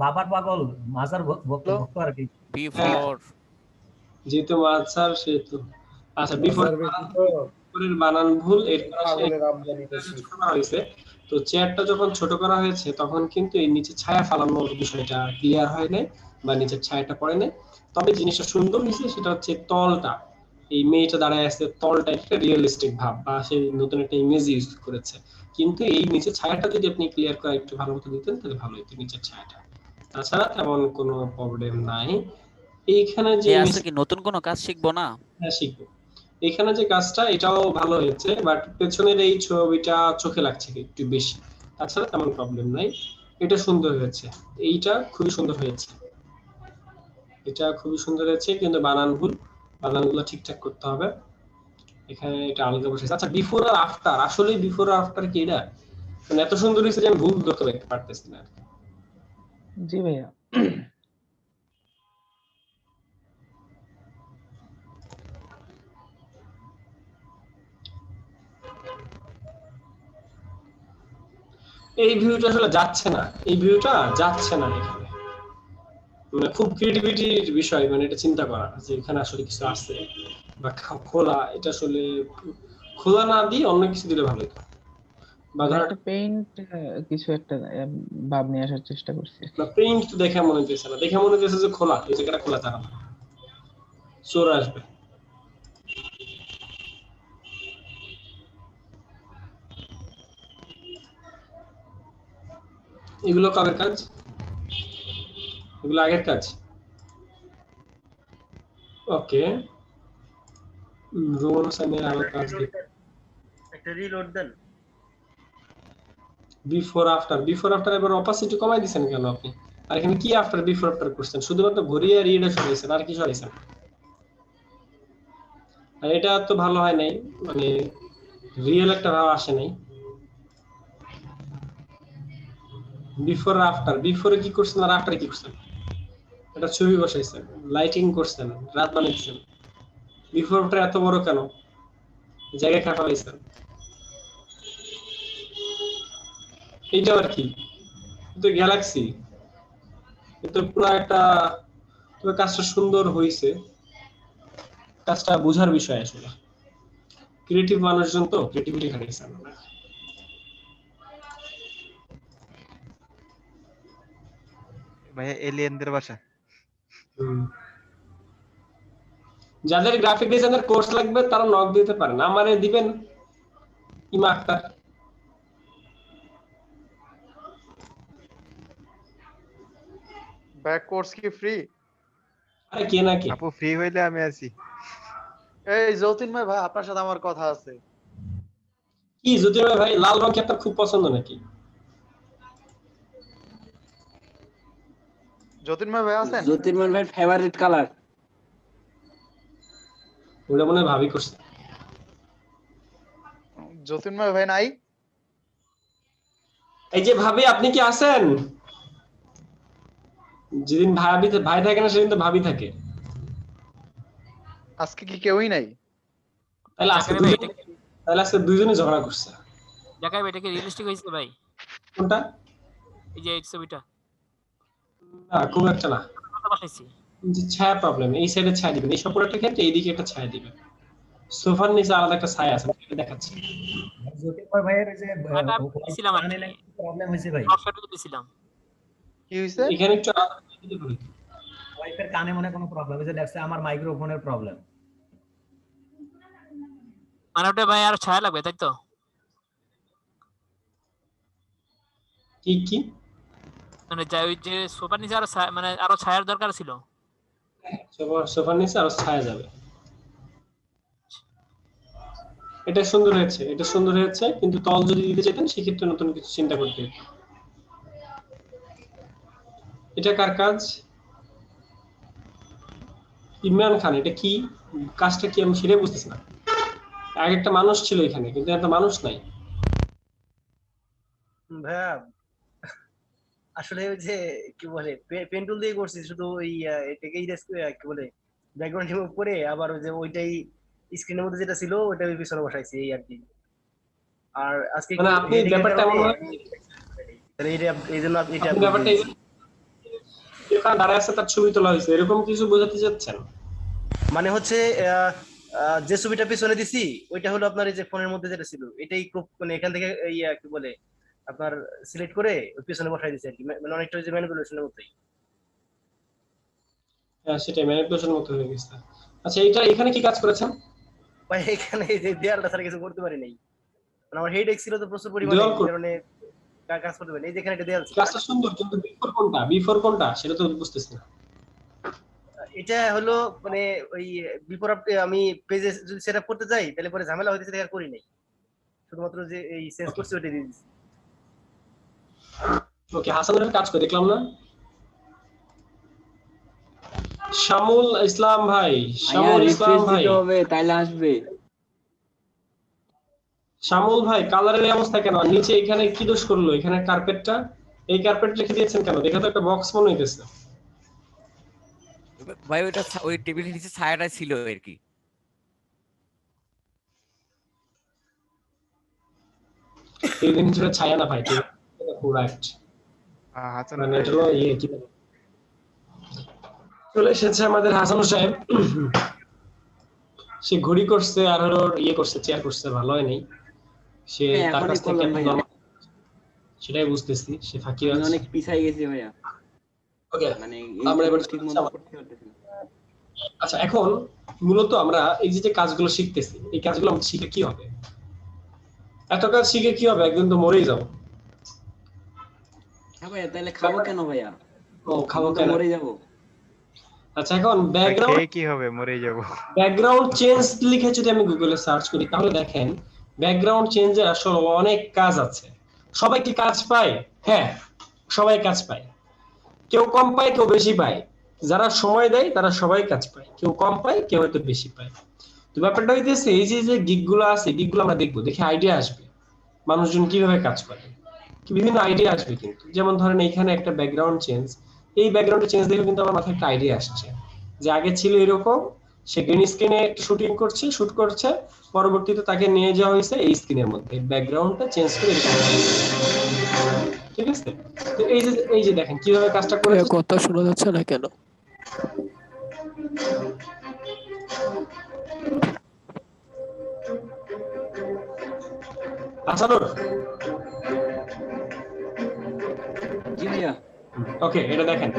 বাবার পাগল মাজার ভক্ত আর কি। যেহেতু মাছার সেহেতু আচ্ছা বিফোরের বানান ভুল, হয়েছে। তো চেয়ারটা যখন ছোট করা হয়েছে তখন কিন্তু এই নিচে ছায়া ফালানোর বিষয়টা ক্লিয়ার হয় নাই বা নিচের ছায়াটা পড়ে নাই। তবে জিনিসটা সুন্দর হয়েছে, সেটা হচ্ছে তলটা, এই মেয়েটা দাঁড়ায় আছে, তলটা একটা রিয়েলিস্টিক ভাব বা সে নতুন একটা ইমেজ ইউজ করেছে। কিন্তু এই নিচের ছায়াটা যদি আপনি ক্লিয়ার করে একটু ভালো মতো দিতেন তাহলে ভালো হতো নিচের ছায়াটা। তাছাড়া তেমন কোনো প্রবলেম নাই। এইখানে যে আজকে কি নতুন কোনো কাজ শিখবো না? হ্যাঁ শিখবো। এখানে যে কাজটা এটাও ভালো হয়েছে, বাট পেছনের এই ছবিটা চোখে লাগছে একটু বেশি, তাছাড়া তেমন প্রবলেম নাই। এটা সুন্দর হয়েছে, এইটা খুবই সুন্দর হয়েছে, এটা খুবই সুন্দর হয়েছে, কিন্তু বানান ভুল, বানানগুলো ঠিকঠাক করতে হবে। এখানে এটা আলাদা বসেছে। আচ্ছা বিফোর আর আফটার, আসলে বিফোর আর আফটার কি এটা মানে এত সুন্দর হয়েছে যে আমি ভুল ধরতে পারতেছি না। জি ভাইয়া এই ভিউটা আসলে যাচ্ছে না, এই ভিউটা যাচ্ছে না এখানে, মানে খুব ক্রিয়েটিভিটির বিষয়, মানে এটা চিন্তা করা যে এখানে আসলে কিছু আছে বা খোলা, এটা আসলে খোলা না দিয়ে অন্য কিছু দিলে ভালো হতো। বা একটা পেইন্ট কিছু একটা ভাব নিয়ে আসার চেষ্টা করছি। না পেইন্ট তো দেখে মনে হচ্ছে না, দেখে মনে হচ্ছে যে খোলা, এই জায়গাটা খোলা থাকা না, চোর আসবে। এগুলো কবের কাজ? এগুলো আগের কাজ। ওকে রোমান হোসেনের আগের কাজ একটা রিলোড দেন। বিফোর আফটার এবার অপাসিটি কমাই দিবেন কেন আপনি? আর এখানে কি আফটার বিফোর আফটার করছেন? শুধুমাত্র ঘড়ি আর রিডে সরাইছেন, আর কি সরাইছেন? আর এটা তো ভালো হয় নাই, মানে রিয়েল একটা ভাব আসে নাই। বিফোর আফটার, বিফোরে কি করছেন আর আফটারে কি করছেন? একটা ছবি বসাইছেন, লাইটিং করছেন, রাত বানাইছেন। বিফোরটা এত বড় কেন? জায়গা কাটা হয়েছে। এইটা আর কি, তো গ্যালাক্সি, এটা পুরো একটা, তবে কাজটা সুন্দর হয়েছে। কাজটা বোঝার বিষয় আসলে, ক্রিয়েটিভ মানুষজন তো ক্রিয়েটিভিটি খাটিয়েছে। ভাইয়া এলিয়েনদের বাসা। যাদের গ্রাফিক ডিজাইনের কোর্স লাগবে তারা নক দিতে পারেন, আমারে দিবেন ইমা আক্তার। ব্যাক কোর্স কি ফ্রি? আরে কে নাকি আপু ফ্রি হইলে আমি আছি। এই জ্যোতির্ময় ভাই, আপনার সাথে আমার কথা আছে। কি জ্যোতির্ময় ভাই, লাল রং কি আপনার খুব পছন্দ নাকি? জ্যোতির্ময় ভাই আছেন? জ্যোতির্ময় ভাই ফেভারিট কালার। ওটা মনে হয় ভাবি করছে। জ্যোতির্ময় ভাই নাই? এই যে ভাবি, আপনি কি আছেন? যেদিন ভাই থাকে না সেদিন তো ভাবি থাকে। আজকে কি কেউই নাই? তাহলে আজকে দুইজনে ঝগড়া করছে। জাকাই ভাই, এটা কি রিয়েলিস্টিক হয়েছে ভাই? কোনটা? এই যে এই ছবিটা। না খুব একটা না, কথা বলতেছি যে ছায়া প্রবলেম। এই সাইডে ছায়া দিবেন, এই সপর একটা ক্ষেত্রে এইদিকে একটা ছায়া দিবেন। সোফার নিচে আলাদা একটা ছায়া আছে, এটা দেখাচ্ছি। জ্যোতির্ময় ভাইয়ের যে দিছিলাম আর প্রবলেম হয়েছে ভাই। সফটওয়্যারটা দিছিলাম। কি হইছে? এখানে একটু ওয়াইফের কানে মনে কোনো প্রবলেম হয়েছে, দেখছে আমার মাইক্রোফোনের প্রবলেম। মানে ওটা ভাই আর ছায়া লাগবে তাই তো? কি কি মানে যাই ওই যে সোফার নিচে আরো মানে আরো ছায়ার দরকার ছিল। সোফার নিচে আরো ছায়া যাবে। এটা সুন্দর হয়েছে, এটা সুন্দর হয়েছে, কিন্তু তল যদি দিতে চাইতেন সেক্ষেত্রে নতুন কিছু চিন্তা করতে হতো। এটা কার কাজ? ইমরান খান। এটা কি কাজটা কি আমি সেটাই বুঝতেছি না। আগে একটা মানুষ ছিল এখানে, কিন্তু একটা মানুষ নাই। ভাইয়া আসলে ওই যে কি বলে পেন্টুল দিয়ে করছি, শুধু ওই এটাকেই কি বলে ব্যাকগ্রাউন্ড রিমুভ করে আবার ওই যে ওইটাই স্ক্রিনের মধ্যে যেটা ছিল ওইটা ওই পিছনে বসাইছি, এই আর কি। আর আজকে মানে আপনি ব্যাপারটা এমন তাহলে এই জন্য এটা ব্যাপারটা এখানে দাঁড়ায় আছে, তার ছবি তোলা হয়েছে, এরকম কিছু বোঝাতে চাচ্ছেন? মানে হচ্ছে যে ছবিটা পিছনে দিছি ওইটা হলো আপনার এই যে ফোনের মধ্যে যেটা ছিল, এটাই খুব মানে এখান থেকে কি বলে আপনার সিলেক্ট করে ওই পিছনে বসাই দিছি আর কি। মানে অনেকটা ওই যে ম্যানিপুলেশনের মতোই। হ্যাঁ সেটাই, ম্যানিপুলেশন মতো হয়ে গেছে। আচ্ছা এইটা এখানে কি কাজ করেছেন ভাই? এখানে এই যে দেয়ালটা ছাড়া কিছু করতে পারি নাই, মানে আমার হেডেক ছিল তো প্রচুর পরিমাণে, এই কারণে কাজ করতে পারি। এই যে এখানে একটা দেয়াল ছিল। কাজটা সুন্দর, কিন্তু বিফোর কোনটা সেটা তো বুঝতেছি না। এটা হলো মানে ওই বিফোর আমি পেজে যদি সেটআপ করতে যাই তাহলে পরে ঝামেলা হইতেছে, দেখা করি নাই, শুধুমাত্র যে এই চেঞ্জ করছি ওটা দিয়ে দিছি। ওকে, হাসানের কাজ করে দেখলাম না। শামুল ইসলাম ভাই, শামুল ইসলাম ভাই হবে তাইলে আসবে। শামুল ভাই, কালারের এই অবস্থা কেন? নিচে এখানে কি দোষ করলো? এখানে কার্পেটটা, এই কার্পেট রেখে দিয়েছেন কেন? দেখে তো একটা বক্স মনে হইতেছে ভাই। ওইটা ওই টেবিলের নিচে ছায়াটা ছিল আর কি। এই জিনিসটা ছায়া না ভাই, রাইট। মানে এটা হলো ইয়ে কি চলে এসেছে আমাদের হাসান সাহেব। সে ঘড়ি করছে আর হলো ইয়ে করছে, চেয়ার করছে, ভালো হয় নাই। সে তার কাছ থেকে সেটাই বুঝতেছি, সে ফাঁকি আছে, অনেক পিছাই গেছি ভাইয়া। ওকে, মানে আমরা এবার ঠিক মতো করতে পারতেছি না। আচ্ছা এখন মূলত আমরা এই যে কাজগুলো শিখতেছি, এই কাজগুলো আমরা শিখে কি হবে? এত কাজ শিখে কি হবে? একদিন তো মরেই যাবো। হ্যাঁ ভাইয়া, তাহলে খাবো কেন ভাইয়া? ও খাবো কেন? মরে যাবো। আচ্ছা এখন ব্যাকগ্রাউন্ড কি হবে? মরে যাব। ব্যাকগ্রাউন্ড চেঞ্জ লিখে যদি আমি গুগলে সার্চ করি তাহলে দেখেন ব্যাকগ্রাউন্ড চেঞ্জের আসলে অনেক কাজ আছে। সবাই কি কাজ পায়? হ্যাঁ সবাই কাজ পায়, কেউ কম পায় কেউ বেশি পায়। যারা সময় দেয় তারা সবাই কাজ পায়, কেউ কম পায় কেউ হয়তো বেশি পায়। তো তো ব্যাপারটা হইতেছে এই যে গিগ গুলো আছে, গিগ গুলো আমরা দেখবো, দেখে আইডিয়া আসবে মানুষজন কিভাবে কাজ করে, কি বিভিন্ন আইডিয়া আসবে। কিন্তু যেমন ধরেন এখানে একটা ব্যাকগ্রাউন্ড চেঞ্জ, এই ব্যাকগ্রাউন্ডে চেঞ্জ দেখে কিন্তু আমার মাথায় একটা আইডিয়া আসছে যে আগে ছিল এরকম, সে গ্রিন স্ক্রিনে শুট করছে, পরবর্তীতে তাকে নিয়ে যাওয়া হয়েছে এই স্ক্রিনের মধ্যে, ব্যাকগ্রাউন্ডটা চেঞ্জ করে এরকম হয়েছে। ঠিক আছে? তো এই যে দেখেন কিভাবে কাজটা করেছে। কথা শোনা যাচ্ছে না কেন? আসানুর, জি ভাইয়া। ওকে, এটা দেখেন।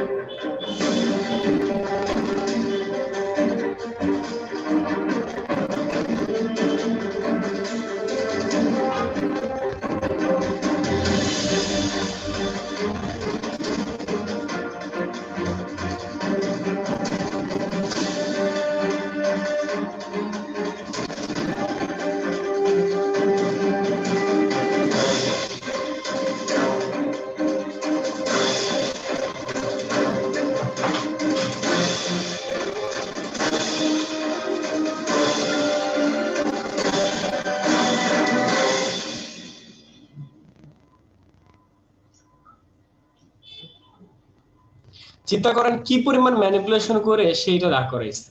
চিন্তা করেন কি পরিমাণ ম্যানিপুলেশন করে সেইটা দাঁড় করাইছে।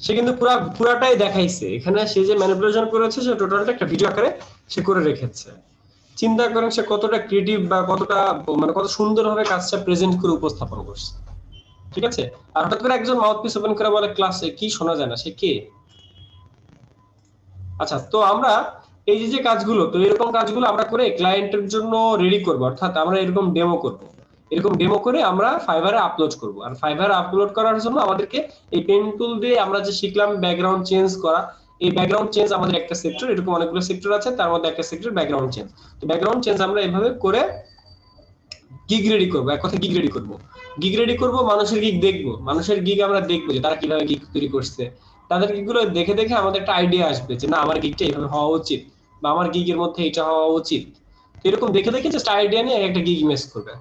সে কিন্তু পুরাটাই দেখাইছে এখানে, সে যে ম্যানিপুলেশন করেছে সে টোটালটা একটা ভিডিও আকারে সে করে রেখেছে। চিন্তা করেন সে কতটা ক্রিয়েটিভ বা কতটা মানে কত সুন্দরভাবে কাজটা প্রেজেন্ট করে উপস্থাপন করছে। ঠিক আছে? আর হঠাৎ করে একজন মাউথপিস ওপেন করে বলে ক্লাসে কি শোনা যায় না, সে কে? আচ্ছা, তো আমরা এই যে কাজগুলো, তো এরকম কাজগুলো আমরা করে ক্লায়েন্টের জন্য রেডি করব, অর্থাৎ আমরা এরকম ডেমো করব। এরকম ডেমো করে আমরা ফাইবারে আপলোড করব। আর ফাইবারে আপলোড করার জন্য আমাদেরকে এই পেন টুল দিয়ে আমরা যে শিখলাম ব্যাকগ্রাউন্ড চেঞ্জ করা, এই ব্যাকগ্রাউন্ড চেঞ্জ আমাদের একটা সেক্টর, এরকম অনেকগুলো সেক্টর আছে, তার মধ্যে একটা সেক্টর ব্যাকগ্রাউন্ড চেঞ্জ। তো ব্যাকগ্রাউন্ড চেঞ্জ আমরা এইভাবে করে গিগ রেডি করব, এক কথা গিগ রেডি করব। গিগ রেডি করব, মানুষের গিগ দেখব, মানুষের গিগ আমরা দেখব যে তারা কিভাবে গিগ তৈরি করছে। তাদের গিগগুলো দেখে দেখে আমাদের একটা আইডিয়া আসবে যে না আমার গিগটা এইভাবে হওয়া উচিত, বা আমার গিগের মধ্যে এটা হওয়া উচিত। তো এরকম দেখে দেখে জাস্ট আইডিয়া নিয়ে একটা গিগ ইমেজ করবে।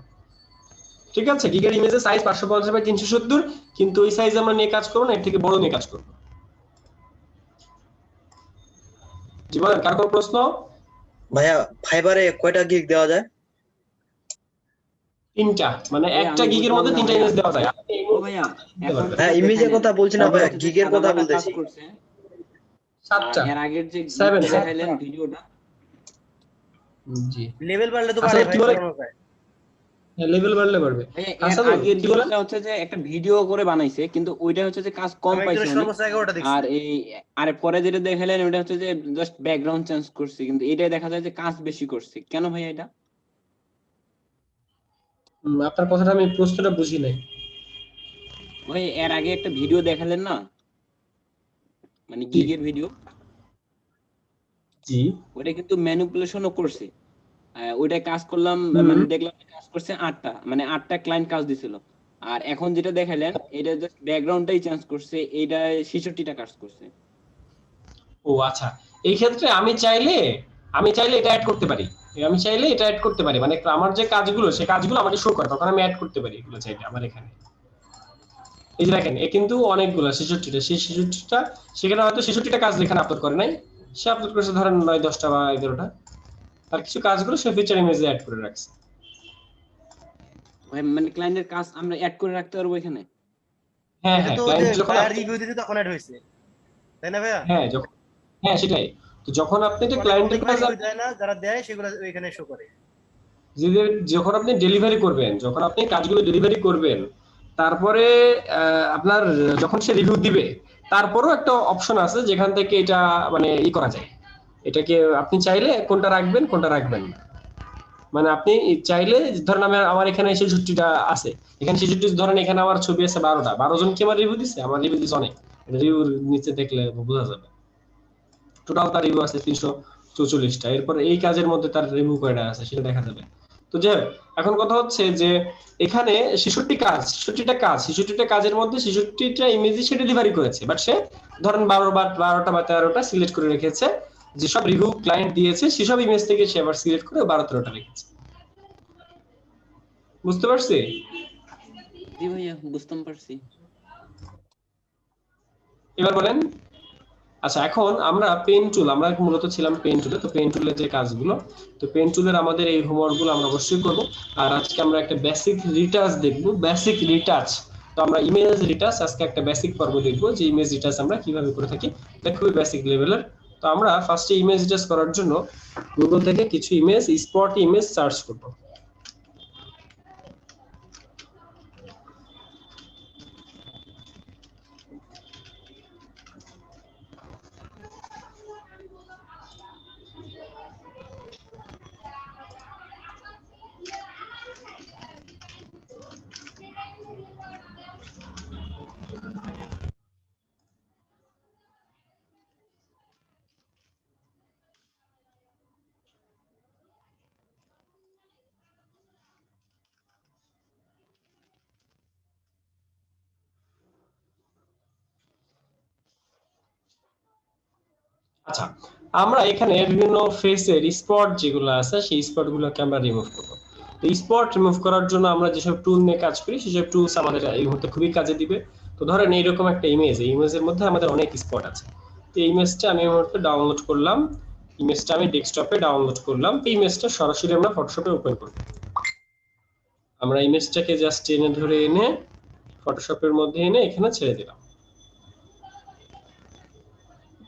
ঠিক আছে? গিগের ইমেজের সাইজ 550x370, কিন্তু ওই সাইজ আমরা নিয়ে কাজ করব না, এর থেকে বড় নিয়ে কাজ করব। জীবন, কার কোনো প্রশ্ন? ভাইয়া ফাইবারে কয়টা গিগ দেওয়া যায়? 3টা, মানে একটা গিগের মধ্যে 3টা ইমেজ দেওয়া যায়। ও ভাইয়া, এখন হ্যাঁ ইমেজের কথা বলছি না ভাইয়া, গিগের কথা বলতেছি। 7টা, এর আগের যে 7 দেখাইলেন ভিডিওটা, জি লেভেল বাড়লে তো বাড়ে ভাই, কোনো ভাই লেভেল বাড়লে বাড়বে। এর আগের ভিডিওটা হচ্ছে যে একটা ভিডিও করে বানাইছে, কিন্তু ওইটা হচ্ছে যে কাজ কম পাইছে অনেক। আর এই আরে পরে যেটা দেখাইলেন ওটা হচ্ছে যে জাস্ট ব্যাকগ্রাউন্ড চেঞ্জ করছে, কিন্তু এটাই দেখা যায় যে কাজ বেশি করছে। কেন ভাই এটা? আপনার কথাটা আমি প্রশ্নটা বুঝি নাই। ওই এর আগে একটা ভিডিও দেখালেন না, মানে গিগের ভিডিও, জি, ওটা কিন্তু ম্যানিপুলেশনও করছে। ওইটা কাজ করলাম, মানে দেখলাম কাজ করছে 8টা, মানে 8টা ক্লায়েন্ট কাজ দিছিল। আর এখন যেটা দেখাইলেন এটা জাস্ট ব্যাকগ্রাউন্ডটাই চেঞ্জ করছে, এইটা 66টা কাজ করছে। ও আচ্ছা, এই ক্ষেত্রে আমি চাইলে এটা অ্যাড করতে পারি। আমি চাইলে এটা অ্যাড করতে পারি, মানে আমার যে কাজগুলো সে কাজগুলো আমাকে শো করে, তখন আমি অ্যাড করতে পারি এগুলো চাইলে আমার এখানে। এই যে দেখেন, এ কিন্তু অনেকগুলো 66টা, সেই 66টা সেখানে হয়তো 66টা কাজ এখানে আপলোড করে নাই, সে আপলোড করেছে ধরেন 9-10টা বা 11টা, আর কিছু কাজগুলো সে ফিচার ইমেজে অ্যাড করে রাখছে। মানে ক্লায়েন্টের কাজ আমরা অ্যাড করে রাখতে পারবো এখানে। হ্যাঁ হ্যাঁ, ক্লায়েন্ট যখন রিভিউ দিতে তখন অ্যাড হইছে, তাই না ভাইয়া? হ্যাঁ যখন, হ্যাঁ সেটাই। তো যখন আপনি এটা ক্লায়েন্টের কাজ দেয় না, যারা দেয় সেগুলো ওইখানে শো করে। যখন আপনি ডেলিভারি করবেন, যখন আপনি কাজগুলো ডেলিভারি করবেন, তারপরে আপনার যখন সে রিভিউ দিবে, তারপরও একটা অপশন আছে যেখান থেকে এটা মানে করা যায়। এটাকে আপনি চাইলে কোনটা রাখবেন কোনটা রাখবেন না, মানে আপনি চাইলে ধরেন আমার এখানে 66টা আছে, এখানে 66 ধরেন এখানে আমার ছবি আছে 12টা, 12 জন কি আমার রিভিউ দিছে? আমার রিভিউ দিছে অনেক, রিভিউর নিচে দেখলে বোঝা যাবে। টোটাল তার রিভিউ আছে 344টা। এরপর এই কাজের মধ্যে তার রিভিউ কয়টা আছে সেটা দেখা যাবে। তো যাই হোক, এখন কথা হচ্ছে যে এখানে 66টা কাজের মধ্যে 66টা ইমেজই সে ডেলিভারি করেছে, বাট সে ধরেন 12টা বা 13টা সিলেক্ট করে রেখেছে, যেসব রিভিউ ক্লায়েন্ট দিয়েছে সেসব ইমেজ থেকে সে আবার সিলেক্ট করে 12-13টা রেখেছে। বুঝতে পারছি? জি ভাইয়া, বুঝতে পারছি। এবার বলেন। আচ্ছা, এখন আমরা পেন টুল, আমরা মূলত ছিলাম পেন টুলে, তো পেন টুলের যে কাজগুলো, তো পেন টুলের আমাদের এই হোমওয়ার্ক গুলো আমরা অবশ্যই করব। আর আজকে আমরা একটা বেসিক রিটাচ দেখব, বেসিক রিটাচ। তো আমরা ইমেজ রিটাচ আজকে একটা বেসিক পর্ব দেখব, যে ইমেজ রিটাচ আমরা কিভাবে করে থাকি, এটা খুবই বেসিক লেভেলের। তো আমরা ফার্স্টে ইমেজ রিটাচ করার জন্য গুগল থেকে কিছু ইমেজ, স্পট ইমেজ সার্চ করব। আচ্ছা, আমরা এখানে বিভিন্ন ফেসের স্পট যেগুলো আছে সেই স্পট গুলোকে আমরা রিমুভ করব। তো স্পট রিমুভ করার জন্য আমরা যেসব টুল নিয়ে কাজ করি সেসব টুলস আমাদের এই মুহূর্তে খুবই কাজে দিবে। তো ধরেন এইরকম একটা ইমেজ, এই ইমেজের মধ্যে আমাদের অনেক স্পট আছে। তো এই ইমেজটা আমি এই মুহূর্তে ডাউনলোড করলাম, ইমেজটা আমি ডেস্কটপে ডাউনলোড করলাম। এই ইমেজটা সরাসরি আমরা ফটোশপে ওপেন করব। আমরা ইমেজটাকে জাস্ট টেনে ধরে এনে ফটোশপের মধ্যে এনে এখানে ছেড়ে দিলাম।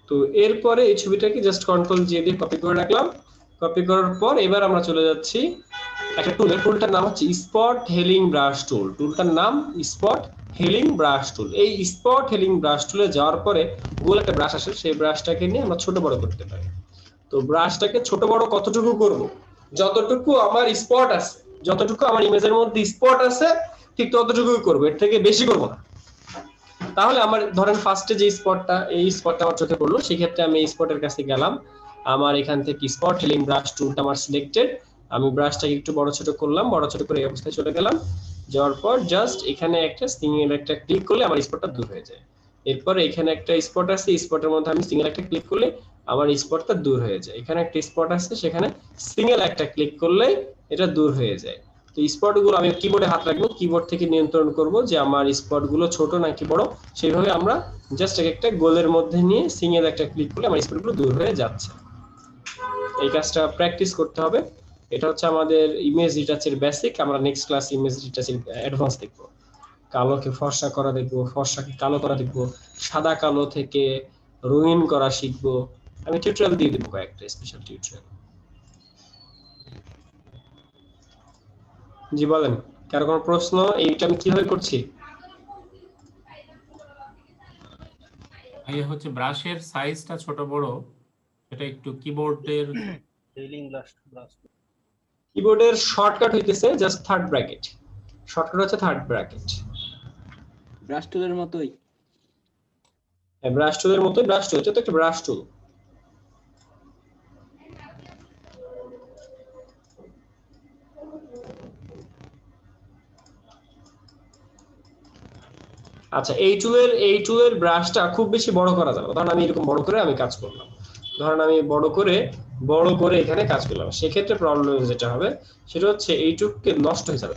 তো এরপরে এই ছবিটাকে জাস্ট কন্ট্রোল জি দিয়ে কপি করে রাখলাম। কপি করার পর এবার আমরা চলে যাচ্ছি একটা টুলের, টুলটার নাম হচ্ছে স্পট হেলিং ব্রাশ টুল। টুলটার নাম স্পট হেলিং ব্রাশ টুল। এই স্পট হেলিং ব্রাশ টুলে যাওয়ার পরে গোল একটা ব্রাশ আসে, সেই ব্রাশটাকে নিয়ে আমরা ছোট বড় করতে পারি। তো ব্রাশটাকে ছোট বড় কতটুকু করব, যতটুকু আমার স্পট আছে, যতটুকু আমার ইমেজের মধ্যে স্পট আছে ঠিক ততটুকুই করব, এর থেকে বেশি করব না। তাহলে আমার ধরেন ফার্স্টে যে স্পটটা, এই স্পটটা আমার চোখে পড়লো, সেই ক্ষেত্রে আমি এই স্পটের কাছে গেলাম। আমার এখান থেকে স্পট হেলিং ব্রাশ টুলটা আমার সিলেক্টেড, আমি ব্রাশটাকে একটু বড় ছোট করলাম, বড় ছোট করে এই অবস্থায় চলে গেলাম। যাওয়ার পর জাস্ট এখানে একটা সিঙ্গেল একটা ক্লিক করলে আমার স্পটটা দূর হয়ে যায়। এরপর এখানে একটা স্পট আছে, স্পটের মধ্যে আমি সিঙ্গেল একটা ক্লিক করলে আমার স্পটটা দূর হয়ে যায়। এখানে একটা স্পট আছে, সেখানে সিঙ্গেল একটা ক্লিক করলে এটা দূর হয়ে যায়। তো স্পট গুলো আমি কিবোর্ডে হাত রাখবো, কিবোর্ড থেকে নিয়ন্ত্রণ করব যে আমার স্পট গুলো ছোট নাকি বড়। সেইভাবে আমরা জাস্ট একটা গোলের মধ্যে নিয়ে সিঙ্গেল একটা ক্লিক করলে আমার স্পট গুলো দূর হয়ে যাচ্ছে। এই কাজটা প্র্যাকটিস করতে হবে। এটা হচ্ছে আমাদের ইমেজ রিটাচের বেসিক। আমরা নেক্সট ক্লাস ইমেজ রিটাচের অ্যাডভান্স দেখব। কালোকে ফর্সা করা দেখবো, ফর্সাকে কালো করা দেখবো, সাদা কালো থেকে রঙিন করা শিখবো। আমি টিউটোরিয়াল দিয়ে দেবো, কয়েকটা স্পেশাল টিউটোরিয়াল। জি বলেন, কারো কোনো প্রশ্ন? এইটা আমি কিভাবে করছি? এই হচ্ছে ব্রাশের সাইজটা ছোট বড়, এটা একটু কিবোর্ডের কিবোর্ডের শর্টকাট হইতেছে জাস্ট থার্ড ব্র্যাকেট। শর্টকাট হচ্ছে থার্ড ব্র্যাকেট। ব্রাশ টুলের মতোই। হ্যাঁ, ব্রাশ টুলের মতোই। ব্রাশ টুল, এটা তো একটা ব্রাশ টুল। আচ্ছা, এই টুলের ব্রাশটা খুব বেশি বড় করা যাবে। ধরেন আমি এরকম বড় করে আমি কাজ করলাম, ধরেন আমি বড় করে এখানে কাজ করলাম, সেক্ষেত্রে প্রবলেম যেটা হবে সেটা হচ্ছে এইটুকুকে নষ্ট হয়ে যাবে।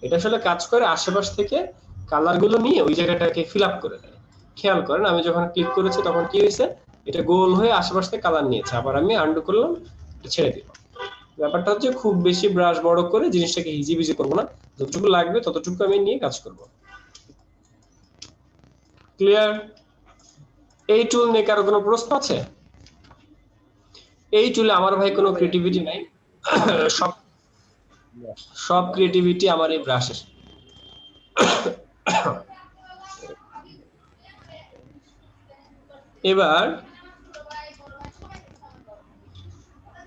এটা আসলে কাজ করে আশেপাশ থেকে কালার গুলো নিয়ে ওই জায়গাটাকে ফিল আপ করে দেয়। খেয়াল করেন আমি যখন ক্লিক করেছি তখন কি হয়েছে, এটা গোল হয়ে আশেপাশ থেকে কালার নিয়েছে। আবার আমি আনডু করলাম, ছেড়ে দিলাম। ব্যাপারটা হচ্ছে খুব বেশি ব্রাশ বড় করে জিনিসটাকে হিজিবিজি করবো না, যতটুকু লাগবে ততটুকু আমি নিয়ে কাজ করব। ক্লিয়ার? এই টুল নিয়ে কারো কোনো প্রশ্ন আছে? এই টুলে আমার ভাই কোনো ক্রিয়েটিভিটি নাই, সব ক্রিয়েটিভিটি আমার এই ব্রাশের।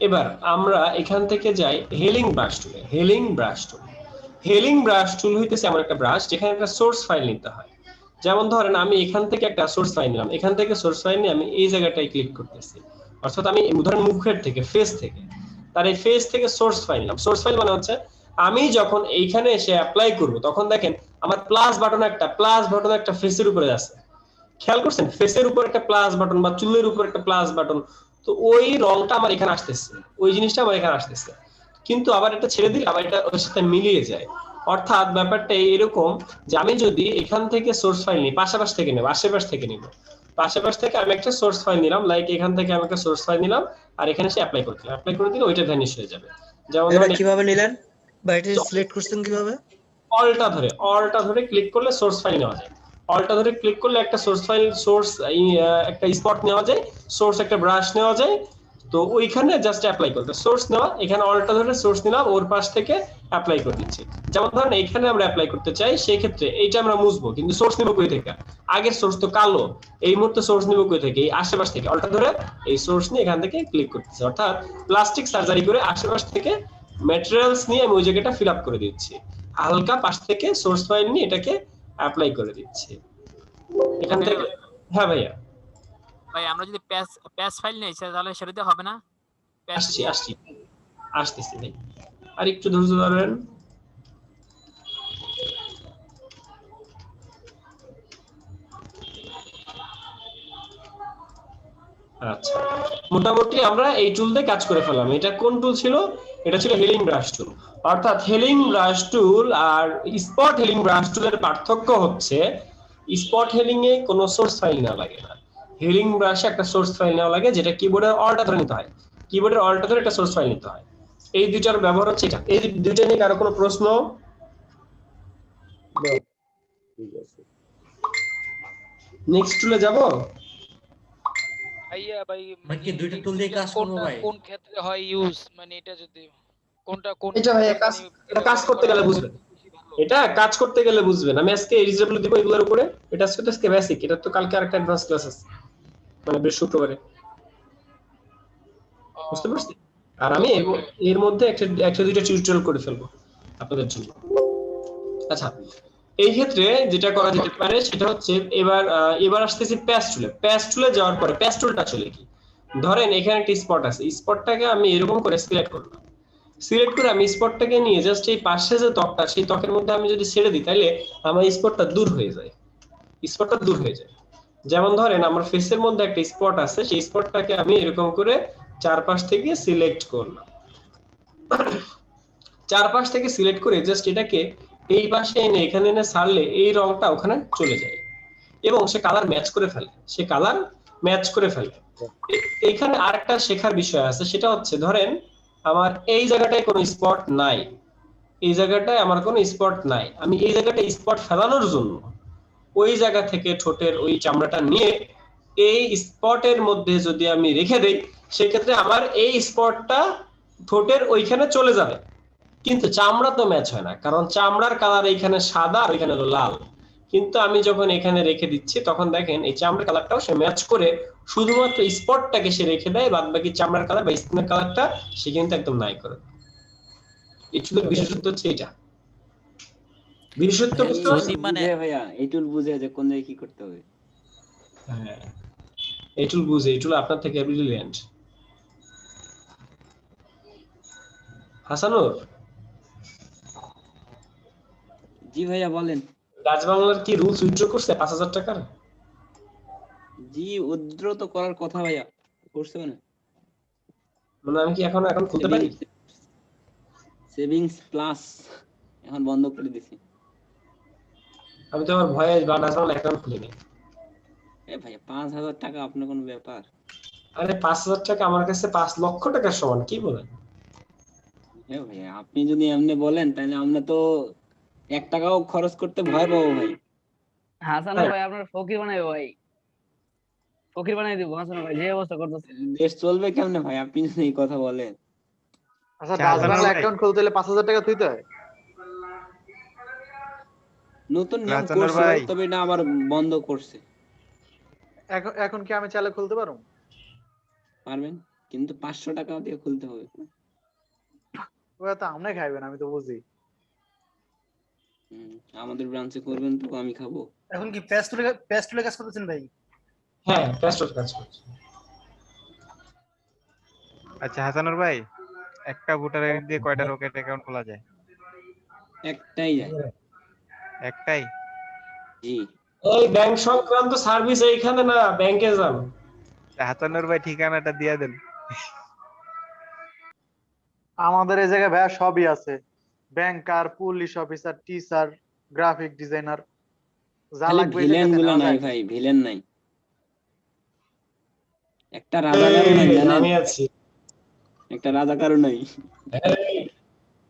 এবার আমরা এখান থেকে যাই হেলিং ব্রাশ টুলে। হেলিং ব্রাশ টুল হইতেছে এমন একটা ব্রাশ যেখানে একটা সোর্স ফাইল নিতে হয়। যেমন ধরেন আমি এখান থেকে একটা সোর্স ফাইল নিলাম, এখান থেকে সোর্স ফাইল নিয়ে আমি এই জায়গাটায় ক্লিক করতেছি, অর্থাৎ আমি ধরেন মুখের থেকে, ফেস থেকে, তার এই ফেস থেকে সোর্স ফাইল নিলাম। সোর্স ফাইল মানে হচ্ছে আমি যখন এইখানে এসে অ্যাপ্লাই করব তখন দেখেন আমার প্লাস বাটন একটা ফেসের উপরে আছে। খেয়াল করছেন ফেসের উপর একটা প্লাস বাটন বা চুলের উপর একটা প্লাস বাটন, তো ওই রংটা আমার এখানে আসতেছে, ওই জিনিসটা আমার এখানে আসতেছে। কিন্তু আবার এটা ছেড়ে দিলে আবার এটা ওর সাথে মিলিয়ে যায়। অর্থাৎ ব্যাপারটা এরকম যে আমি যদি এখান থেকে সোর্স ফাইল নিই, আশেপাশ থেকে নেব, আশেপাশ থেকে আমি একটা সোর্স ফাইল নিলাম, লাইক এখান থেকে আমি একটা সোর্স ফাইল নিলাম আর এখানে সে অ্যাপ্লাই করতে অ্যাপ্লাই করে দিলে ওইটা ভ্যানিশ হয়ে যাবে। যেমন এটা ধরেন কিভাবে নিলেন বা এটা সিলেক্ট করছেন কিভাবে? অলটা ধরে ক্লিক করলে সোর্স ফাইল নেওয়া যায়। অলটা ধরে ক্লিক করলে একটা সোর্স ফাইল একটা স্পট নেওয়া যায়, সোর্স একটা ব্রাশ নেওয়া যায়। তো ওইখানে জাস্ট অ্যাপ্লাই করতে সোর্স নেওয়া, এখানে অলটা ধরে সোর্স নিলাম, ওর পাশ থেকে অ্যাপ্লাই করে দিচ্ছি। যেমন ধরেন এখানে আমরা অ্যাপ্লাই করতে চাই, সেই ক্ষেত্রে এইটা আমরা মুছবো, কিন্তু সোর্স নিব কই থেকে? আগের সোর্স তো কালো, এই মুহূর্তে সোর্স নিব কই থেকে? এই আশেপাশ থেকে। অলটা ধরে এই সোর্স নিয়ে এখান থেকে ক্লিক করতেছি, অর্থাৎ প্লাস্টিক সার্জারি করে আশেপাশ থেকে ম্যাটেরিয়ালস নিয়ে আমি ওই জায়গাটা ফিল আপ করে দিচ্ছি। হালকা পাশ থেকে সোর্স ফাইল নিয়ে এটাকে অ্যাপ্লাই করে দিচ্ছি এখান থেকে। হ্যাঁ ভাইয়া। ভাই আমরা যদি প্যাচ ফাইল নেই তাহলে সেটাতে হবে না? আসতেছি ভাই, আর একটু ধৈর্য ধরেন। আচ্ছা, মোটামুটি আমরা এই টুল দিয়ে কাজ করে ফেললাম। এটা কোন টুল ছিল? এটা ছিল হেলিং ব্রাশ টুল। অর্থাৎ হেলিং ব্রাশ টুল আর স্পট হেলিং ব্রাশ টুলের পার্থক্য হচ্ছে স্পট হেলিং এ কোনো সোর্স ফাইল নেওয়া লাগে না, হেলিং ব্রাশে একটা সোর্স ফাইল নেওয়া লাগে, যেটা কিবোর্ডের অলটা ধরে নিতে হয়। কিবোর্ডের অলটা ধরে একটা সোর্স ফাইল নিতে হয়। এই দুইটার ব্যবহার হচ্ছে এটা। এই দুইটা নিয়ে কারো কোনো প্রশ্ন? ঠিক আছে, নেক্সট টুলে যাব। ভাইয়া ভাই কি দুইটা টুল দিয়ে কাজ করব ভাই? কোন ক্ষেত্রে হয় ইউজ, মানে এটা যদি কোনটা এটা ভাই এটা কাজ করতে গেলে বুঝবেন, এটা কাজ করতে গেলে বুঝবেন। আমি আজকে এলিজিবল দিব এগুলোর উপরে। এটা আজকে বেসিক, এটা তো কালকে আরেকটা অ্যাডভান্স ক্লাস আছে, মানে বৃহস্পতিবারে, বুঝতে পারছেন? আর আমি এর মধ্যে একটা দুইটা টিউটোরিয়াল করে ফেলবো আপনাদের জন্য। আচ্ছা, এই ক্ষেত্রে যেটা করা যেতে পারে সেটা হচ্ছে এবার আসতেছি প্যাচ টুলে। প্যাচ টুলে যাওয়ার পরে প্যাচ টুলটা চলে কি, ধরেন এখানে একটা স্পট আছে, স্পটটাকে আমি এরকম করে সিলেক্ট করলাম। সিলেক্ট করে আমি স্পটটাকে নিয়ে জাস্ট এই পাশে যে ত্বকটা, সেই ত্বকের মধ্যে আমি যদি ছেড়ে দিই, তাহলে আমার স্পটটা দূর হয়ে যায়। স্পটটা দূর হয়ে যায়। যেমন ধরেন আমার ফেসের মধ্যে একটা স্পট আছে, সেই স্পটটাকে আমি এরকম করে চারপাশ থেকে সিলেক্ট করলাম। চারপাশ থেকে সিলেক্ট করে জাস্ট এটাকে এই পাশে এনে এখানে এনে ছাড়লে এই রংটা ওখানে চলে যায় এবং সে কালার ম্যাচ করে ফেলে। এখানে আরেকটা শেখার বিষয় আছে, সেটা হচ্ছে ধরেন আমার এই জায়গাটায় কোনো স্পট নাই, এই জায়গাটায় আমার কোনো স্পট নাই, আমি এই জায়গাটা স্পট ফেলানোর জন্য ওই জায়গা থেকে ঠোঁটের ওই চামড়াটা নিয়ে এই স্পটের মধ্যে যদি আমি রেখে দেই, সেক্ষেত্রে আমার এই স্পটটা ঠোঁটের ওইখানে চলে যাবে, কিন্তু চামড়া তো ম্যাচ হয় না, কারণ চামড়ার কালার এইখানে সাদা আর ওইখানে লাল। কিন্তু আমি যখন এখানে রেখে দিচ্ছি, তখন দেখেন এই চামড়ার কালারটাও সে ম্যাচ করে শুধুমাত্র স্পটটাকে সে রেখে দেয়, বাদ বাকি চামড়ার কালার বা স্কিনের কালারটা সে কিন্তু একদম নাই করে। এই টুলের বিশেষত্ব হচ্ছে এটা। বিশেষত্ব মানে ভাইয়া এই টুল বুঝে যে কোন জায়গায় কি করতে হবে। হ্যাঁ, এই টুল বুঝে, এই টুল আপনার থেকে ব্রিলিয়ান্ট। হাসানুর, জি ভাইয়া বলেন। রাজবাংলার কি রুলস উইথড্র করছে 5000 টাকার? জি উইথড্র তো করার কথা ভাইয়া, করছে না। মানে আমি কি এখন খুলতে পারি? সেভিংস প্লাস এখন বন্ধ করে দিছি। আমি তো আমার ভয়ে রাজবাংলা অ্যাকাউন্ট খুলিনি। এ ভাইয়া 5000 টাকা আপনার কোন ব্যাপার? আরে 5000 টাকা আমার কাছে 5 লক্ষ টাকার সমান, কি বলেন? হ্যাঁ ভাইয়া, আপনি যদি এমনি বলেন তাহলে আমরা তো 1 টাকাও খরচ করতে ভয় পাবো ভাই। হাসান ভাই আপনার ফকির বানাই ভাই, ফকির বানাই দিব হাসান ভাই, যে অবস্থা করতেছে। দেশ চলবে কেমনে ভাই আপনি যদি এই কথা বলেন? আচ্ছা, রাজবাংলা অ্যাকাউন্ট খুলতে হলে 5000 টাকা তুইতে হয়? নতুন নিয়ম করছে, তবে এটা আবার বন্ধ করছে। এখন কি আমি চাইলে খুলতে পারবো? পারবেন, কিন্তু 500 টাকা দিয়ে খুলতে হবে। ওরা তো আমনে খাইবেন, আমি তো বুঝি। আমাদের ব্রাঞ্চে করবেন তো আমি খাবো। এখন কি পেস্টুলে কাজ করতেছেন ভাই? হ্যাঁ, পেস্টুলে কাজ করছি। আচ্ছা হাসানুর ভাই, একটা ভোটার আইডি দিয়ে কয়টা রকেট অ্যাকাউন্ট খোলা যায়? একটাই যায়। একটাই? জি। এই ব্যাংক সংক্রান্ত সার্ভিস এইখানে না, ব্যাংকে যান। হাসানুর ভাই ঠিকানাটা দিয়ে দেন। আমাদের এই জায়গায় ভাইয়া সবই আছে, banker, police officer, teacher, graphic designer, যা লাগবে। ভিলেন গুলো নাই ভাই, ভিলেন নাই। একটা রাজাকারও নাই এই, জানেন, আমি আছি। একটা রাজাকারও নাই।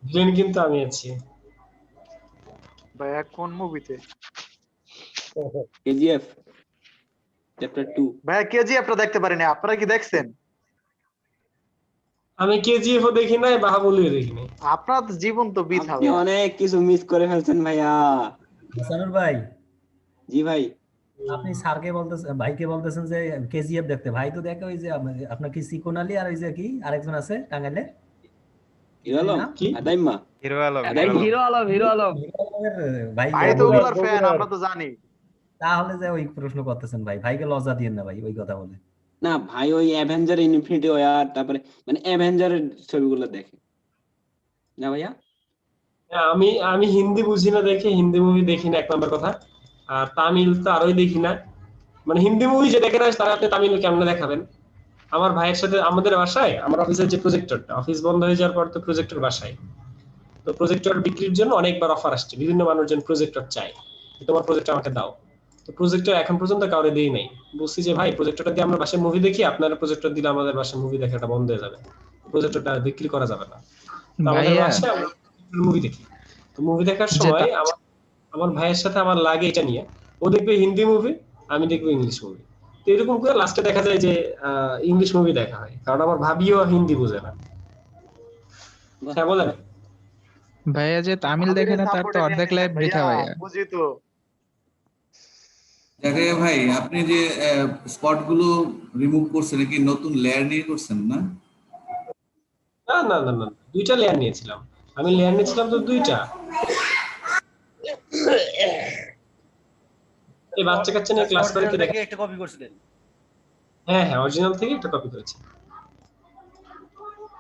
ভিলেন কিন্তু আমি আছি। ভাইয়া কোন মুভিতে? KGF chapter 2। ভাইয়া কেজিএফটা দেখতে পারিনি, আপনারা কি দেখছেন? আমি কেজিএফ ও দেখি নাই, বাহুবলীও দেখি নাই। আপনার তো জীবন তো বৃথা আপনি ভাইয়া। অনেক কিছু মিস করে ফেলছেন ভাইয়া। হাসানুর ভাই, জি ভাই। আপনি স্যারকে বলতেছেন, ভাইকে বলতেছেন যে কেজিএফ দেখতে, ভাই তো দেখে ওই যে আপনার কি সিকোন আলী আর ওই যে কি আরেকজন আছে টাঙ্গাইলে, হিরো আলম, আদাইম্মা, হিরো আলম, হিরো আলম, হিরো আলম। ভাই ভাই তো ওগুলার ফ্যান, আমরা তো জানি। তাহলে যে ওই প্রশ্ন করতেছেন ভাই, ভাইকে লজ্জা দিয়েন না ভাই ওই কথা বলে। না ভাই ওই অ্যাভেঞ্জার ইনফিনিটি ওয়ার, তারপরে মানে অ্যাভেঞ্জারের ছবিগুলো দেখে না ভাইয়া। আমি আমি হিন্দি বুঝি না দেখে হিন্দি মুভি দেখি না, এক নম্বর কথা। আর তামিল তো আরোই দেখি না। মানে হিন্দি মুভি যে দেখে না তারা আপনি তামিল কেমনে দেখাবেন? আমার ভাইয়ের সাথে আমাদের বাসায়, আমার অফিসের যে প্রজেক্টরটা, অফিস বন্ধ হয়ে যাওয়ার পর তো প্রজেক্টর বাসায়, তো প্রজেক্টর বিক্রির জন্য অনেকবার অফার আসছে, বিভিন্ন মানুষজন প্রজেক্টর চাই, তোমার প্রজেক্টর আমাকে দাও। তো প্রজেক্টর এখন পর্যন্ত কাউরে দেই নাই। বলছি যে ভাই প্রজেক্টরটা দিয়ে আমরা বাসায় মুভি দেখি, আপনারা প্রজেক্টর দিলে আমাদের বাসায় মুভি দেখাটা বন্ধ হয়ে যাবে, প্রজেক্টরটা বিক্রি করা যাবে না। তো আমাদের ভাইয়া বাসায় আমরা মুভি দেখি। তো মুভি দেখার সময় আমার ভাইয়ের সাথে আমার লাগে এটা নিয়ে, ও দেখবে হিন্দি মুভি, আমি দেখবো ইংলিশ মুভি। তো এরকম করে লাস্টে দেখা যায় যে ইংলিশ মুভি দেখা হয়, কারণ আমার ভাবিও হিন্দি বুঝে না। হ্যাঁ বলেন। ভাইয়া যে তামিল দেখে না তার তো অর্ধেক লাইফ বৃথা ভাইয়া। বুঝি তো। জাকারিয়া ভাই, আপনি যে স্পট গুলো রিমুভ করছেন কি নতুন লেয়ার নিয়ে করছেন না? না না না না, দুইটা লেয়ার নিয়েছিলাম আমি, লেয়ার নিয়েছিলাম তো দুইটা। এই বাচ্চা কাচ্চা নিয়ে ক্লাস করে কি দেখে একটা কপি করছিলেন? হ্যাঁ হ্যাঁ, অরিজিনাল থেকে একটা কপি করেছি।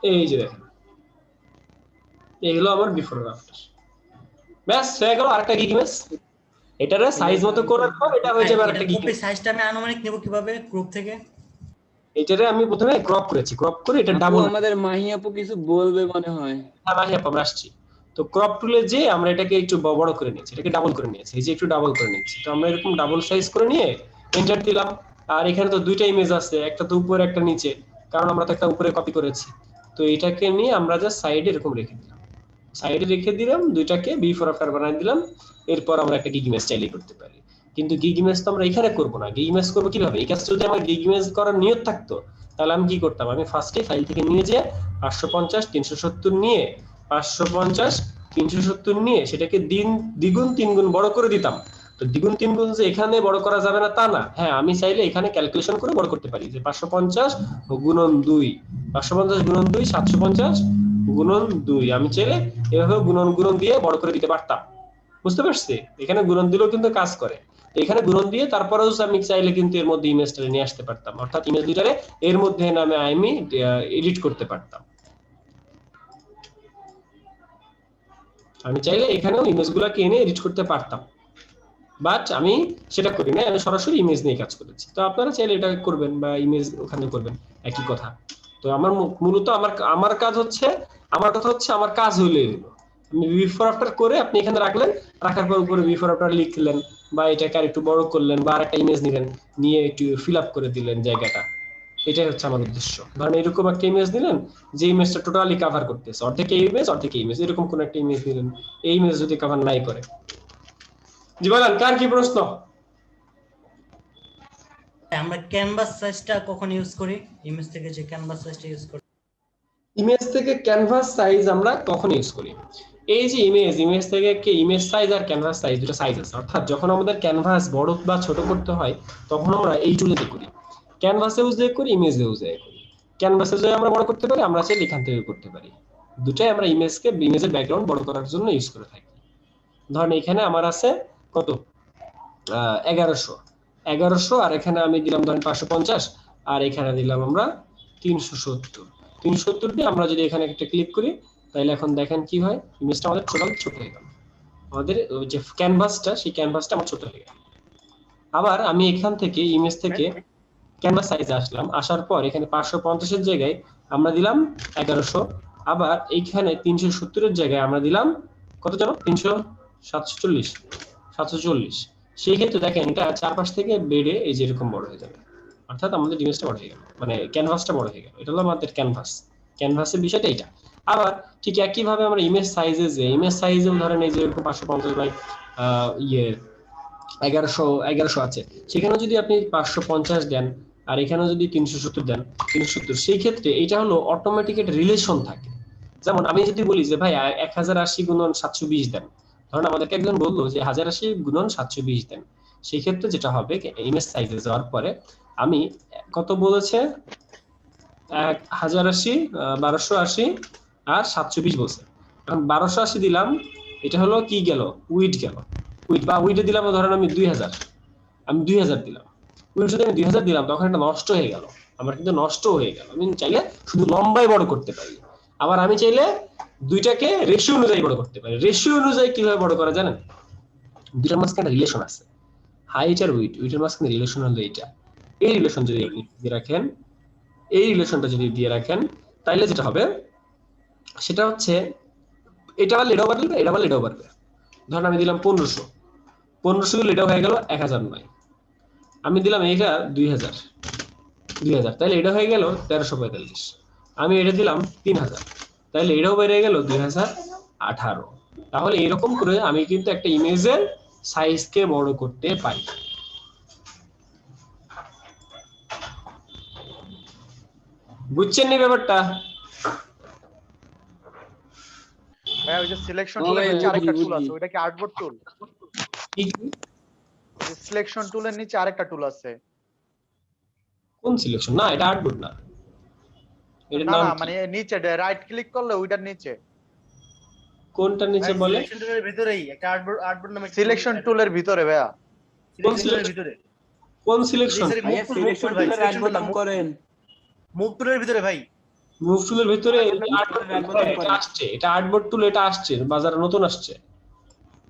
এই যে দেখেন, এগুলো আমার বিফোর আফটার। ব্যাস হয়ে গেল আরেকটা গিগমেস। এটারে সাইজ মতো করার পর এটা হয়ে যাবে আরেকটা গিগমেস। সাইজটা আমি আনুমানিক নেব কিভাবে গ্রুপ থেকে? এটারে আমি প্রথমে ক্রপ করেছি, ক্রপ করে এটা ডাবল। আমাদের মাহি আপু কিছু বলবে মনে হয়। হ্যাঁ মাহি আপু আমরা আসছি। তো ক্রপ টুলে যে আমরা এটাকে একটু বড় করে নিয়েছি, এটাকে ডাবল করে নিয়েছি, এই যে একটু ডাবল করে নিয়েছি। তো আমরা এরকম ডাবল সাইজ করে নিয়ে এন্টার দিলাম। আর এখানে তো দুইটা ইমেজ আছে, একটা তো উপরে একটা নিচে, কারণ আমরা তো একটা উপরে কপি করেছি। তো এটাকে নিয়ে আমরা জাস্ট সাইডে এরকম রেখে দিলাম, সাইডে রেখে দিলাম, দুইটাকে বিফোর আফটার বানাই দিলাম। এরপর আমরা একটা গিগ ইমেজ চাইলে করতে পারি, কিন্তু গিগ ইমেজ তো আমরা এখানে করব না। গিগ ইমেজ করব কিভাবে? এই কাজটা যদি আমার গিগ ইমেজ করার নিয়ত থাকতো তাহলে আমি কি করতাম, আমি ফার্স্টে ফাইল থেকে নিয়ে যে 550 370 নিয়ে 550 370 নিয়ে সেটাকে দ্বিগুণ তিনগুণ বড় করে দিতাম। তো দ্বিগুণ তিনগুণ যে এখানে বড় করা যাবে না তা না, হ্যাঁ আমি চাইলে এখানে ক্যালকুলেশন করে বড় করতে পারি যে 550 গুণন 2, 550 গুণন 2 750 গুণন 2, আমি চাইলে এভাবে গুণন দিয়ে বড় করে দিতে পারতাম। বুঝতে পারছি? এখানে গুণন দিলেও কিন্তু কাজ করে। এখানে গুণন দিয়ে তারপরেও আমি চাইলে কিন্তু এর মধ্যে ইমেজটা নিয়ে আসতে পারতাম, অর্থাৎ ইমেজ দুইটারে এর মধ্যে নামে আমি এডিট করতে পারতাম। আমি চাইলে এখানেও ইমেজগুলোকে এনে এডিট করতে পারতাম, বাট আমি সেটা করি না, আমি সরাসরি ইমেজ নিয়ে কাজ করেছি। তো আপনারা চাইলে এটা করবেন বা ইমেজ ওখানে করবেন, একই কথা। তো আমার মূলত আমার কাজ হচ্ছে, আমার কথা হচ্ছে আমার কাজ হইলে আমি বিফোর আফটার করে আপনি এখানে রাখলেন, রাখার পর উপরে বিফোর আফটার লিখলেন বা এটাকে আর একটু বড় করলেন বা আরেকটা ইমেজ নিলেন, নিয়ে একটু ফিল আপ করে দিলেন জায়গাটা। এটাই হচ্ছে আমার উদ্দেশ্য। ধরেন এরকম একটা ইমেজ দিলেন যে ইমেজটা টোটালি কভার করতেছে, অর্ধেক এই ইমেজ অর্ধেক এই ইমেজ, এরকম কোন একটা ইমেজ দিলেন, এই ইমেজ যদি কভার নাই করে। জি বলেন, কার কি প্রশ্ন? আমরা ক্যানভাস সাইজটা কখন ইউজ করি? ইমেজ থেকে যে ক্যানভাস সাইজটা ইউজ করি, ইমেজ থেকে ক্যানভাস সাইজ আমরা কখন ইউজ করি? এই যে ইমেজ থেকে কি ইমেজ সাইজ আর ক্যানভাস সাইজ দুটো সাইজ আছে, অর্থাৎ যখন আমাদের ক্যানভাস বড় বা ছোট করতে হয় তখন আমরা এই টুলেতে করি, ক্যানভাসে ইউজ করি, ইমেজে ইউজ করি। ক্যানভাসে যদি আমরা বড় করতে পারি আমরা চাইলে এখান থেকে করতে পারি। দুটাই আমরা ইমেজের ব্যাকগ্রাউন্ড বড় করার জন্য ইউজ করে থাকি। ধরেন এখানে আমার আছে কত 1100 আর এখানে আমি দিলাম ধরেন 550 আর এখানে দিলাম আমরা 370 দিয়ে আমরা যদি এখানে একটা ক্লিক করি তাহলে এখন দেখেন কি হয়, ইমেজটা আমাদের টোটাল ছোট হয়ে গেল, আমাদের যে ক্যানভাসটা সেই ক্যানভাসটা আমার ছোট হয়ে গেল। আবার আমি এখান থেকে ইমেজ থেকে ক্যানভাস সাইজে আসলাম, আসার পর এখানে 550 এর জায়গায় আমরা দিলাম 1100, আবার এইখানে 370 এর জায়গায় আমরা দিলাম কত জানো 740। সেই ক্ষেত্রে দেখেন এটা চারপাশ থেকে বেড়ে এই যে এরকম বড় হয়ে যাবে। অর্থাৎ আমাদের ইমেজটা বড় হয়ে গেল, মানে ক্যানভাসটা বড় হয়ে গেল। এটা হলো আমাদের ক্যানভাসের বিষয়টা এটা। আবার ঠিক একই ভাবে আমরা ইমেজ সাইজেও ধরেন এই যে 550 বাই 1100 আছে, সেখানে যদি আপনি 550 দেন আর এখানে যদি 370 দেন, 370, সেই ক্ষেত্রে এটা হলো অটোমেটিক একটা রিলেশন থাকে। যেমন আমি যদি বলি যে ভাই 1080 গুণন 720 দেন, ধরুন আমাদেরকে একজন বললো যে 1080 গুণন 720 দেন, সেই ক্ষেত্রে যেটা হবে ইমেজ সাইজে যাওয়ার পরে আমি কত বলেছে 1080, 1280 আর 720 বলছে। এখন 1280 দিলাম, এটা হলো কি গেল, উইড গেল, উইডে দিলাম ধরেন আমি 2000, আমি 2000 দিলাম, উইড যদি আমি 2000 দিলাম তখন এটা নষ্ট হয়ে গেল, আমার কিন্তু নষ্ট হয়ে গেল। আমি চাইলে শুধু লম্বাই বড় করতে পারি, আবার আমি চাইলে দুইটাকে রেশিও অনুযায়ী বড় করতে পারি। রেশিও অনুযায়ী কিভাবে বড় করা জানেন? দুটার মাঝখানে একটা রিলেশন আছে, হাইট আর উইডের মাঝখানে রিলেশন হলো এইটা। এই রিলেশন যদি আপনি দিয়ে রাখেন, এই রিলেশনটা যদি দিয়ে রাখেন, তাইলে যেটা হবে সেটা হচ্ছে এটা বাড়লে এটাও বাড়বে, এটা বাড়লে এটাও বাড়বে। ধরেন আমি দিলাম 1500 দিলে এটাও হয়ে গেল 1009, আমি দিলাম এটা 2000, তাহলে এটা হয়ে গেল 1345। আমি এটা দিলাম 3000, তাহলে এটাও বেড়ে গেল 2018। তাহলে এরকম করে আমি কিন্তু একটা ইমেজের সাইজকে বড় করতে পারি। বুঝছেন নি ব্যাপারটা? ভাই ওই যে সিলেকশন টুলের নিচে আরেকটা টুল আছে, ওইটা কি আর্টবোর্ড টুল? সিলেকশন টুলের নিচে আরেকটা টুল আছে। কোন সিলেকশন? না, এটা আর্টবোর্ড না। এটার না নাম না কি? মানে নিচে রাইট ক্লিক করলে ওইটার নিচে। কোনটার নিচে বলে? সিলেকশন টুলের ভিতরেই একটা আর্টবোর্ড নামে সিলেকশন টুলের ভিতরে ভাইয়া। কোন সিলেকশনের ভিতরে কোন সিলেকশন? ভাইয়া সিলেকশন টুলের রাইট বাটন করেন, মুভ টুলের ভিতরে ভাই, মুভ টুলের ভিতরে এটা আসছে, এটা আর্টবোর্ড টুল, এটা আসছে বাজারে নতুন আসছে।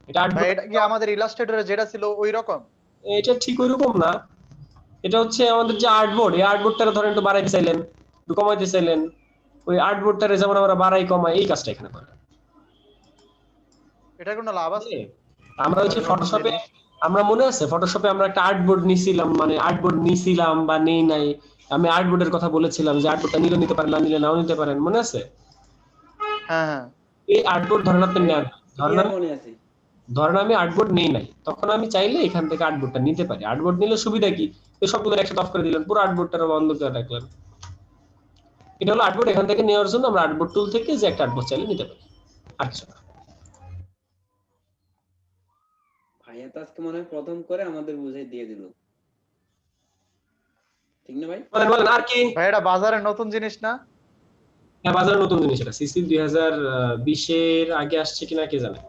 এটা ভাই আর্টবোর্ড, এটা কি আমাদের ইলাস্ট্রেটরে যেটা ছিল ওই রকম? এটা ঠিক ওইরকম না। এটা হচ্ছে আমাদের যে আর্টবোর্ড, এই আর্টবোর্ডটা ধরেন একটু বাড়াইতে চাইলেন, একটু কমাইতে চাইলেন, ওই আর্টবোর্ডটারে যেমন আমরা বাড়াই কমাই এই কাজটা এখানে করে। এটা কোনো লাভ আছে? আমরা হচ্ছে ফটোশপে, আমরা মনে আছে ফটোশপে আমরা একটা আর্টবোর্ড নিছিলাম, মানে আর্টবোর্ড নিছিলাম বা নেই নাই, আমি আর্টবোর্ডের কথা বলেছিলাম যে আর্টবোর্ডটা নিলে নিতে পারেন, না নিলে নাও নিতে পারেন, মনে আছে? হ্যাঁ হ্যাঁ। এই আর্টবোর্ড ধরেন আপনি নেন, ধরেন আমি আর্টবোর্ড নেই নাই, তখন আমি চাইলে এখান থেকে আর্টবোর্ডটা নিতে পারি। আর্টবোর্ড নিলে সুবিধা কি, এই সবগুলো একসাথে অফ করে দিলেন, পুরো আর্টবোর্ডটা বন্ধ করে রাখলেন। এটা হলো আর্টবোর্ড, এখান থেকে নেওয়ার জন্য আমরা আর্টবোর্ড টুল থেকে যে একটা আর্টবোর্ড চাইলে নিতে পারি। আচ্ছা ভাইয়া তো আজকে মনে হয় প্রথম করে আমাদের বুঝাই দিয়ে দিল, ঠিক না ভাই? বলেন আর কি? ভাই এটা বাজারে নতুন জিনিস না? হ্যাঁ বাজারে নতুন জিনিস, এটা সিসি 2020 এর আগে আসছে কিনা কে জানে।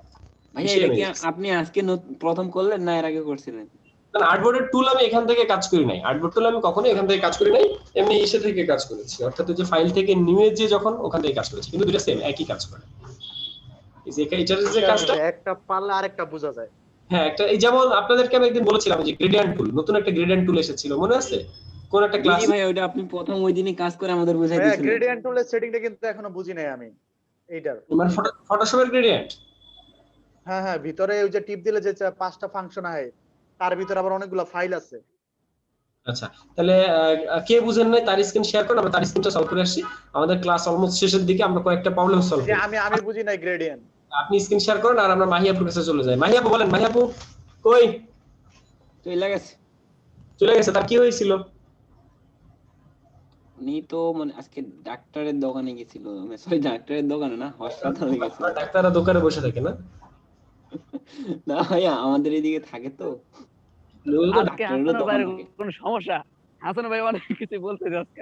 ভাইয়া এটা কি আপনি আজকে প্রথম করলেন না এর আগে করছিলেন? না, আর্টবোর্ডের টুল আমি এখান থেকে কাজ করি নাই, আর্টবোর্ড টুল আমি কখনো এখান থেকে কাজ করি নাই, এমনি এসে থেকে কাজ করেছি, অর্থাৎ যে ফাইল থেকে নিয়ে যে যখন ওখান থেকে কাজ করেছি, কিন্তু দুটো সেম একই কাজ করে। এই যে এটার যে কাজটা একটা পারলে আরেকটা বোঝা যায়। হ্যাঁ একটা, এই যেমন আপনাদেরকে আমি একদিন বলেছিলাম যে গ্রেডিয়েন্ট টুল, নতুন একটা গ্রেডিয়েন্ট টুল এসেছিল, মনে আছে? কোন একটা ক্লাস ভাই ওটা আপনি প্রথম ওই দিনই কাজ করে আমাদের বুঝাই দিয়েছিলেন। গ্রেডিয়েন্ট টুলের সেটিংটা কিন্তু এখনো বুঝি নাই আমি এইটার। মানে ফটোশপের গ্রেডিয়েন্ট? হ্যাঁ হ্যাঁ, ভিতরে ওই যে টিপ দিলে যে 5টা ফাংশন হয়, তার ভিতরে আবার অনেকগুলো ফাইল আছে। আচ্ছা তাহলে কে বুঝেন নাই তার স্ক্রিন শেয়ার করুন, আমরা তার স্ক্রিনটা সলভ করে আসছি। আমাদের ক্লাস অলমোস্ট শেষের দিকে, আমরা কয়েকটা প্রবলেম সলভ যে করি। আমি বুঝি নাই গ্রেডিয়েন্ট। আপনি স্ক্রিন শেয়ার করুন আর আমরা মাহিয়াপুর কাছে চলে যাই। মাহিয়াপু বলেন, মাহিয়াপু কই? চলে গেছে। চলে গেছে, তার কি হয়েছিল? উনি তো মানে আজকে ডাক্তারের দোকানে গেছিল, সরি ডাক্তারের দোকানে না, হাসপাতালে গেছিল। ডাক্তাররা দোকানে বসে থাকে না? না ভাইয়া আমাদের এদিকে থাকে তো। আজকে হাসান ভাইয়ের কোন সমস্যা? হাসান ভাই অনেক কিছু বলতে আজকে।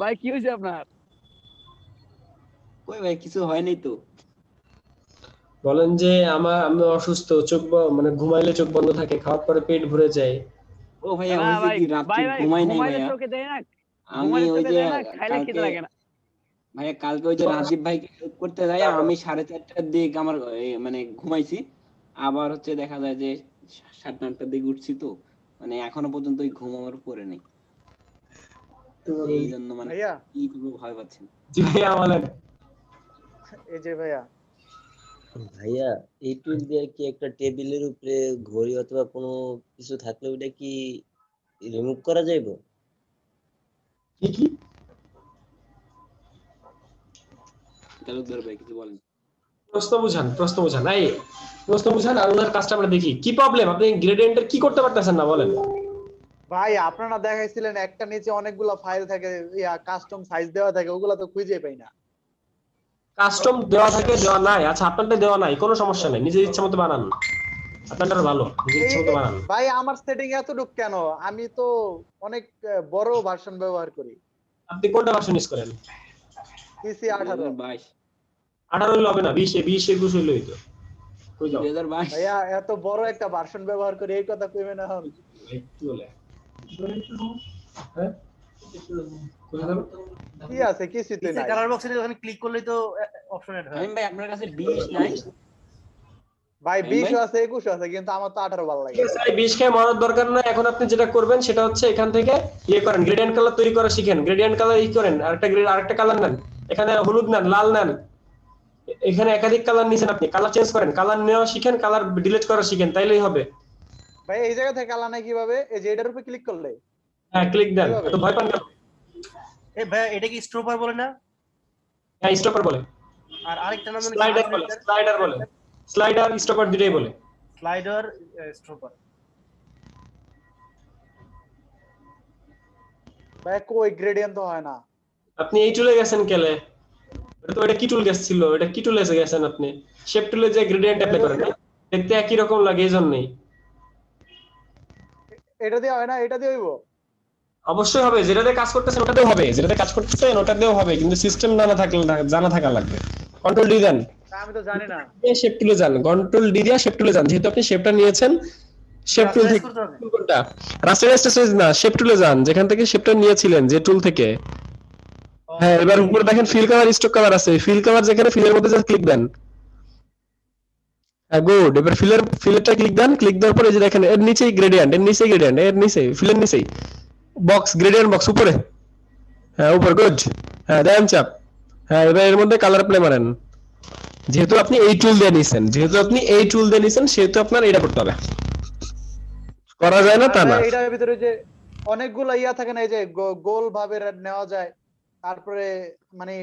ভাই কি হয়েছে আপনার? কই ভাই কিছু হয় নাই তো। বলেন যে আমি অসুস্থ, চোখ মানে ঘুমাইলে চোখ বন্ধ থাকে, খাওয়ার পরে পেট ভরে যায়। ও ভাইয়া হইছে কি রাতে ঘুমাই নাই ভাইয়া। চোখে দেয় না, আমি ওই যে খাইলে খেতে লাগে না ভাইয়া, কালকে ওই যে রাজীব ভাইকে হেল্প করতে যাই আমি 4:30টার দিকে আমার মানে ঘুমাইছি, আবার হচ্ছে দেখা যায় যে 7:30টার দিকে উঠছি, তো মানে এখনো পর্যন্ত ওই ঘুম আমার পড়ে নেই, এই জন্য মানে কি করবো ভয় পাচ্ছি। জি ভাইয়া বলেন। এই যে ভাইয়া এই টুল দিয়ে কি একটা টেবিলের উপরে ঘড়ি অথবা কোনো কিছু থাকলে ওটা কি রিমুভ করা যাইবো? কি তালুকদার ভাই কিছু বলেন। প্রশ্ন বুঝান এই প্রশ্ন বুঝান আর ওনার কাজটা আমরা দেখি কি প্রবলেম। আপনি গ্রেডিয়েন্টের কি করতে পারতেছেন না বলেন। ভাই আপনারা দেখাইছিলেন একটা নিচে অনেকগুলো ফাইল থাকে, কাস্টম সাইজ দেওয়া থাকে, ওগুলা তো খুঁজে পাই না। কাস্টম দেওয়া থাকে, দেওয়া নাই। আচ্ছা আপনারটা দেওয়া নাই, কোনো সমস্যা নাই, নিজের ইচ্ছা মতো বানান। আপনারটা ভালো, নিজের ইচ্ছা মতো বানান। ভাই আমার সেটিং এতটুক কেন? আমি তো অনেক বড় ভার্সন ব্যবহার করি। আপনি কোনটা ভার্সন ইউজ করেন? পিসি 18 18 হবে না, 20 21 হইলো হইতো। কই যাও 2022 ভাইয়া এত বড় একটা ভার্সন ব্যবহার করি, এই কথা কইবেন না এখন। একটু বলে হ্যাঁ কি আছে কিছুই তো নাই। কালার বক্সে ওখানে ক্লিক করলেই তো অপশন এড হয়। আমি ভাই আপনার কাছে 20 নাই ভাই 20 আছে 21 আছে, কিন্তু আমার তো 18 ভালো লাগে। স্যার 20 কে মরার দরকার নাই। এখন আপনি যেটা করবেন সেটা হচ্ছে এখান থেকে করেন, গ্রেডিয়েন্ট কালার তৈরি করা শিখেন। গ্রেডিয়েন্ট কালার করেন, আরেকটা কালার নেন, এখানে হলুদ নেন, লাল নেন, এখানে একাধিক কালার নিছেন, আপনি কালার চেঞ্জ করেন, কালার নেওয়া শিখেন, কালার ডিলিট করা শিখেন, তাইলেই হবে। ভাই এই জায়গা থেকে কালার নাই কিভাবে? এই যে এটার উপরে ক্লিক করলে হ্যাঁ ক্লিক দেন, তো ভয় পান কেন? এই ভাই এটা কি স্ট্রপার বলে না? হ্যাঁ স্টপার বলে। আর আরেকটা নাম স্লাইডার বলে, স্লাইডার স্টপার দুটোই বলে। স্লাইডার স্ট্রপার। ভাই কই গ্রেডিয়েন্ট তো হয় না। আপনি এই টুলে গেছেন কেলে? এটা কি টুল ছিল? এটা কি টুলে গেছেন আপনি? শেপ টুলে যে গ্রেডিয়েন্ট অ্যাপ্লাই করেন না, দেখতে একই রকম লাগে এইজন্যই। এটা দিয়ে হয় না, এটা দিয়ে হইবো? অবশ্যই হবে, যেটাতে কাজ করতেছেন ওটাতেও হবে, যেটাতে কাজ করতেছেন ওটাতেও হবে, কিন্তু সিস্টেম জানা থাকা লাগবে। কন্ট্রোল ডি দেন, আমি তো জানি না। শেপ টুলে যান, কন্ট্রোল ডি দিয়ে শেপ টুলে যান। যেহেতু আপনি শেপটা নিয়েছেন, শেপ টুল থেকে কোনটা? রাস্টারাইজড না, শেপ টুলে যান, যেখান থেকে শেপটা নিয়েছিলেন, যে টুল থেকে। হ্যাঁ এবার উপরে দেখেন ফিল কালার, স্টক কালার আছে। ফিল কালার যেখানে, ফিলের মধ্যে জাস্ট ক্লিক দেন। হ্যাঁ গুড। এবার ফিলেরটা ক্লিক দেন, ক্লিক দেওয়ার পরে এই যে দেখেন এর নিচেই গ্রেডিয়েন্ট, এর নিচেই ফিলের নিচেই বক্স, গ্রেডিয়েন্ট বক্স উপরে। হ্যাঁ উপরে, গুড। হ্যাঁ দেন চাপ। হ্যাঁ এবার এর মধ্যে কালার প্লে মারেন। যেহেতু আপনি এই টুল দিয়ে নিছেন, সেহেতু আপনার এটা করতে হবে। করা যায় না তা না। এটার ভিতরে যে অনেকগুলো ইয়া থাকে না, এই যে গোল ভাবে নেওয়া যায়, তারপরে মানে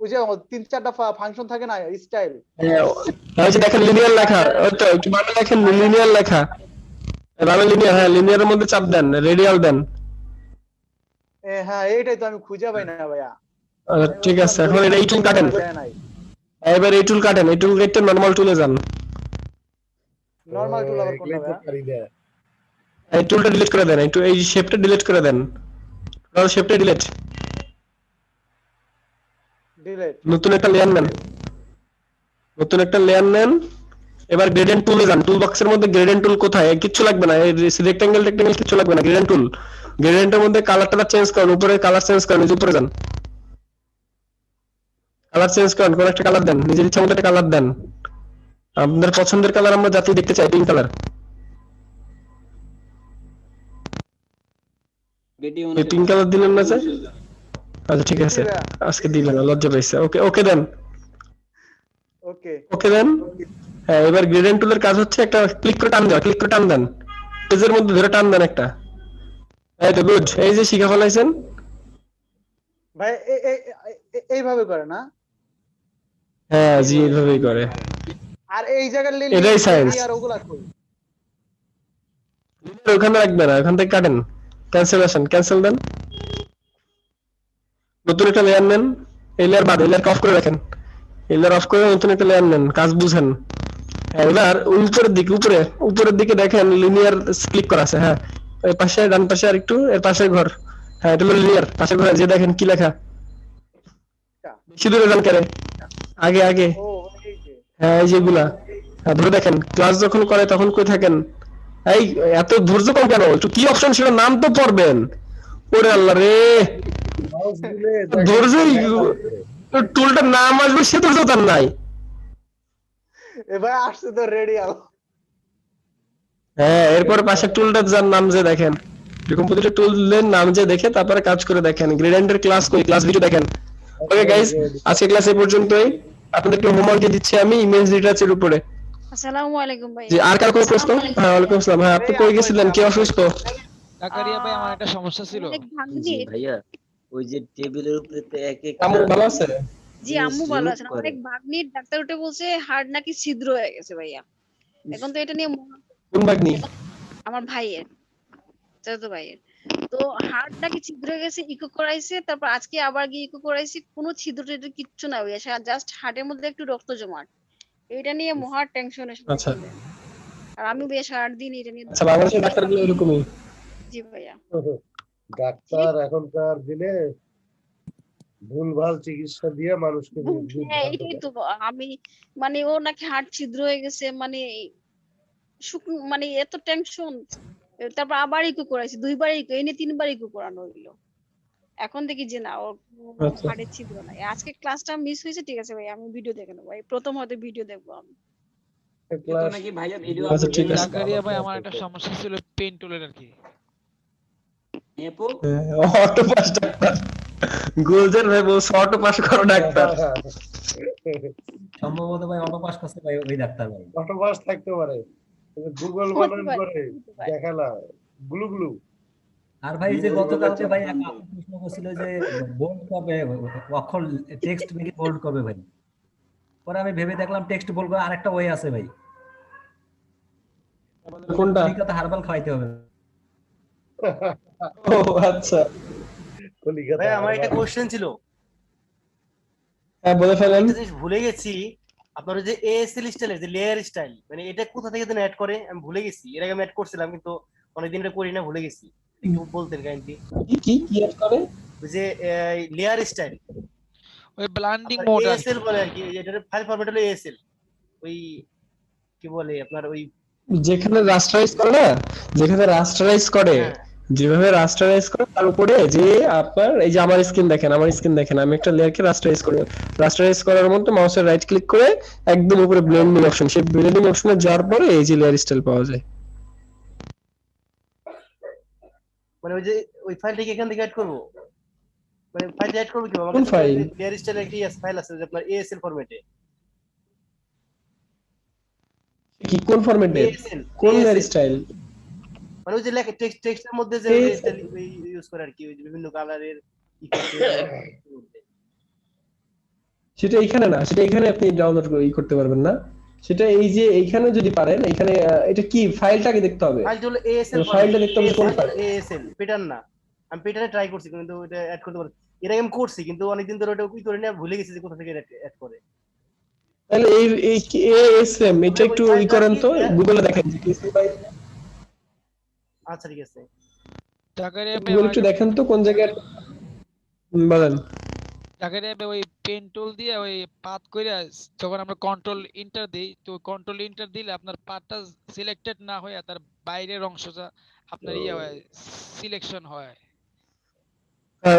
ওই যে 3-4টা ফাংশন থাকে না, স্টাইল। হ্যাঁ এই যে দেখেন লিনিয়ার লেখা, ওই তো একটু বামে দেখেন লিনিয়ার লেখা, বামে লিনিয়ার। হ্যাঁ লিনিয়ারের মধ্যে চাপ দেন, রেডিয়াল দেন। হ্যাঁ এইটাই তো আমি খুঁজে পাই না ভাইয়া। ঠিক আছে, এখন এই টুল কাটেন। এবার এই টুল কাটেন, এই টুল কেটে নরমাল টুলে যান। নরমাল টুল আবার কোনটা ভাইয়া? এই টুলটা ডিলিট করে দেন, এই শেপটা ডিলিট করে দেন। শেপটা ডিলিট, নতুন একটা লেয়ার নেন। এবার গ্রেডিয়েন্ট টুলে যান। টুল বক্সের মধ্যে গ্রেডিয়েন্ট টুল কোথায়? কিচ্ছু লাগবে না, এই রেক্টাঙ্গেল কিচ্ছু লাগবে না। গ্রেডিয়েন্ট টুল, গ্রেডিয়েন্টের মধ্যে কালারটা চেঞ্জ করুন, উপরে কালার চেঞ্জ করুন, উপরে যান, কালার চেঞ্জ করুন, কোন একটা কালার দেন, নিজের ইচ্ছা মতো একটা কালার দেন। আপনাদের পছন্দের কালার আমরা যাতে দেখতে চাই, পিঙ্ক কালার। পিঙ্ক কালার দিলেন না স্যার? আচ্ছা ঠিক আছে, আজকে দিবেন না, লজ্জা পাইছে। ওকে দেন, ওকে দেন। হ্যাঁ এবার গ্রেডিয়েন্ট টুলের কাজ হচ্ছে একটা ক্লিক করে টান দেন, পেজের মধ্যে ধরে টান দেন একটা। এই তো গুড। এই যে শিখা ফেলাইছেন ভাই, এইভাবে করে না? হ্যাঁ জি এইভাবেই করে। আর এই জায়গার এটাই সায়েন্স। আর ওগুলা কই? ওখানে রাখবেন না, ওখান থেকে কাটেন, ক্যান্সেল দেন। নতুন একটা লেয়ার নেন, এই লেয়ার বাদ, এই লেয়ার অফ করে রাখেন, এই লেয়ার অফ করে নতুন একটা লেয়ার নেন, কাজ বুঝেন। এবার উপরের দিকে দেখেন লিনিয়ার ক্লিক করা আছে। হ্যাঁ এই পাশে, ডান পাশে আর একটু, এর পাশে ঘর। হ্যাঁ এটা হলো লিনিয়ার, পাশে ঘর। যে দেখেন কি লেখা, বেশি দূরে যান কেন, আগে। হ্যাঁ এই যেগুলা ধরে দেখেন, ক্লাস যখন করে তখন কই থাকেন? এই এত ধৈর্য কম কেন? একটু কি অপশন ছিল, নাম তো পড়বেন। ওরে আল্লাহ রে, ধৈর্যই, টুলটার নাম আসবে সে ধৈর্য তার নাই। এবার আসছে তো রেডিয়াল। হ্যাঁ এরপর পাশে টুলটার যার নাম যে দেখেন, এরকম প্রতিটা টুলের নাম যে দেখে তারপরে কাজ করে দেখেন। গ্রেডিয়েন্টের ক্লাস কই, ক্লাস ভিডিও দেখেন। ওকে গাইস, আজকে ক্লাস এই পর্যন্তই। আপনাদেরকে হোমওয়ার্ক দিচ্ছি আমি ইমেজ লিটারেচারের উপরে। আসসালামু আলাইকুম ভাই। জি আর কার কোনো প্রশ্ন? হ্যাঁ ওয়ালাইকুম আসসালাম। হ্যাঁ আপনি কই গেছিলেন? কে অসুস্থ? জাকারিয়া ভাই আমার একটা সমস্যা ছিল। ভাইয়া ওই যে টেবিলের উপরে তো এক এক আম্মু ভালো আছে? জি আম্মু ভালো আছেন। আমার এক ভাগ্নির ডাক্তার উঠে বলছে হার্ট নাকি ছিদ্র হয়ে গেছে ভাইয়া। এখন তো এটা নিয়ে কোন ভাগ্নি? আমার ভাইয়ের, চাচাতো ভাইয়ের। তো হার্ট নাকি ছিদ্র হয়ে গেছে, ইকো করাইছে, তারপর আজকে আবার গিয়ে ইকো করাইছে, কোনো ছিদ্র টিদ্র কিচ্ছু না ভাইয়া, জাস্ট হার্টের মধ্যে একটু রক্ত জমাট। এটা নিয়ে মহা টেনশনে আচ্ছা আর আমি বেশ হার্ট দিন এটা নিয়ে। আচ্ছা, বাংলাদেশের ডাক্তারগুলো এরকমই। জি ভাইয়া। ডাক্তার এখনকার দিনে ভুলভাল চিকিৎসা দিয়ে মানুষকে হ্যাঁ এটাই তো আমি মানে ও নাকি হার্ট ছিদ্র হয়ে গেছে, মানে মানে এত টেনশন। তারপর আবার ইকো করাইছে, 2বার ইকো, এনে 3বার ইকো করানো হইলো। এখন দেখি যে না ওর হার্টের ছিদ্র নাই। আজকে ক্লাসটা মিস হয়েছে, ঠিক আছে ভাই আমি ভিডিও দেখে নেবো, ভাই প্রথম হতে ভিডিও দেখবো আমি। নাকি ভাইয়া ভিডিও আচ্ছা ঠিক আছে। জাকারিয়া ভাই আমার একটা সমস্যা ছিল পেন টুলের আর কি। নেপো অটোপাস ডাক্তার গুলজার ভাই বলছে অটোপাস করো ডাক্তার। সম্ভবত ভাই অটো পাস করতে ভাই ওই ডাক্তার ভাই। অটোপাস থাকতে পারে, গুগল বানান করে দেখালা গ্লু গ্লু। আর ভাই যে গতকালকে ভাই এক আপু প্রশ্ন করছিল যে বোল্ড কবে, অক্ষর টেক্সট নাকি বোল্ড কবে ভাই। পরে আমি ভেবে দেখলাম টেক্সট বোল্ড করে আরেকটা ওয়ে আছে ভাই। কোনটা? কলিকাতা হারবাল খাইতে হবে। ও আচ্ছা কলিকাতা। ভাই আমার একটা কোশ্চেন ছিল। হ্যাঁ বলে ফেলেন। একটা জিনিস ভুলে গেছি, আপনার যে এএসএল স্টাইল, যে লেয়ার স্টাইল, মানে এটা কোথা থেকে যেন অ্যাড করে আমি ভুলে গেছি। এর আগে আমি অ্যাড করছিলাম কিন্তু অনেকদিন ধরে করি না, ভুলে গেছি। একটু বলতেন কাইন্ডলি কি কি অ্যাড করে? যে লেয়ার স্টাইল, ওই ব্লান্ডিং মোড এএসএল বলে আর কি, এটার ফাইল ফরম্যাট হলো এএসএল। ওই কি বলে আপনার ওই যেখানে রাস্টারাইজ করে না, যেখানে রাস্টারাইজ করে, যেভাবে রাস্টারাইজ করে তার উপরে যে আপনার এই যে আমার স্ক্রিন দেখেন, আমার স্ক্রিন দেখেন, আমি একটা লেয়ারকে রাস্টারাইজ করি, রাস্টারাইজ করার মধ্যে মাউসের রাইট ক্লিক করে একদম উপরে ব্লেন্ডিং অপশন, সেই ব্লেন্ডিং অপশনে যাওয়ার পরে এই যে লেয়ার স্টাইল পাওয়া যায়। মানে ওই যে ওই ফাইলটাকে এখান থেকে অ্যাড করব, মানে ফাইল অ্যাড করব কিভাবে? কোন ফাইল? লেয়ার স্টাইল একটা ফাইল আছে যে আপনার এএসএল ফরম্যাটে। কি কোন ফরম্যাটে? কোন লেয়ার স্টাইল? মানে ওই যে লেখা টেক্সটের মধ্যে যে স্টাইল ইউজ করে আর কি, ওই যে বিভিন্ন কালারের সেটা এখানে না, সেটা এখানে আপনি ডাউনলোড করতে পারবেন না, সেটা এই যে এইখানে যদি পারেন, এখানে এটা কি ফাইলটাকে দেখতে হবে, ফাইলটা হলো এএসএল, ফাইলটা দেখতে হবে কোন ফাইল। এএসএল প্যাটার্ন না, আমি প্যাটার্নে ট্রাই করছি কিন্তু এটা অ্যাড করতে পারি, এর আগে আমি করছি কিন্তু অনেকদিন ধরে ওটা কি করে না ভুলে গেছি যে কোথা থেকে অ্যাড করে। তাহলে এই এএসএম এটা একটু ই করেন তো, গুগলে দেখেন যে কি ফাইল। আচ্ছা ঠিক আছে, গুগল একটু দেখেন তো কোন জায়গায় বলেন। জাকারিয়া ভাই ওই পেন টুল দিয়ে ওই পাথ কইরা যখন আমরা কন্ট্রোল এন্টার দেই, তো কন্ট্রোল এন্টার দিলে আপনার পাথটা সিলেক্টেড না হয়ে তার বাইরের অংশটা আপনার হয় সিলেকশন হয়।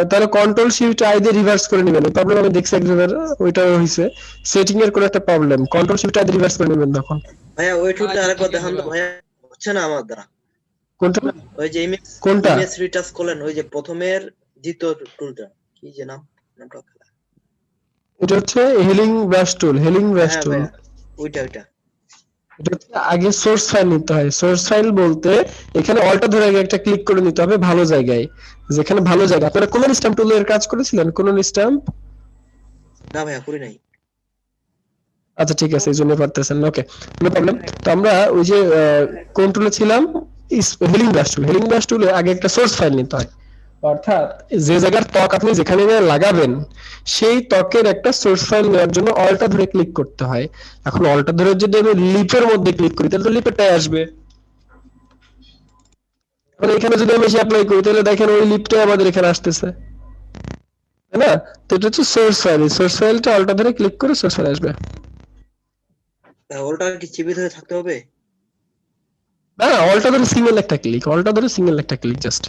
তাহলে কন্ট্রোল শিফট আই দিয়ে রিভার্স করে নেবেন। প্রবলেম আমি দেখছি একজনের, ওইটা হইছে সেটিং এর কোনো একটা প্রবলেম। কন্ট্রোল শিফট আই দিয়ে রিভার্স করে নেবেন তখন। ভাইয়া ওই টুলটা আরেকবার দেখান তো ভাইয়া, হচ্ছে না আমার দ্বারা। কোনটা? ওই যে ইমেজ রিটাচ করলেন, ওই যে প্রথমের দ্বিতীয় টুলটা কি যে নামটা? এটা হচ্ছে হেলিং ব্রাশ টুল, হেলিং ব্রাশ টুল। ওইটা এটা আগে সোর্স ফাইল নিতে হয়। সোর্স ফাইল বলতে এখানে অল্টা ধরে আগে একটা ক্লিক করে নিতে হবে ভালো জায়গায়, যেখানে ভালো জায়গা। আপনারা কোন স্ট্যাম্প টুলের কাজ করেছিলেন? কোন স্ট্যাম্প? না ভাইয়া করি নাই। আচ্ছা ঠিক আছে, এই জন্য পারতেছেন না, ওকে নো প্রবলেম। তো আমরা ওই যে কন্ট্রোলে ছিলাম হেলিং ব্রাশ টুল, হেলিং ব্রাশ টুলে আগে একটা সোর্স ফাইল নিতে হয়, অর্থাৎ যে জায়গার ত্বক আপনি যেখানে লাগাবেন সেই ত্বকের একটা সোর্স ফাইল নেওয়ার জন্য অল্টা ধরে ক্লিক করতে হয়। এখন অল্টা ধরে যদি আমি লিপের মধ্যে ক্লিক করি তাহলে তো লিপেরটাই আসবে। মানে এখানে যদি আমি অ্যাপ্লাই করি তাহলে দেখেন ওই লিপটাই আমাদের এখানে আসতেছে, তাই না? তো এটা হচ্ছে সোর্স ফাইল, সোর্স ফাইলটা অল্টা ধরে ক্লিক করে সোর্স ফাইল আসবে। অল্টা কি চিপে ধরে থাকতে হবে? না, অল্টা ধরে সিঙ্গেল একটা ক্লিক, অল্টা ধরে সিঙ্গেল একটা ক্লিক জাস্ট।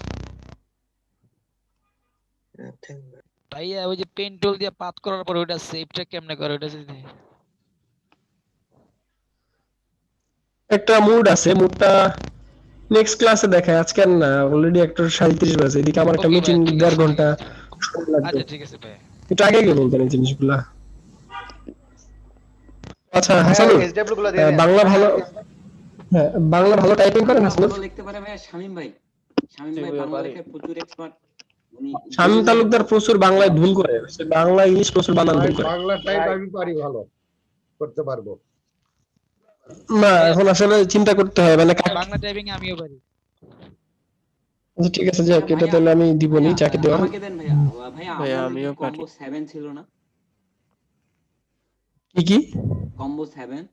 ভাইয়া ওই যে পেন টুল দিয়ে পাথ করার পর ওটা সেভটা কেমনে করে? ওটা যদি একটা মুড আছে, মুডটা নেক্সট ক্লাসে দেখায়, আজকে আর না, অলরেডি 1:37 বাজে, এদিকে আমার একটা মিটিং 1.5 ঘন্টা লাগবে। আচ্ছা ঠিক আছে ভাই, এটা আগে গিয়ে বলতেন এই জিনিসগুলা। আচ্ছা হাসানুল, বাংলা ভালো, হ্যাঁ বাংলা ভালো টাইপিং করেন হাসানুল? লিখতে পারে ভাই শামিম ভাই, শামিম ভাই বাংলা লেখে প্রচুর এক্সপার্ট। শামীম তালুকদার প্রচুর বাংলায় ভুল করে, সে বাংলা ইংলিশ প্রচুর বানান ভুল করে। বাংলা টাইপ আমি পারি ভালো, করতে পারবো। না এখন আসলে চিন্তা করতে হয় মানে বাংলা টাইপিং আমিও পারি। ঠিক আছে, যাক এটা তাহলে আমি দিবনি চাকরি দেওয়ার। আমাকে দেন ভাইয়া। ভাইয়া ভাইয়া আমাদের আমিও পারি। কম্বো 7 ছিল না? কি কম্বো 7?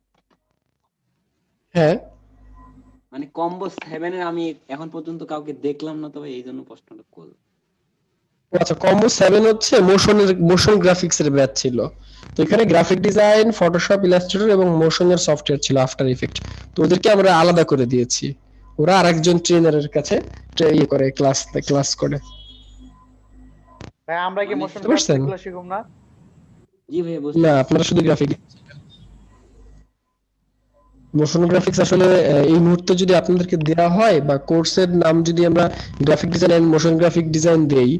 হ্যাঁ মানে কম্বো 7 এর আমি এখন পর্যন্ত কাউকে দেখলাম না, তবে এই জন্য প্রশ্নটা করলাম। আচ্ছা, কম্বো 7 হচ্ছে মোশন গ্রাফিক্স এর ব্যাচ ছিল। তো এখানে গ্রাফিক ডিজাইন, ফটোশপ, ইলাস্ট্রেটর এবং মোশনের সফটওয়্যার ছিল, আফটার ইফেক্ট। তো ওদেরকে আমরা আলাদা করে দিয়েছি, ওরা আরেকজন ট্রেনারের কাছে ইয়ে করে ক্লাস করে। ভাই আমরা কি মোশন বুঝতে পারছেন? গ্রাফিক্স শিখুম না? জি ভাইয়া না, আপনারা শুধু গ্রাফিক। মোশন গ্রাফিক্স আসলে এই মুহূর্তে যদি আপনাদেরকে দেওয়া হয় বা কোর্সের নাম যদি আমরা graphic design and motion graphic design দেই,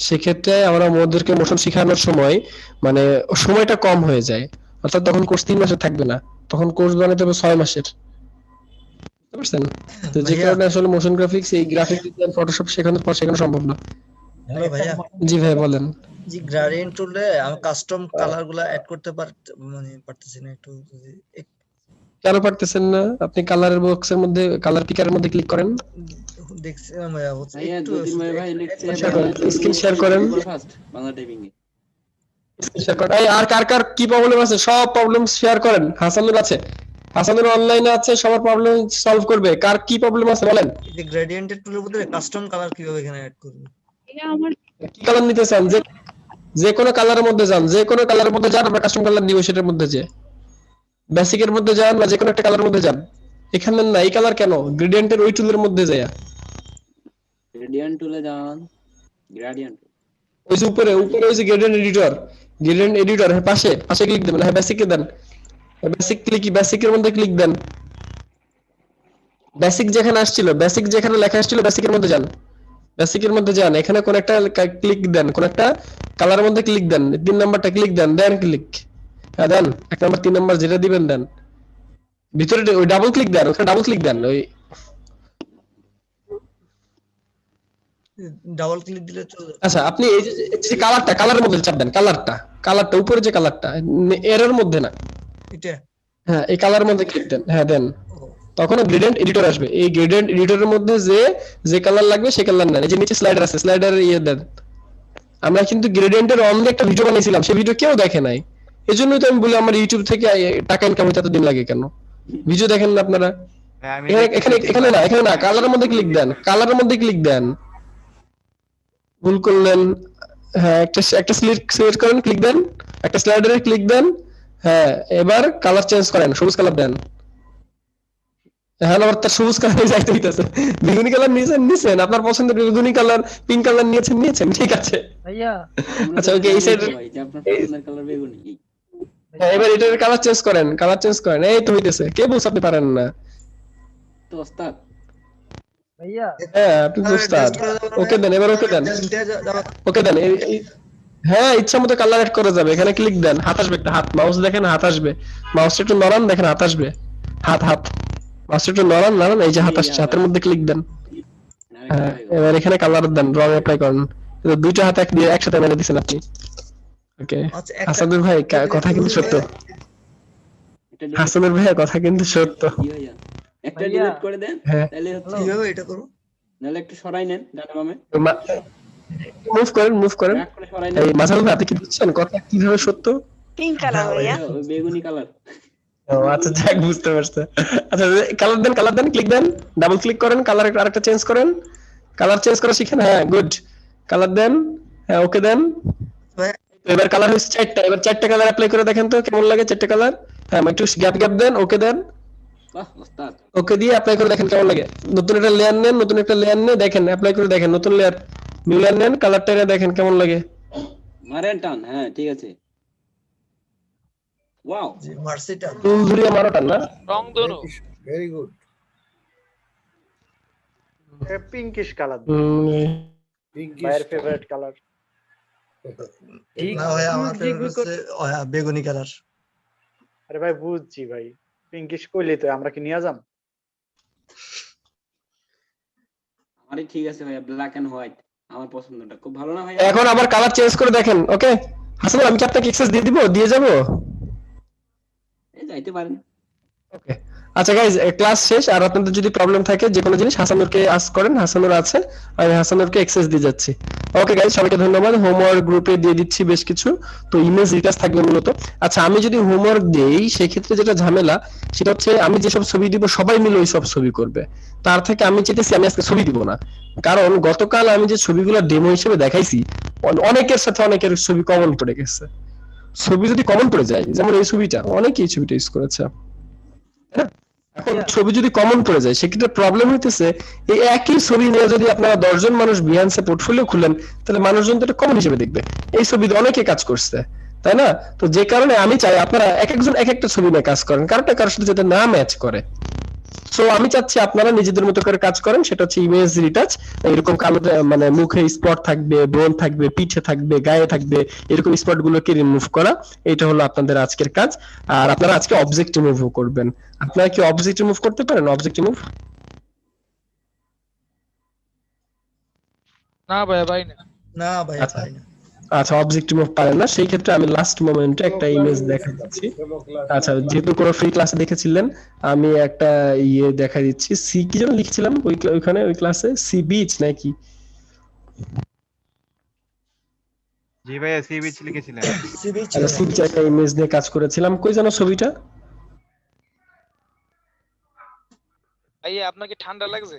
সেক্ষেত্রে আমরা ওদেরকে মোশন শেখানোর সময় মানে সময়টা কম হয়ে যায়। অর্থাৎ তখন কোর্স 3 মাসের থাকবে না, তখন কোর্স বানাতে হবে 6 মাসের। বুঝতে পারছেন? তো যে কারণে আসলে মোশন গ্রাফিক্স এই গ্রাফিক ডিজাইন ফটোশপ শেখানোর পর শেখানো সম্ভব না। হ্যালো ভাইয়া, জি ভাই বলেন। জি গ্রেডিয়েন্ট টুলে আমি কাস্টম কালার গুলা অ্যাড করতে পারতেছি না, একটু যদি কেন পারতেছেন না? আপনি কালারের বক্সের মধ্যে কালার পিকারের মধ্যে ক্লিক করেন, দেখছিলাম ভাইয়া, হচ্ছে ভাইয়া একটু জ্যোতির্ময় ভাই লিখছে স্ক্রিন শেয়ার করেন, ফার্স্ট বাংলা টাইপিং এ। স্ক্রিন শেয়ার করেন। এই আর কার কার কি প্রবলেম আছে সব প্রবলেম শেয়ার করেন। হাসানুর আছে, হাসানুর অনলাইনে আছে, সবার প্রবলেম সলভ করবে। কার কি প্রবলেম আছে বলেন। এই যে গ্রেডিয়েন্টের টুলের মধ্যে কাস্টম কালার কিভাবে এখানে অ্যাড করব? এটা আমার কি কালার নিতে চান? যে কোনো কালারের মধ্যে যান, যে কোনো কালারের মধ্যে যান, আমরা কাস্টম কালার দিব সেটার মধ্যে। যে বেসিকের মধ্যে যান বা যে কোনো একটা কালারের মধ্যে যান। এখানে না, এই কালার কেন? গ্রেডিয়েন্টের ওই টুলের মধ্যে যায়, গ্রেডিয়েন্ট টুলে যান, গ্রেডিয়েন্ট ওই যে উপরে ওই যে গ্রেডিয়েন্ট এডিটর এর পাশে ক্লিক দেবেন। হ্যাঁ বেসিকে দেন, বেসিক ক্লিক, বেসিকের মধ্যে ক্লিক দেন। বেসিক যেখানে আসছিল, বেসিক যেখানে লেখা আসছিল বেসিকের মধ্যে যান, বেসিকের মধ্যে যান। এখানে কোন একটা ক্লিক দেন, কোন একটা কালারের মধ্যে ক্লিক দেন, 3 নাম্বারটা ক্লিক দেন, দেন ক্লিক। হ্যাঁ দেন, 1 নাম্বার 3 নাম্বার যেটা দিবেন দেন। ভিতরে ওই ডাবল ক্লিক দেন, ওখানে ডাবল ক্লিক দেন। ওই ডাবল ক্লিক দিলে চলে। আচ্ছা, আপনি এই যে কালারের মধ্যে চাপ দেন, কালারটা উপরে যে কালারটা এরর মধ্যে না, এটা হ্যাঁ এই কালারের মধ্যে ক্লিক দেন। হ্যাঁ দেন, তখন গ্রেডিয়েন্ট এডিটর আসবে। এই গ্রেডিয়েন্ট এডিটরের মধ্যে যে কালার লাগবে সে কালার নেন। এই যে নিচে স্লাইডার আছে, স্লাইডারে ইয়ে দেন। আমরা কিন্তু গ্রেডিয়েন্টের অনলি একটা ভিডিও বানিয়েছিলাম, সেই ভিডিও কেউ দেখে নাই। এজন্যই তো আমি বলি আমার ইউটিউব থেকে টাকা ইনকাম হতে এতদিন লাগে কেন? ভিডিও দেখেন না আপনারা? এখানে না, কালারের মধ্যে ক্লিক দেন, কালারের মধ্যে ক্লিক দেন। ভুল করলেন। হ্যাঁ একটা সিলেক্ট করেন, ক্লিক দেন, একটা স্লাইডারে ক্লিক দেন। হ্যাঁ এবার কালার চেঞ্জ করেন, সবুজ কালার দেন। হ্যাঁ আবার তার সবুজ কালার যাইতে হইতাছে। বেগুনি কালার নিয়েছেন, আপনার পছন্দের বেগুনি কালার, পিঙ্ক কালার নিয়েছেন, ঠিক আছে ভাইয়া। আচ্ছা ওকে, এই সাইড ভাই যে আপনার পছন্দের কালার বেগুনি। এবার এটার কালার চেঞ্জ করেন, এই তো হইতেছে। কে বলছে আপনি পারেন না? তো ওস্তাদ ভাইয়া। হ্যাঁ আপনি তো উস্তাদ। ওকে দেন, এবার ওকে দেন, ওকে দেন। হ্যাঁ ইচ্ছা মতো কালার এড করা যাবে। এখানে ক্লিক দেন, হাত আসবে, একটা হাত, মাউস দেখেন হাত আসবে, মাউসটা একটু নড়ান, দেখেন হাত আসবে, হাত মাউসটা একটু নড়ান, এই যে হাত আসছে, হাতের মধ্যে ক্লিক দেন। হ্যাঁ এবার এখানে কালার দেন, রং অ্যাপ্লাই করেন। দুইটা হাত একসাথে মেনে দিচ্ছেন আপনি। ওকে হাসানুর ভাই কথা কিন্তু সত্য, হাসানুর ভাই কথা কিন্তু সত্য। একটা ডিলিট করে দেন, হ্যাঁ তাহলে হচ্ছে কিভাবে এটা করব? নালে একটু সরাই নেন ডানে বামে, মুভ করেন। এই মাঝারুল ভাই আপনি কি বুঝছেন কথা কিভাবে সত্য? পিঙ্ক কালার ভাইয়া, বেগুনি কালার। ও আচ্ছা যাক, বুঝতে পারছি। আচ্ছা কালার দেন, ক্লিক দেন, ডাবল ক্লিক করেন, কালার আরেকটা চেঞ্জ করেন, কালার চেঞ্জ করা শিখেন। হ্যাঁ গুড, কালার দেন। হ্যাঁ ওকে দেন। এবার কালার হচ্ছে 4টা, এবার 4টা কালার অ্যাপ্লাই করে দেখেন তো কেমন লাগে 4টা কালার। হ্যাঁ একটু গ্যাপ দেন, ওকে দেন। বাহ ওস্তাদ, ওকে দিয়ে অ্যাপ্লাই করে দেখেন কেমন লাগে। নতুন একটা লেয়ার নেন, দেখেন অ্যাপ্লাই করে দেখেন, নতুন লেয়ার নিউ লেয়ার নেন, কালারটা এনে দেখেন কেমন লাগে। মারেন টান। হ্যাঁ ঠিক আছে, ওয়াও মার্সিটা ফুল ধরিয়ে মারো টান না, রং দোনো very good. Pinkish colour, pinkish ভাইয়ের ফেভারিট কালার। না ভাই আমার ফেভারিট হচ্ছে বেগুনি কালার। আরে ভাই বুঝছি ভাই, পিঙ্কিশ কইলি তো আমরা কি নিয়ে যাম? আমারই ঠিক আছে ভাইয়া, ব্ল্যাক এন্ড হোয়াইট আমার পছন্দটা খুব ভালো না ভাই? এখন আবার কালার চেঞ্জ করে দেখেন। ওকে হাসান, আমি কি আপনাকে এক্সেস দিয়ে দিব, দিয়ে যাব? এই যাইতে পারেন। ওকে আচ্ছা গাইজ, ক্লাস শেষ। আর আপনাদের যদি প্রবলেম থাকে যে কোনো জিনিস হাসানুরকে আস্ক করেন, হাসানুর আছে, আমি হাসানুরকে অ্যাক্সেস দিয়ে যাচ্ছি। ওকে গাইজ, সবাইকে ধন্যবাদ। হোমওয়ার্ক গ্রুপে দিয়ে দিচ্ছি বেশ কিছু, তো ইমেজ রিটাচ থাকবে মূলত। আচ্ছা, আমি যদি হোমওয়ার্ক দেই সেক্ষেত্রে যেটা ঝামেলা সেটা হচ্ছে আমি যেসব ছবি দিব সবাই মিলে ওই সব ছবি করবে। তার থেকে আমি চাইতেছি আমি আজকে ছবি দিব না, কারণ গতকাল আমি যে ছবিগুলো ডেমো হিসেবে দেখাইছি অনেকের সাথে অনেকের ছবি কমন পড়ে গেছে। ছবি যদি কমন পড়ে যায়, যেমন এই ছবিটা অনেকেই ছবিটা ইউজ করেছে, এখন ছবি যদি কমন পড়ে যায় সেক্ষেত্রে প্রবলেম হইতেছে এই একই ছবি নিয়ে যদি আপনারা 10 জন মানুষ বিহান্সে পোর্টফোলিও খুলেন তাহলে মানুষজন তো এটা কমন হিসেবে দেখবে। এই ছবিতে অনেকে কাজ করছে, তাই না? তো যে কারণে আমি চাই আপনারা এক একজন এক একটা ছবি নিয়ে কাজ করেন, কারোটা কারোর সাথে যাতে না ম্যাচ করে। সো আমি চাচ্ছি আপনারা নিজেদের মতো করে কাজ করেন, সেটা হচ্ছে ইমেজ রিটাচ। এরকম কালো মানে মুখে স্পট থাকবে, ব্রোন থাকবে, পিঠে থাকবে, গায়ে থাকবে, এরকম স্পট গুলোকে রিমুভ করা, এটা হলো আপনাদের আজকের কাজ। আর আপনারা আজকে অবজেক্ট রিমুভ করবেন। আপনারা কি অবজেক্ট রিমুভ করতে পারেন? অবজেক্ট রিমুভ না ভাই, ভাই না। না ভাই, পারি না। আচ্ছা, অবজেক্ট রিমুভ পারেন না, সেই ক্ষেত্রে আমি লাস্ট মোমেন্টে একটা ইমেজ দেখা দিচ্ছি। আচ্ছা, যেহেতু কোনো ফ্রি ক্লাসে দেখেছিলেন আমি একটা ইয়ে দেখা দিচ্ছি। সি কি যেন লিখছিলাম ওইখানে ওই ক্লাসে, সি বিচ নাকি? জি ভাইয়া, সি বিচ লিখেছিলেন। সি বিচ একটা ইমেজ নিয়ে কাজ করেছিলাম। কই যেন ছবিটা? ভাইয়া আপনার কি ঠান্ডা লাগছে?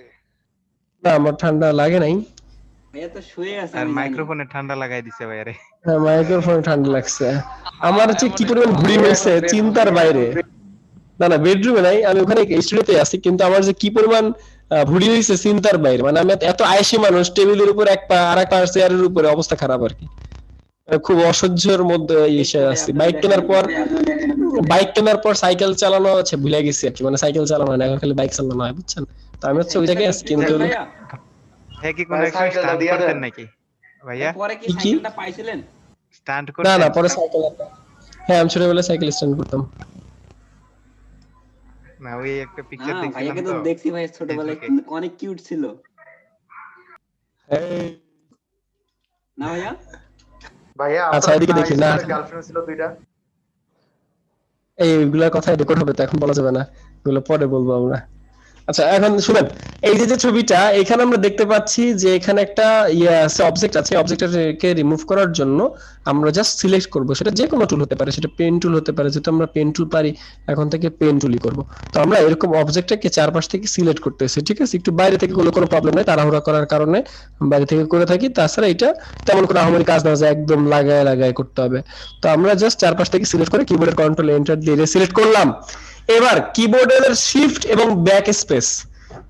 না, আমার ঠান্ডা লাগে নাই। ভাইয়া তো শুয়ে আছে। আর মাইক্রোফোনে ঠান্ডা লাগাই দিছে ভাইয়া রে। হ্যাঁ, মাইক্রোফোনে ঠান্ডা লাগছে। আমার হচ্ছে কি পরিমাণ ঘুরি মেরেছে চিন্তার বাইরে। না না, বেডরুমে নাই, আমি ওখানে স্টুডিওতে আছি, কিন্তু আমার যে কি পরিমাণ ভুড়ি হয়েছে চিন্তার বাইরে। মানে আমি এত আয়েশি মানুষ, টেবিলের উপর এক পা আর এক পা চেয়ারের উপরে, অবস্থা খারাপ আর কি। খুব অসহ্যের মধ্যে এসে আসছি। বাইক কেনার পর সাইকেল চালানো আছে ভুলে গেছি আর কি, মানে সাইকেল চালানো হয় না, এখন খালি বাইক চালানো হয়, বুঝছেন? তো আমি হচ্ছে ওই জায়গায় আছি। কিন্তু হ্যাঁ, কি কোনো একটা স্টান্ট করতেন নাকি ভাইয়া? পরে কি সাইকেলটা পাইছিলেন? স্টান্ট করতেন? না না, পরে সাইকেল, হ্যাঁ আমি ছোটবেলায় সাইকেল স্ট্যান্ড করতাম। না, ওই একটা পিকচার দেখছিলাম ভাইয়াকে তো দেখছি ভাই ছোটবেলায়, অনেক কিউট ছিল না ভাইয়া? ভাইয়া আচ্ছা, এদিকে দেখি না, গার্লফ্রেন্ড ছিল দুইটা। এইগুলা কথা রেকর্ড হবে তো, এখন বলা যাবে না, এগুলো পরে বলবো আমরা। আচ্ছা, এখন শুনেন, এই যে ছবিটা এখানে আমরা দেখতে পাচ্ছি যে এখানে একটা ইয়ে আছে, অবজেক্ট আছে। অবজেক্টটাকে রিমুভ করার জন্য আমরা জাস্ট সিলেক্ট করব, সেটা যে কোনো টুল হতে পারে, সেটা পেন টুল হতে পারে, যেহেতু আমরা পেন টুল পারি এখন থেকে পেন টুলই করব। তো আমরা এরকম অবজেক্টটাকে চারপাশ থেকে সিলেক্ট করতেছি, ঠিক আছে? একটু বাইরে থেকে কোনো প্রবলেম নেই, তাড়াহুড়া করার কারণে বাইরে থেকে করে থাকি। তাছাড়া এটা তেমন কোনো আহামরি কাজ না, যে একদম লাগায় করতে হবে। তো আমরা জাস্ট চারপাশ থেকে সিলেক্ট করে কিবোর্ডের কন্ট্রোল এন্টার দিয়ে সিলেক্ট করলাম। এবার কিবোর্ডের শিফট এবং ব্যাক স্পেস,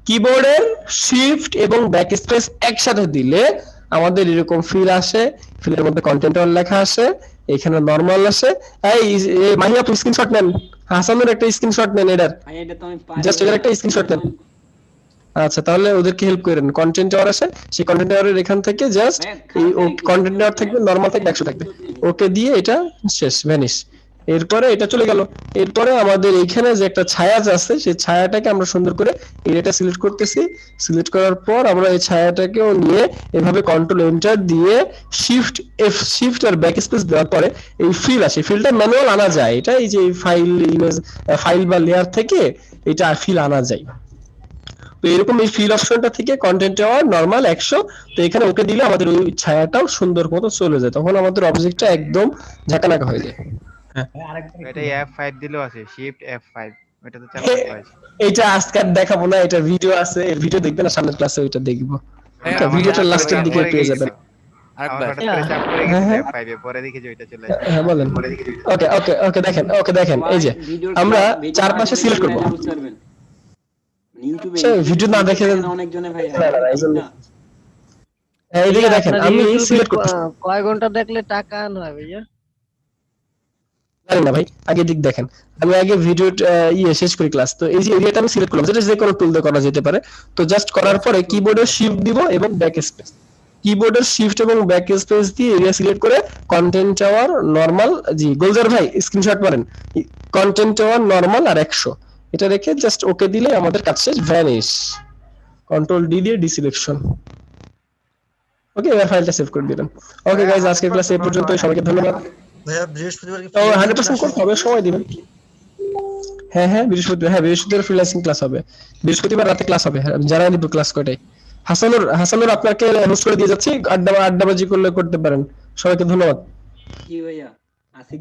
কিবোর্ডের শিফট এবং ব্যাক স্পেস একসাথে দিলে আমাদের এরকম ফিল আসে। ফিলের মধ্যে কন্টেন্ট লেখা আসে, এখানে নরমাল আসে। এই মাহিয়া, আপনি স্ক্রিনশট নেন, হাসানের একটা স্ক্রিনশট নেন, এটার জাস্ট এটার একটা স্ক্রিনশট নেন। আচ্ছা, তাহলে ওদেরকে হেল্প করেন। কন্টেন্ট টাওয়ার আসে, সেই কন্টেন্ট টাওয়ারের এখান থেকে জাস্ট এই কন্টেন্ট টাওয়ার থাকবে, নরমাল থাকবে, 100 থাকবে, ওকে দিয়ে এটা শেষ, ভ্যানিশ। এরপরে এটা চলে গেল। এরপরে আমাদের এইখানে যে একটা ছায়া আছে, সেই ছায়াটাকে আমরা সুন্দর করে এরিয়াটা সিলেক্ট করতেছি। সিলেক্ট করার পর আমরা এই ছায়াটাকেও নিয়ে এভাবে কন্ট্রোল এন্টার দিয়ে শিফট আর ব্যাক স্পেস দেওয়ার পরে এই ফিল আসে। ফিলটা ম্যানুয়াল আনা যায়, এটা এই যে ফাইল বা লেয়ার থেকে এটা ফিল আনা যায়। তো এরকম এই ফিল অপশনটা থেকে কন্টেন্ট টাওয়ার নরমাল 100, তো এখানে ওকে দিলে আমাদের ওই ছায়াটাও সুন্দর মতো চলে যায়, তখন আমাদের অবজেক্টটা একদম ঝাঁকানাকা হয়ে যায়। এটা F5 দিলেও আছে, শিফট F5, এটা তো চালাতে হয়। এটা আজকে দেখাবো না, এটা ভিডিও আছে, এর ভিডিও দেখবেন না, সামনের ক্লাসে ওইটা দেখবো। এটা ভিডিওটা লাস্টের দিকে পেয়ে যাবেন। আরেকবার চাপ করে গেছে F5 এ, পরে দেখি যে ওইটা চলে আসে। হ্যাঁ বলেন। ওকে দেখেন এই যে আমরা চারপাশে সিলেক্ট করব। ইউটিউবে ভিডিও না দেখে অনেকজনে ভাই এইদিকে দেখেন, আমি সিলেক্ট করতেছি। কয় ঘন্টা দেখলে টাকা আন হয় ভাইয়া? জানি না ভাই, আগে দিক দেখেন। আমি আগে ভিডিওটা শেষ করি ক্লাস। তো এই যে এরিয়াটা আমি সিলেক্ট করলাম, যেটা যে কোনো টুল দিয়ে করা যেতে পারে। তো জাস্ট করার পরে কিবোর্ডের শিফট দিব এবং ব্যাক স্পেস, কিবোর্ডের শিফট এবং ব্যাক স্পেস দিয়ে এরিয়া সিলেক্ট করে কন্টেন্ট টাওয়ার নরমাল, জি গোলজার ভাই স্ক্রিনশট মারেন, কন্টেন্ট টাওয়ার নরমাল আর 100 এটা রেখে জাস্ট ওকে দিলে আমাদের কাজ শেষ, ভ্যানিশ। কন্ট্রোল ডি দিয়ে ডিসিলেকশন। ওকে, এবার ফাইলটা সেভ করে দিবেন। ওকে গাইস, আজকের ক্লাস এই পর্যন্তই, সবাইকে ধন্যবাদ। ভাইয়া বৃহস্পতিবার কি তো 100% করতে হবে, সময় দিবেন। হ্যাঁ বৃহস্পতিবার ফ্রিল্যান্সিং ক্লাস হবে, বৃহস্পতিবার রাতে ক্লাস হবে, জানাই দিব ক্লাস কয়টায়। হাসানুর আপনাকে হোস্ট করে দিয়ে যাচ্ছি, আড্ডাবাজি করলে করতে পারেন। সবাইকে ধন্যবাদ। কি ভাইয়া আসিফ